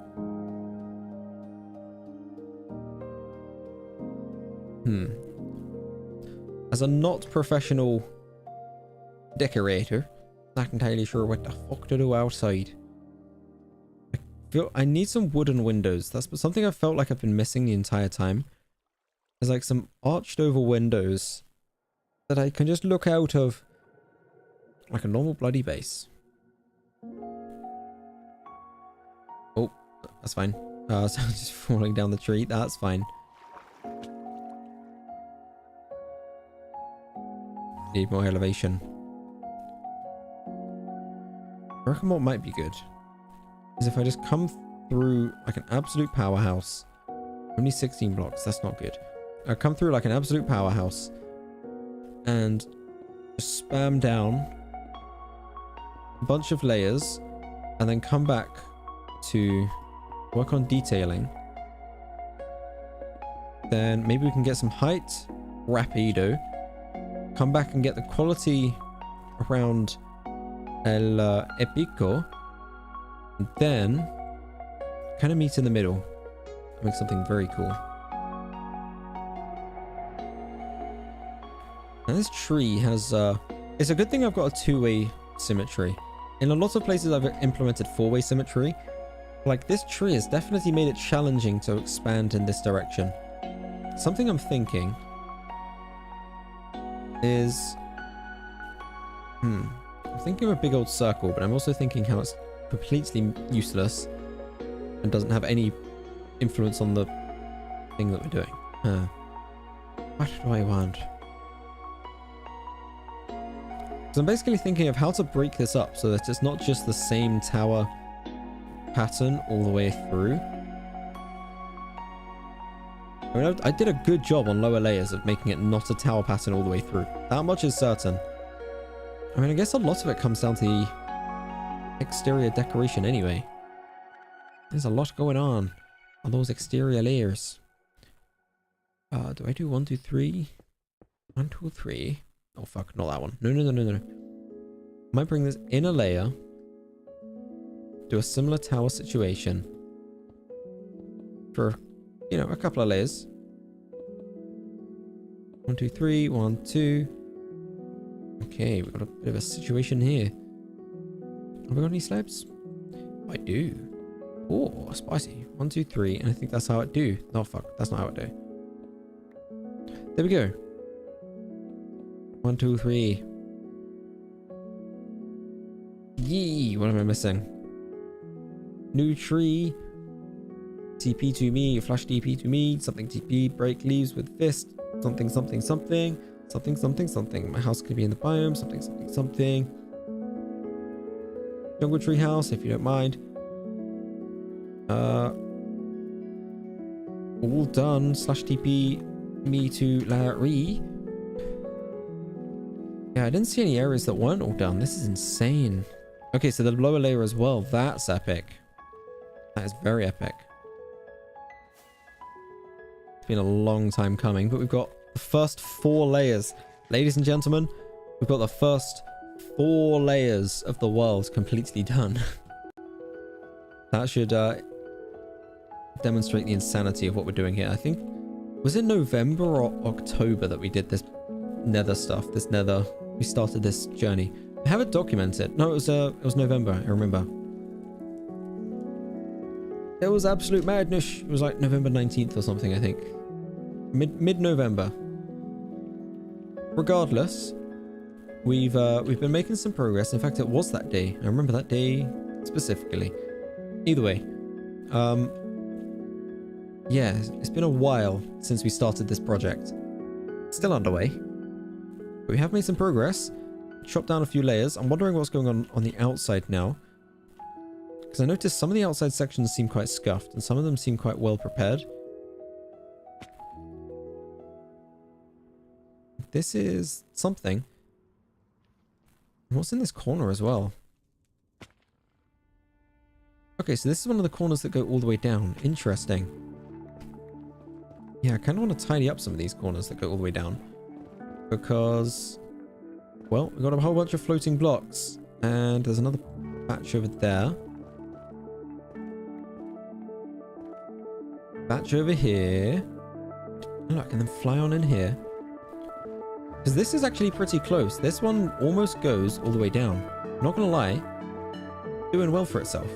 As a not professional decorator, I'm not entirely sure what the fuck to do outside. I feel I need some wooden windows. That's something I felt like I've been missing the entire time. There's like some arched over windows that I can just look out of. Like a normal bloody base. Oh, that's fine. So just falling down the tree. That's fine. Need more elevation. I reckon what might be good is if I just come through like an absolute powerhouse. Only 16 blocks. That's not good. I come through like an absolute powerhouse and just spam down a bunch of layers and then come back to work on detailing. Then maybe we can get some height rapido, come back and get the quality around el epico, and then kind of meet in the middle, make something very cool. And this tree has it's a good thing I've got a two-way symmetry. In a lot of places I've implemented four-way symmetry. Like this tree has definitely made it challenging to expand in this direction. Something I'm thinking is I'm thinking of a big old circle, but I'm also thinking how it's completely useless and doesn't have any influence on the thing that we're doing. What do I want? So I'm basically thinking of how to break this up so that it's not just the same tower pattern all the way through. I mean, I did a good job on lower layers of making it not a tower pattern all the way through. That much is certain. I mean, I guess a lot of it comes down to the exterior decoration anyway. There's a lot going on. are those exterior layers. Do I do 1, 2, 3? 1, 2, 3. Oh fuck, not that one. No, no, no, no, no. I might bring this inner layer. Do a similar tower situation. For, you know, a couple of layers. 1, 2, 3. 1, 2. Okay, we've got a bit of a situation here. Have we got any slabs? I do. Oh, spicy. 1, 2, 3. And I think that's how it do. Oh fuck, that's not how it do. There we go. 1, 2, 3. Yee! What am I missing? New tree. TP to me. Flash DP to me. Something TP. Break leaves with fist. Something, something, something. Something, something, something. My house could be in the biome. Something, something, something. Jungle tree house, if you don't mind. All done. Slash TP me to Larry. Yeah, I didn't see any areas that weren't all done. This is insane. Okay, so the lower layer as well. That's epic. That is very epic. It's been a long time coming, but we've got the first 4 layers. Ladies and gentlemen, we've got the first 4 layers of the world completely done. That should demonstrate the insanity of what we're doing here. I think, was it November or October that we did this nether stuff? We started this journey. I have it documented. No, it was November, I remember. It was absolute madness. It was like November 19th or something, I think. Mid-November. Regardless, we've been making some progress. In fact, it was that day. I remember that day specifically. Either way, yeah, it's been a while since we started this project. It's still underway, but we have made some progress. Chopped down a few layers. I'm wondering what's going on the outside now, because I noticed some of the outside sections seem quite scuffed and some of them seem quite well prepared. This is something. What's in this corner as well? Okay, so this is one of the corners that go all the way down. Interesting. Yeah, I kind of want to tidy up some of these corners that go all the way down, because, well, we've got a whole bunch of floating blocks, and there's another batch over there. Batch over here. And look, and then fly on in here. Because this is actually pretty close. This one almost goes all the way down. Not gonna lie. Doing well for itself.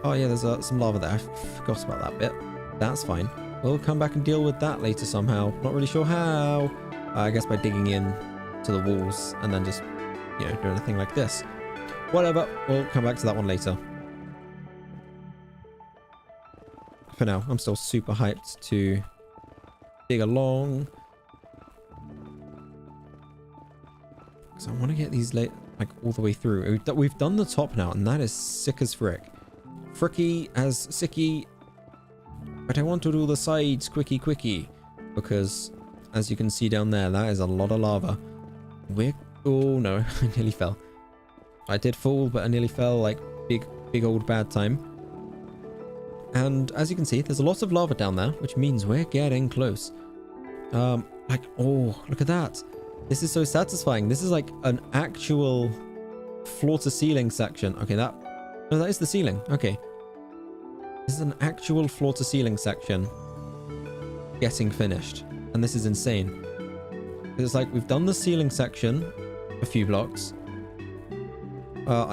Oh yeah, there's some lava there. I forgot about that bit. That's fine. We'll come back and deal with that later somehow. Not really sure how. I guess by digging in to the walls and then just, you know, doing a thing like this. Whatever. We'll come back to that one later. For now, I'm still super hyped to dig along. So I want to get these like all the way through. We've done the top now, and that is sick as frick. Fricky as sicky. But I want to do the sides quickie. Because, as you can see down there, that is a lot of lava. Oh no, I nearly fell. I did fall, but I nearly fell, like, big old bad time. And as you can see, there's a lot of lava down there, which means we're getting close. Like, oh, look at that. This is so satisfying. This is like an actual floor-to-ceiling section. Okay, no, that is the ceiling. Okay. This is an actual floor-to-ceiling section getting finished. And this is insane. It's like we've done the ceiling section a few blocks.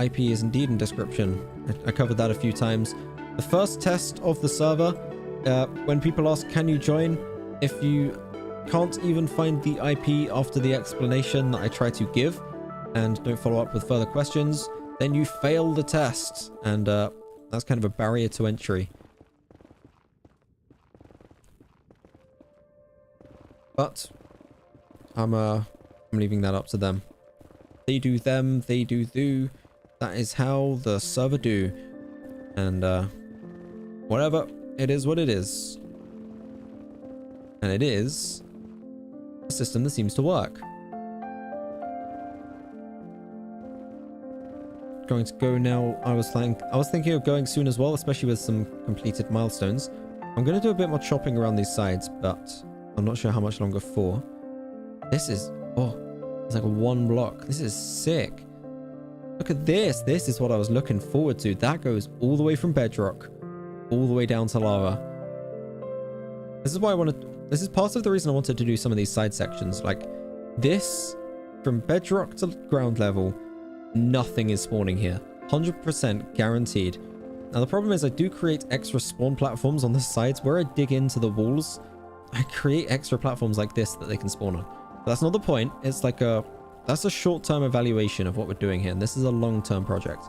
IP is indeed in description. I covered that a few times. The first test of the server, when people ask, can you join? If you can't even find the IP after the explanation that I try to give and don't follow up with further questions, then you fail the test. And that's kind of a barrier to entry. But I'm leaving that up to them. They do them, they do do. That is how the server do. And whatever, it is what it is. And it is a system that seems to work. going to go now. I was thinking of going soon as well, especially with some completed milestones. I'm going to do a bit more chopping around these sides, but I'm not sure how much longer for. This is, oh, it's like one block. This is sick. Look at this. This is what I was looking forward to. That goes all the way from bedrock, all the way down to lava. This is why I wanted, this is part of the reason I wanted to do some of these side sections. Like this, from bedrock to ground level, nothing is spawning here. 100% guaranteed. Now the problem is I do create extra spawn platforms on the sides where I dig into the walls. I create extra platforms like this that they can spawn on. But that's not the point. It's like that's a short-term evaluation of what we're doing here, and this is a long-term project.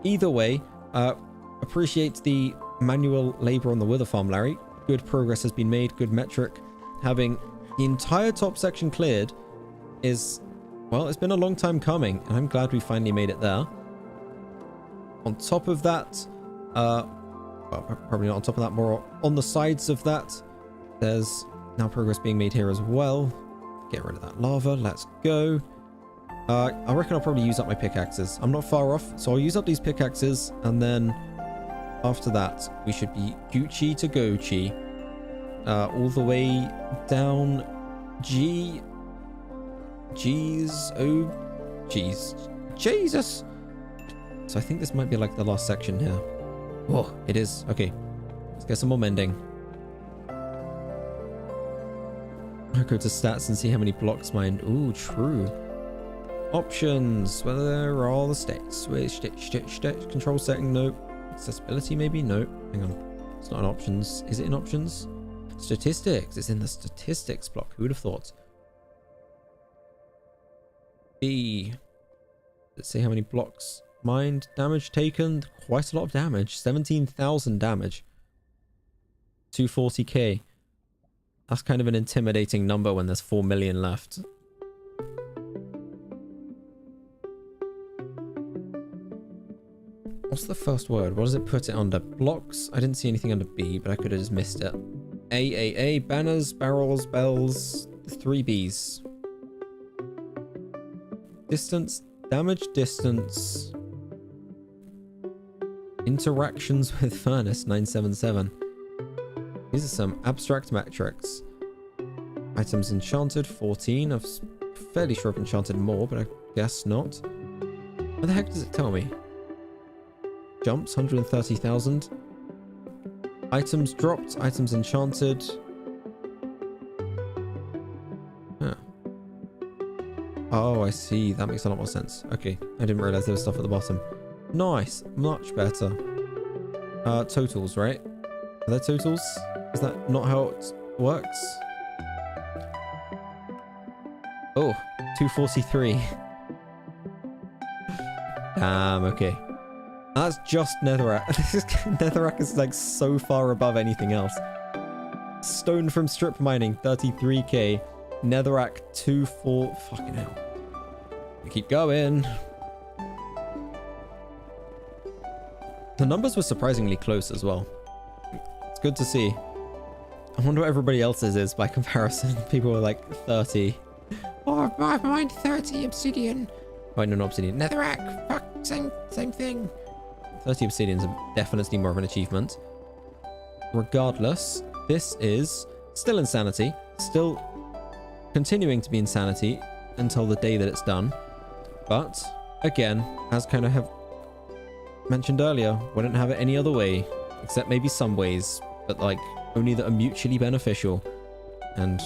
Either way, appreciate the manual labor on the wither farm, Larry. Good progress has been made, good metric. Having the entire top section cleared is, well, it's been a long time coming, and I'm glad we finally made it there. On top of that, well, probably not on top of that, more on the sides of that, there's now progress being made here as well. Get rid of that lava. Let's go. I reckon I'll probably use up my pickaxes. I'm not far off, so I'll use up these pickaxes, and then after that, we should be Gucci to Gochi. All the way down Jesus. So I think this might be like the last section here. Whoa, it is. Okay, let's get some more mending. I'll go to stats and see how many blocks mined. Ooh, true. Options. Where are all the states? Control setting, nope. Accessibility, maybe? Nope. Hang on. It's not in options. Is it in options? Statistics. It's in the statistics block. Who would have thought? B. Let's see how many blocks mined. Damage taken. Quite a lot of damage. 17,000 damage. 240k. That's kind of an intimidating number when there's 4 million left. What's the first word? What does it put it under? Blocks? I didn't see anything under B, but I could have just missed it. A. Banners, barrels, bells. 3 Bs. Distance. Damage distance. Interactions with furnace. 977. These are some abstract metrics. Items enchanted, 14. I'm fairly sure I've enchanted more, but I guess not. What the heck does it tell me? Jumps, 130,000. Items dropped, items enchanted. Huh. Oh, I see. That makes a lot more sense. Okay, I didn't realize there was stuff at the bottom. Nice, much better. Totals, right? Are there totals? Is that not how it works? Oh, 243. Okay. That's just netherrack. Netherrack is like so far above anything else. Stone from strip mining, 33k. Netherrack, 24. Fucking hell. We keep going. The numbers were surprisingly close as well. It's good to see. I wonder what everybody else's is by comparison. People were like 30. Oh, I've mined 30 obsidian. Wait, no, not obsidian. Netherrack. Fuck, same thing. 30 obsidians are definitely more of an achievement. Regardless, this is still insanity. Still continuing to be insanity until the day that it's done. But, again, as kind of have mentioned earlier, wouldn't have it any other way. Except maybe some ways. But, like, only that are mutually beneficial. And,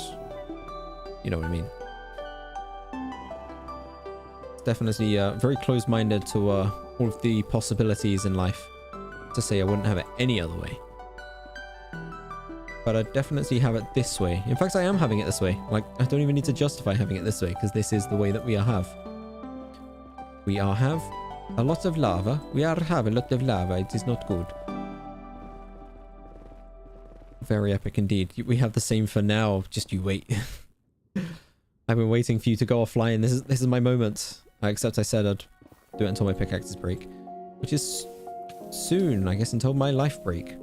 you know what I mean. It's definitely very close-minded to all of the possibilities in life to say I wouldn't have it any other way. But I definitely have it this way. In fact, I am having it this way. Like, I don't even need to justify having it this way, because this is the way that we have. We are have a lot of lava. We are have a lot of lava. It is not good. Very epic indeed. We have the same for now. Just you wait. I've been waiting for you to go offline. This is my moment. Except I said I'd do it until my pickaxes break, which is soon, I guess, until my life break.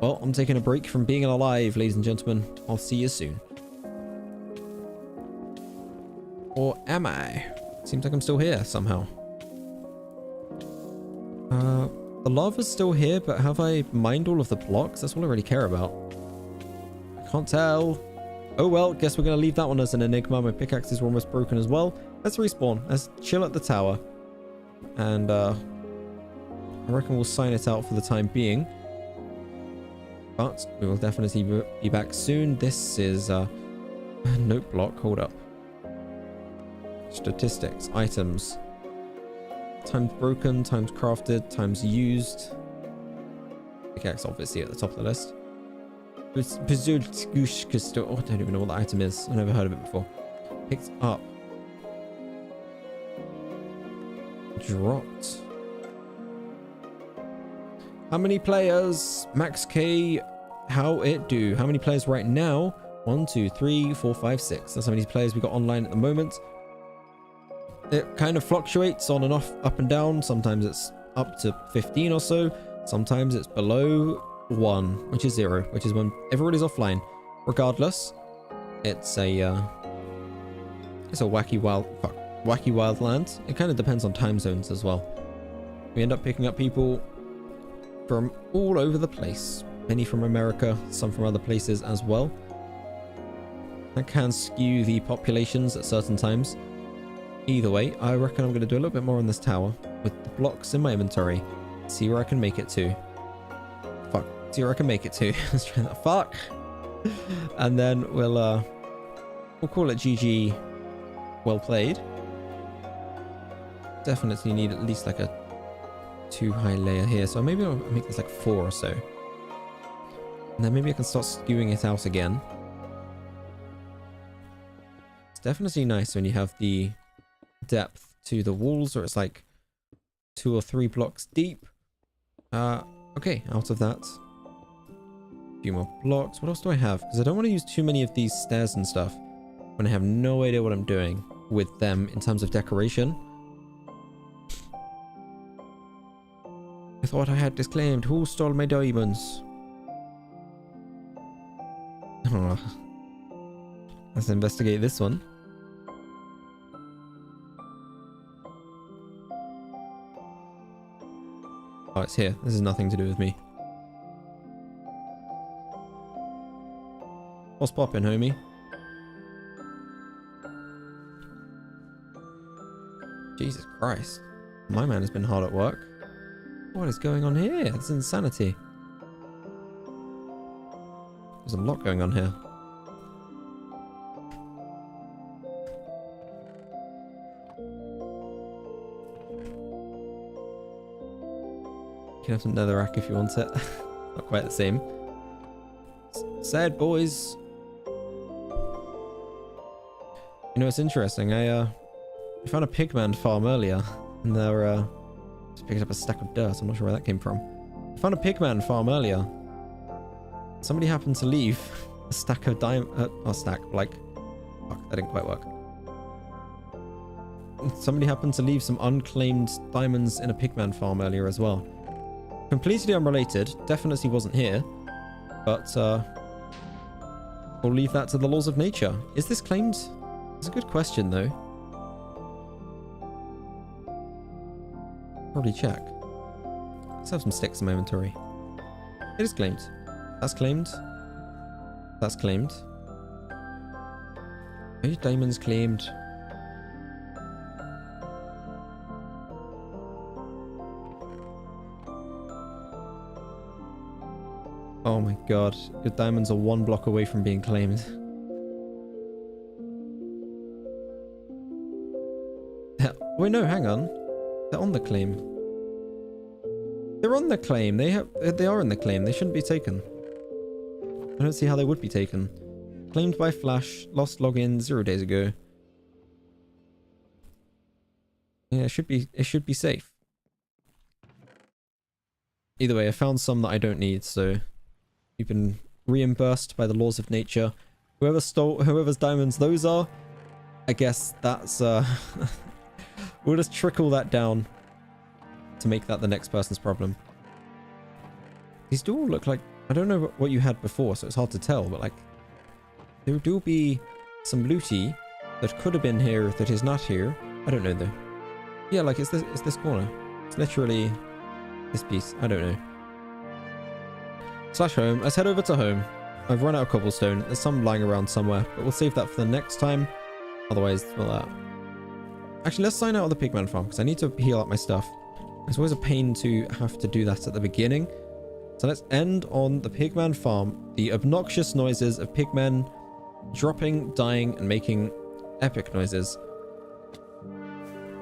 Well, I'm taking a break from being alive, ladies and gentlemen. I'll see you soon. Or am I? Seems like I'm still here somehow. The lava's still here, but have I mined all of the blocks? That's all I really care about. I can't tell. Oh well, guess we're going to leave that one as an enigma. My pickaxes were almost broken as well. Let's respawn. Let's chill at the tower. And I reckon we'll sign it out for the time being. But we will definitely be back soon. This is a note block. Hold up. Statistics. Items. Times broken, times crafted, times used. Pickaxe obviously at the top of the list. Oh, I don't even know what the item is. I've never heard of it before. Picked up. Dropped. How many players? Max K. How it do? How many players right now? 1, 2, 3, 4, 5, 6. That's how many players we got online at the moment. It kind of fluctuates on and off, up and down. Sometimes it's up to 15 or so. Sometimes it's below 1, which is 0, which is when everybody's offline. Regardless, it's a wacky wild land. It kind of depends on time zones as well. We end up picking up people from all over the place. Many from America, some from other places as well. That can skew the populations at certain times. Either way, I reckon I'm going to do a little bit more on this tower with the blocks in my inventory. See where I can make it to. Fuck. See where I can make it to. Let's try that. Fuck. And then we'll call it GG. Well played. Definitely need at least like a 2 high layer here. So maybe I'll make this like 4 or so. And then maybe I can start skewing it out again. It's definitely nice when you have the depth to the walls, or it's like 2 or 3 blocks deep. Okay, out of that, a few more blocks. What else do I have? Because I don't want to use too many of these stairs and stuff when I have no idea what I'm doing with them in terms of decoration. I thought I had disclaimed. Who stole my diamonds? Let's investigate this one. Oh, it's here. This has nothing to do with me. What's poppin', homie? Jesus Christ. My man has been hard at work. What is going on here? It's insanity. There's a lot going on here. You can have some netherrack if you want it. Not quite the same. Sad boys. You know, it's interesting. I found a pigman farm earlier, and they're just picked up a stack of dirt. I'm not sure where that came from. I found a pigman farm earlier. Somebody happened to leave a stack of fuck, that didn't quite work. Somebody happened to leave some unclaimed diamonds in a pigman farm earlier as well. Completely unrelated. Definitely wasn't here. But we'll leave that to the laws of nature. Is this claimed? It's a good question though. Probably check. Let's have some sticks in my inventory. It is claimed. That's claimed. That's claimed. Those diamonds claimed. Oh my god. Your diamonds are 1 block away from being claimed. Wait, no, hang on. They're on the claim. They're on the claim. They are in the claim. They shouldn't be taken. I don't see how they would be taken. Claimed by Flash. Lost login 0 days ago. Yeah, it should be safe. Either way, I found some that I don't need, so you've been reimbursed by the laws of nature. Whoever's diamonds those are, I guess that's we'll just trickle that down to make that the next person's problem. These do all look like, I don't know what you had before, so it's hard to tell, but like there do be some looty that could have been here that is not here. I don't know though. Yeah, like it's this corner. It's literally this piece? I don't know. Slash home. Let's head over to home. I've run out of cobblestone. There's some lying around somewhere, but we'll save that for the next time. Otherwise, well, actually, let's sign out of the pigman farm because I need to heal up my stuff. It's always a pain to have to do that at the beginning. So let's end on the pigman farm. The obnoxious noises of pigmen dropping, dying, and making epic noises.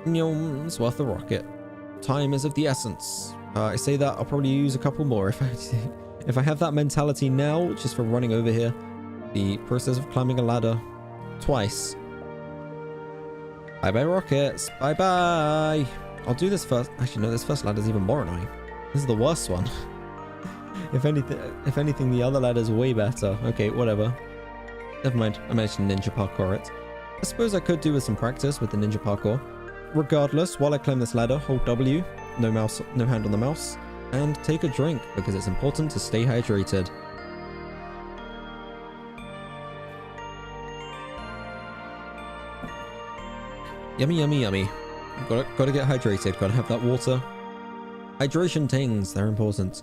It's worth a rocket. Time is of the essence. I say that, I'll probably use a couple more if I have that mentality now, just for running over here. The process of climbing a ladder twice. Bye-bye rockets. Bye-bye. I'll do this first. Actually, no, this first ladder is even more annoying. This is the worst one. If anything, the other ladder's way better. Okay, whatever. Never mind. I managed to ninja parkour it. I suppose I could do with some practice with the ninja parkour. Regardless, while I climb this ladder, hold W, no hand on the mouse, and take a drink because it's important to stay hydrated. Yummy, yummy, yummy. Gotta get hydrated, gotta have that water. Hydration things, they're important.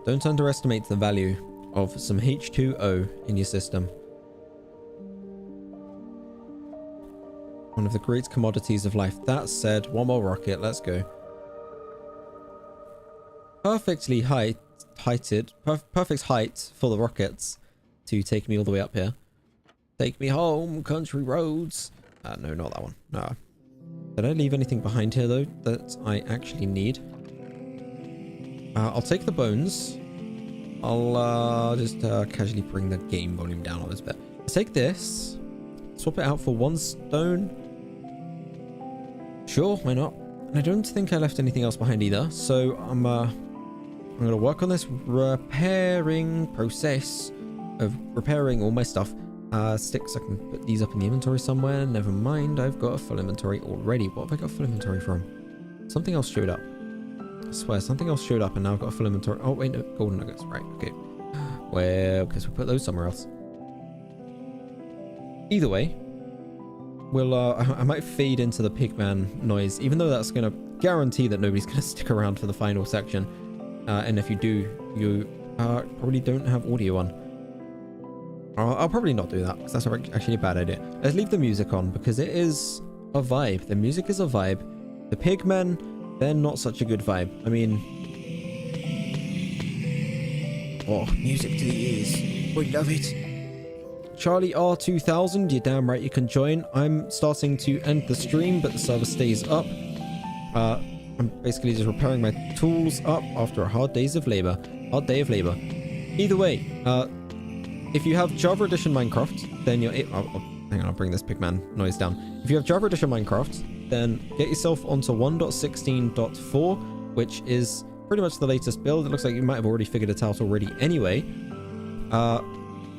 Don't underestimate the value of some H2O in your system. One of the great commodities of life. That said, one more rocket, let's go. Perfectly perfect height for the rockets to take me all the way up here. Take me home, country roads. No, not that one. No. Did I leave anything behind here though that I actually need? I'll take the bones. I'll just casually bring the game volume down on this bit. Let's take this. Swap it out for 1 stone. Sure, why not? And I don't think I left anything else behind either. So I'm gonna work on this repairing process of repairing all my stuff. Sticks, I can put these up in the inventory somewhere. Never mind, I've got a full inventory already. What have I got full inventory from? Something else showed up. I swear, something else showed up and now I've got a full inventory. Oh, wait, no, golden nuggets. Right, okay. Well, because we'll put those somewhere else. Either way, we'll, I might fade into the pigman noise, even though that's going to guarantee that nobody's going to stick around for the final section. And if you do, you probably don't have audio on. I'll probably not do that because that's actually a bad idea. Let's leave the music on because it is a vibe. The music is a vibe. The pigmen, they're not such a good vibe. I mean... Oh, music to the ears. We love it. Charlie R2000, you're damn right you can join. I'm starting to end the stream, but the server stays up. I'm basically just repairing my tools up after a hard day of labor. Either way, if you have Java Edition Minecraft, then you're... hang on, I'll bring this pigman noise down. If you have Java Edition Minecraft, then get yourself onto 1.16.4, which is pretty much the latest build. It looks like you might have already figured it out already anyway.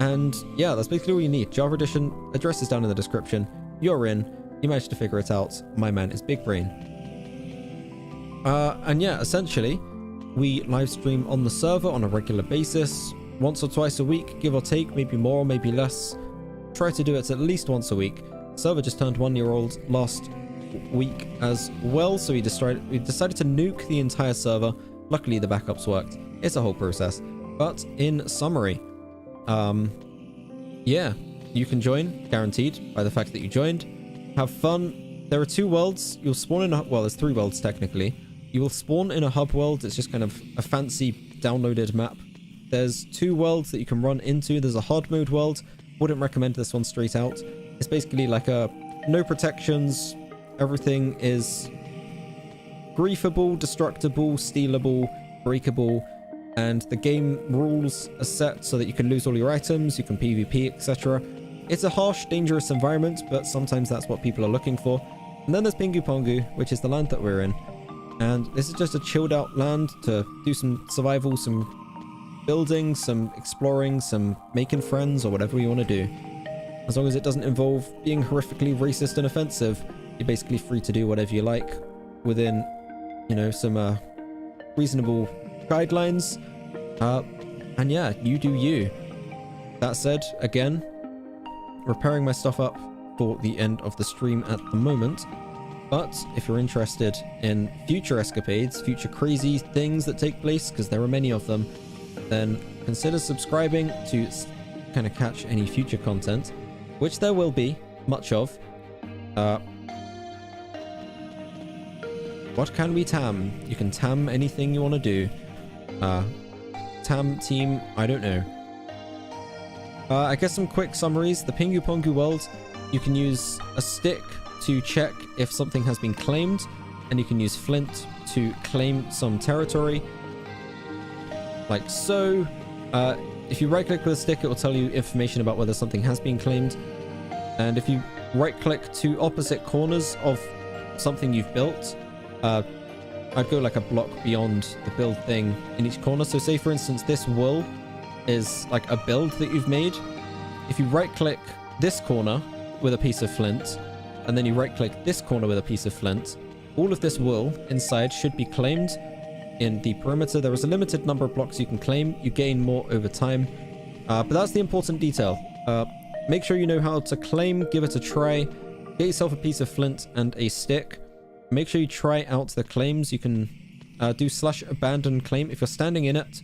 And yeah, that's basically all you need. Java Edition, address is down in the description. You're in. You managed to figure it out. My man is big brain. And yeah, essentially, we live stream on the server on a regular basis. Once or twice a week, give or take, maybe more, maybe less. Try to do it at least once a week. Server just turned 1 year old last week as well, so we decided to nuke the entire server. Luckily, the backups worked. It's a whole process. But in summary, yeah, you can join, guaranteed, by the fact that you joined. Have fun. There are 2 worlds. You'll spawn in a... Well, there's 3 worlds, technically. You will spawn in a hub world. It's just kind of a fancy downloaded map. There's 2 worlds that you can run into. There's a hard mode world. Wouldn't recommend this one straight out. It's basically like a no protections. Everything is griefable, destructible, stealable, breakable, and the game rules are set so that you can lose all your items, you can PvP, etc. It's a harsh, dangerous environment, but sometimes that's what people are looking for. And then there's PinguPongu, which is the land that we're in. And this is just a chilled out land to do some survival, some building, some exploring, some making friends, or whatever you want to do. As long as it doesn't involve being horrifically racist and offensive, you're basically free to do whatever you like within, you know, some reasonable guidelines. And yeah, you do you. That said, again, repairing my stuff up for the end of the stream at the moment. But if you're interested in future escapades, future crazy things that take place, because there are many of them, then consider subscribing to kind of catch any future content, which there will be much of. What can we tam? You can tam anything you want to do. Tam team, I don't know. I guess some quick summaries. The PinguPongu world, you can use a stick to check if something has been claimed, and you can use flint to claim some territory, like so. If you right click with a stick, it will tell you information about whether something has been claimed, and if you right click to opposite corners of something you've built, I'd go like a block beyond the build thing in each corner. So say for instance this wool is like a build that you've made. If you right click this corner with a piece of flint, and then you right click this corner with a piece of flint, all of this wool inside should be claimed in the perimeter. There is a limited number of blocks you can claim. You gain more over time, but that's the important detail. Make sure you know how to claim, give it a try, get yourself a piece of flint and a stick. Make sure you try out the claims. You can do /abandon claim. If you're standing in it,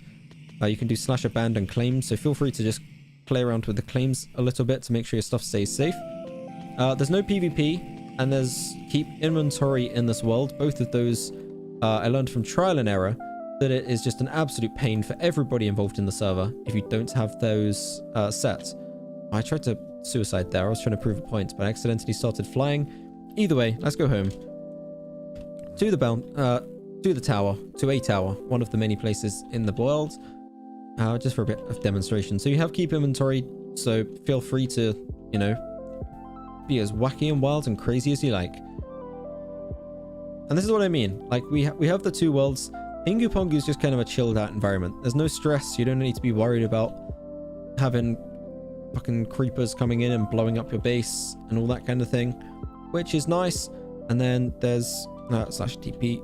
you can do /abandon claim, so feel free to just play around with the claims a little bit to make sure your stuff stays safe. There's no PvP, and there's keep inventory in this world. Both of those I learned from trial and error that it is just an absolute pain for everybody involved in the server if you don't have those set. I tried to suicide there. I was trying to prove a point, but I accidentally started flying. Either way, let's go home. To the tower, to a tower, one of the many places in the world, just for a bit of demonstration. So you have keep inventory, so feel free to, you know, be as wacky and wild and crazy as you like. And this is what I mean. Like, we have the two worlds. PinguPongu is just kind of a chilled out environment. There's no stress. You don't need to be worried about having fucking creepers coming in and blowing up your base and all that kind of thing, which is nice. And then there's /TP,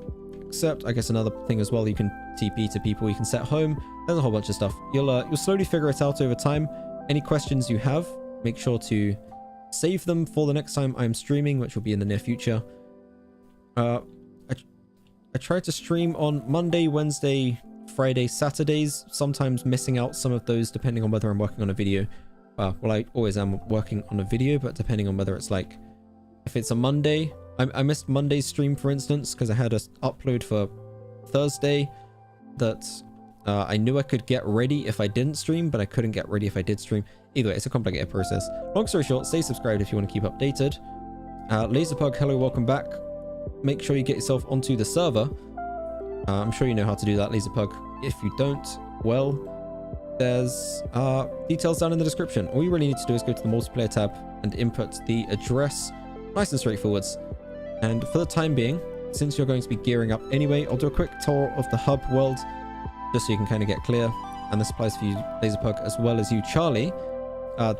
except I guess another thing as well, you can TP to people you can set home. There's a whole bunch of stuff. You'll slowly figure it out over time. Any questions you have, make sure to save them for the next time I'm streaming, which will be in the near future. I try to stream on Monday, Wednesday, Friday, Saturdays, sometimes missing out some of those depending on whether I'm working on a video. Well, I always am working on a video, but depending on whether it's like, if it's a Monday, I missed Monday's stream, for instance, because I had a upload for Thursday that I knew I could get ready if I didn't stream, but I couldn't get ready if I did stream. Either way, it's a complicated process. Long story short, stay subscribed if you want to keep updated. Laserpug, hello, welcome back. Make sure you get yourself onto the server. I'm sure you know how to do that, Laserpug. If you don't, well, there's details down in the description. All you really need to do is go to the multiplayer tab and input the address. Nice and straightforwards. And for the time being, since you're going to be gearing up anyway, I'll do a quick tour of the hub world just so you can kind of get clear. And this applies for you, Laserpug, as well as you, Charlie.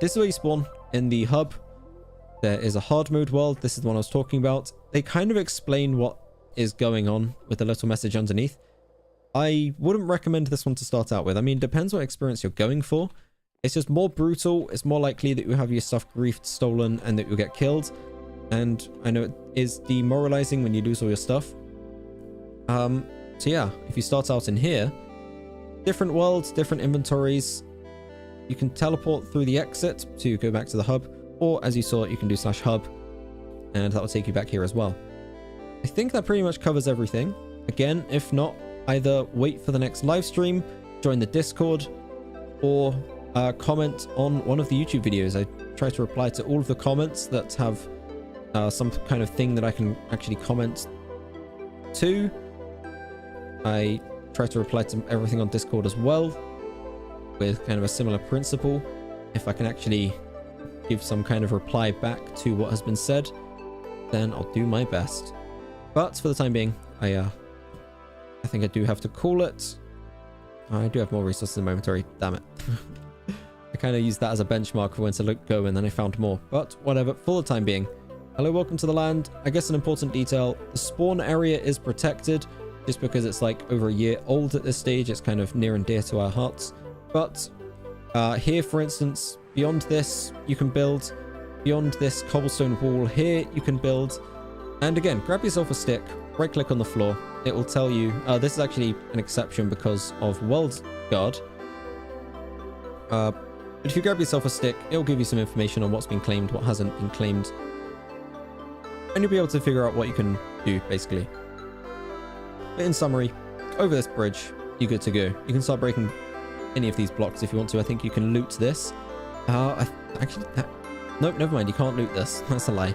This is where you spawn in the hub. There is a hard mode world. This is the one I was talking about. They kind of explain what is going on with a little message underneath. I wouldn't recommend this one to start out with. I mean, depends what experience you're going for. It's just more brutal. It's more likely that you'll have your stuff griefed, stolen, and that you'll get killed. And I know it is demoralizing when you lose all your stuff. So yeah, if you start out in here, different worlds, different inventories. You can teleport through the exit to go back to the hub, or as you saw, you can do /hub, and that will take you back here as well. I think that pretty much covers everything. Again, if not, either wait for the next live stream, join the Discord, or comment on one of the YouTube videos. I try to reply to all of the comments that have some kind of thing that I can actually comment to. I try to reply to everything on Discord as well, with kind of a similar principle. If I can actually give some kind of reply back to what has been said, then I'll do my best. But for the time being, I think I do have to call it. I do have more resources in my inventory, damn it. I kind of used that as a benchmark for when to go, and then I found more. But whatever, for the time being. Hello, welcome to the land. I guess an important detail, the spawn area is protected just because it's like over a year old at this stage. It's kind of near and dear to our hearts. But here, for instance, beyond this, you can build. Beyond this cobblestone wall here, you can build. And again, grab yourself a stick, right click on the floor. It will tell you, this is actually an exception because of World Guard. But if you grab yourself a stick, it'll give you some information on what's been claimed, what hasn't been claimed. And you'll be able to figure out what you can do, basically. But in summary, over this bridge, you're good to go. You can start breaking any of these blocks if you want to. I think you can loot this. Nope, never mind. You can't loot this. That's a lie.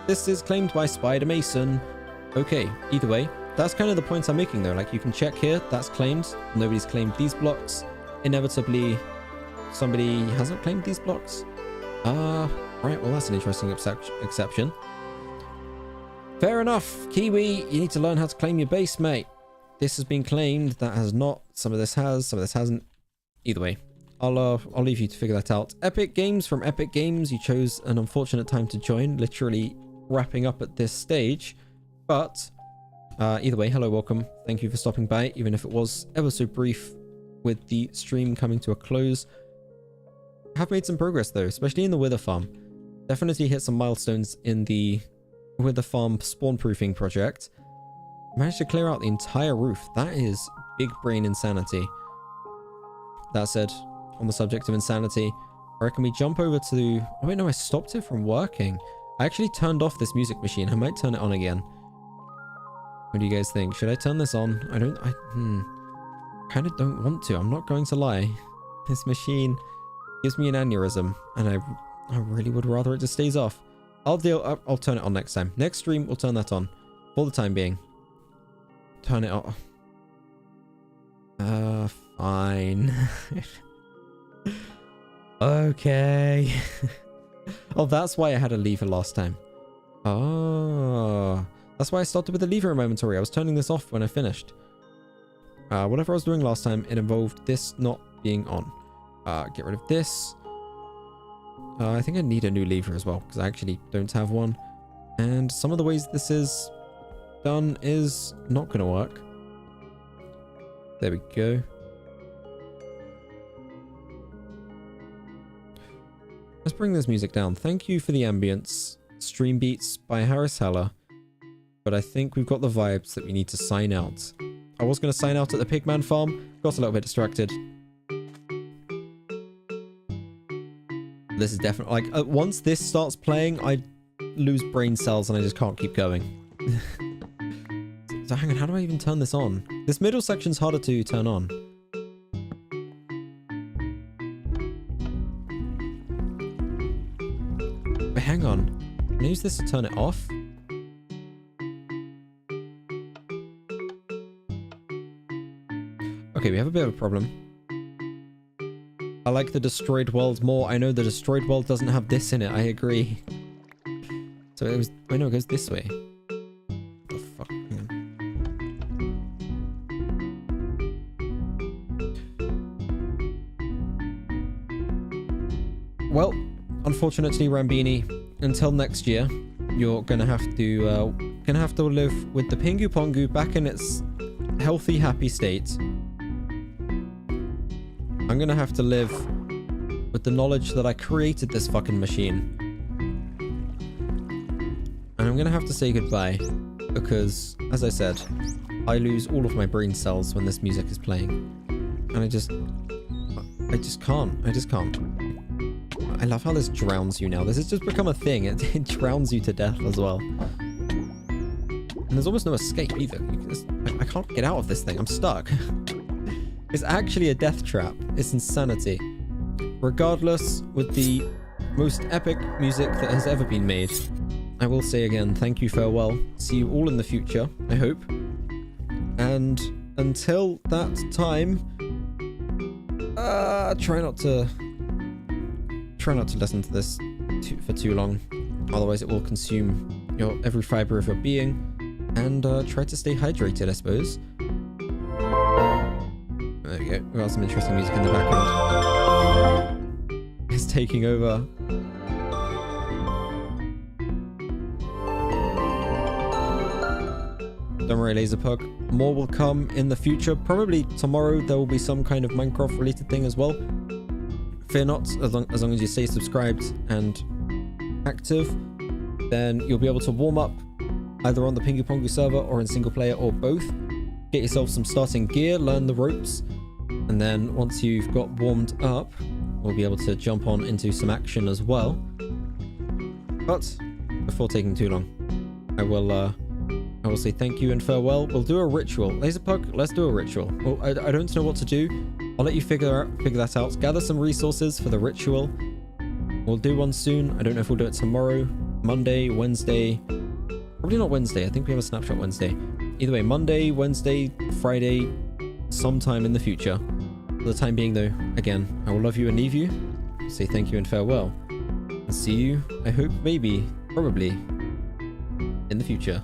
This is claimed by Spider Mason. Okay, either way, that's kind of the point I'm making though. Like, you can check here, that's claimed. Nobody's claimed these blocks. Inevitably, somebody hasn't claimed these blocks. Right, well, that's an interesting exception. Fair enough, Kiwi, you need to learn how to claim your base, mate. This has been claimed, that has not. Some of this has, some of this hasn't. Either way, I'll leave you to figure that out. Epic Games from Epic Games, you chose an unfortunate time to join, literally wrapping up at this stage. But either way, hello, welcome. Thank you for stopping by, even if it was ever so brief with the stream coming to a close. Have made some progress though, especially in the Wither Farm. Definitely hit some milestones in the Wither Farm spawn proofing project. Managed to clear out the entire roof. That is big brain insanity. That said, on the subject of insanity, I reckon we jump over to... Oh wait, no, I stopped it from working. I actually turned off this music machine. I might turn it on again. What do you guys think? Should I turn this on? I kind of don't want to. I'm not going to lie. This machine gives me an aneurysm, and I really would rather it just stays off. I'll turn it on next time. Next stream, we'll turn that on. For the time being. Turn it off. Fine. Okay. Oh, that's why I had a lever last time. Oh. That's why I started with the lever inventory. I was turning this off when I finished. Whatever I was doing last time, it involved this not being on. Get rid of this. I think I need a new lever as well, because I actually don't have one. And some of the ways this is done is not going to work. There we go. Let's bring this music down. Thank you for the ambience. StreamBeats by Harris Heller. But I think we've got the vibes that we need to sign out. I was going to sign out at the Pigman farm. Got a little bit distracted. This is definitely... Like, once this starts playing, I lose brain cells and I just can't keep going. So hang on, how do I even turn this on? This middle section's harder to turn on. But hang on. Can I use this to turn it off? Okay, we have a bit of a problem. I like the destroyed world more. I know the destroyed world doesn't have this in it. I agree. So it was... Wait, no, it goes this way. What the fuck? Well, unfortunately, Rambini, until next year, you're gonna have to live with the PinguPongu back in its healthy, happy state. I'm gonna have to live with the knowledge that I created this fucking machine. And I'm gonna have to say goodbye, because, as I said, I lose all of my brain cells when this music is playing. And I just can't. I just can't. I love how this drowns you now. This has just become a thing. It drowns you to death as well. And there's almost no escape either. I can't get out of this thing. I'm stuck. It's actually a death trap. It's insanity. Regardless, with the most epic music that has ever been made, I will say again, thank you, farewell. See you all in the future, I hope. And until that time, try not to listen to this for too long. Otherwise, it will consume every fiber of your being. And try to stay hydrated, I suppose. There we go. We've got some interesting music in the background. It's taking over. Don't worry, Laserpug. More will come in the future. Probably tomorrow there will be some kind of Minecraft related thing as well. Fear not, as long as you stay subscribed and active. then you'll be able to warm up either on the PinguPongu server or in single player or both. Get yourself some starting gear, learn the ropes, and then once you've got warmed up, we'll be able to jump on into some action as well. But before taking too long, I will say thank you and farewell. We'll do a ritual. Laserpug, let's do a ritual. Well, I don't know what to do. I'll let you figure that out. Gather some resources for the ritual. We'll do one soon. I don't know if we'll do it tomorrow, Monday, Wednesday. Probably not Wednesday. I think we have a snapshot Wednesday. Either way, Monday, Wednesday, Friday, sometime in the future. For the time being though, again, I will love you and leave you. Say thank you and farewell. And see you, I hope, maybe, probably, in the future.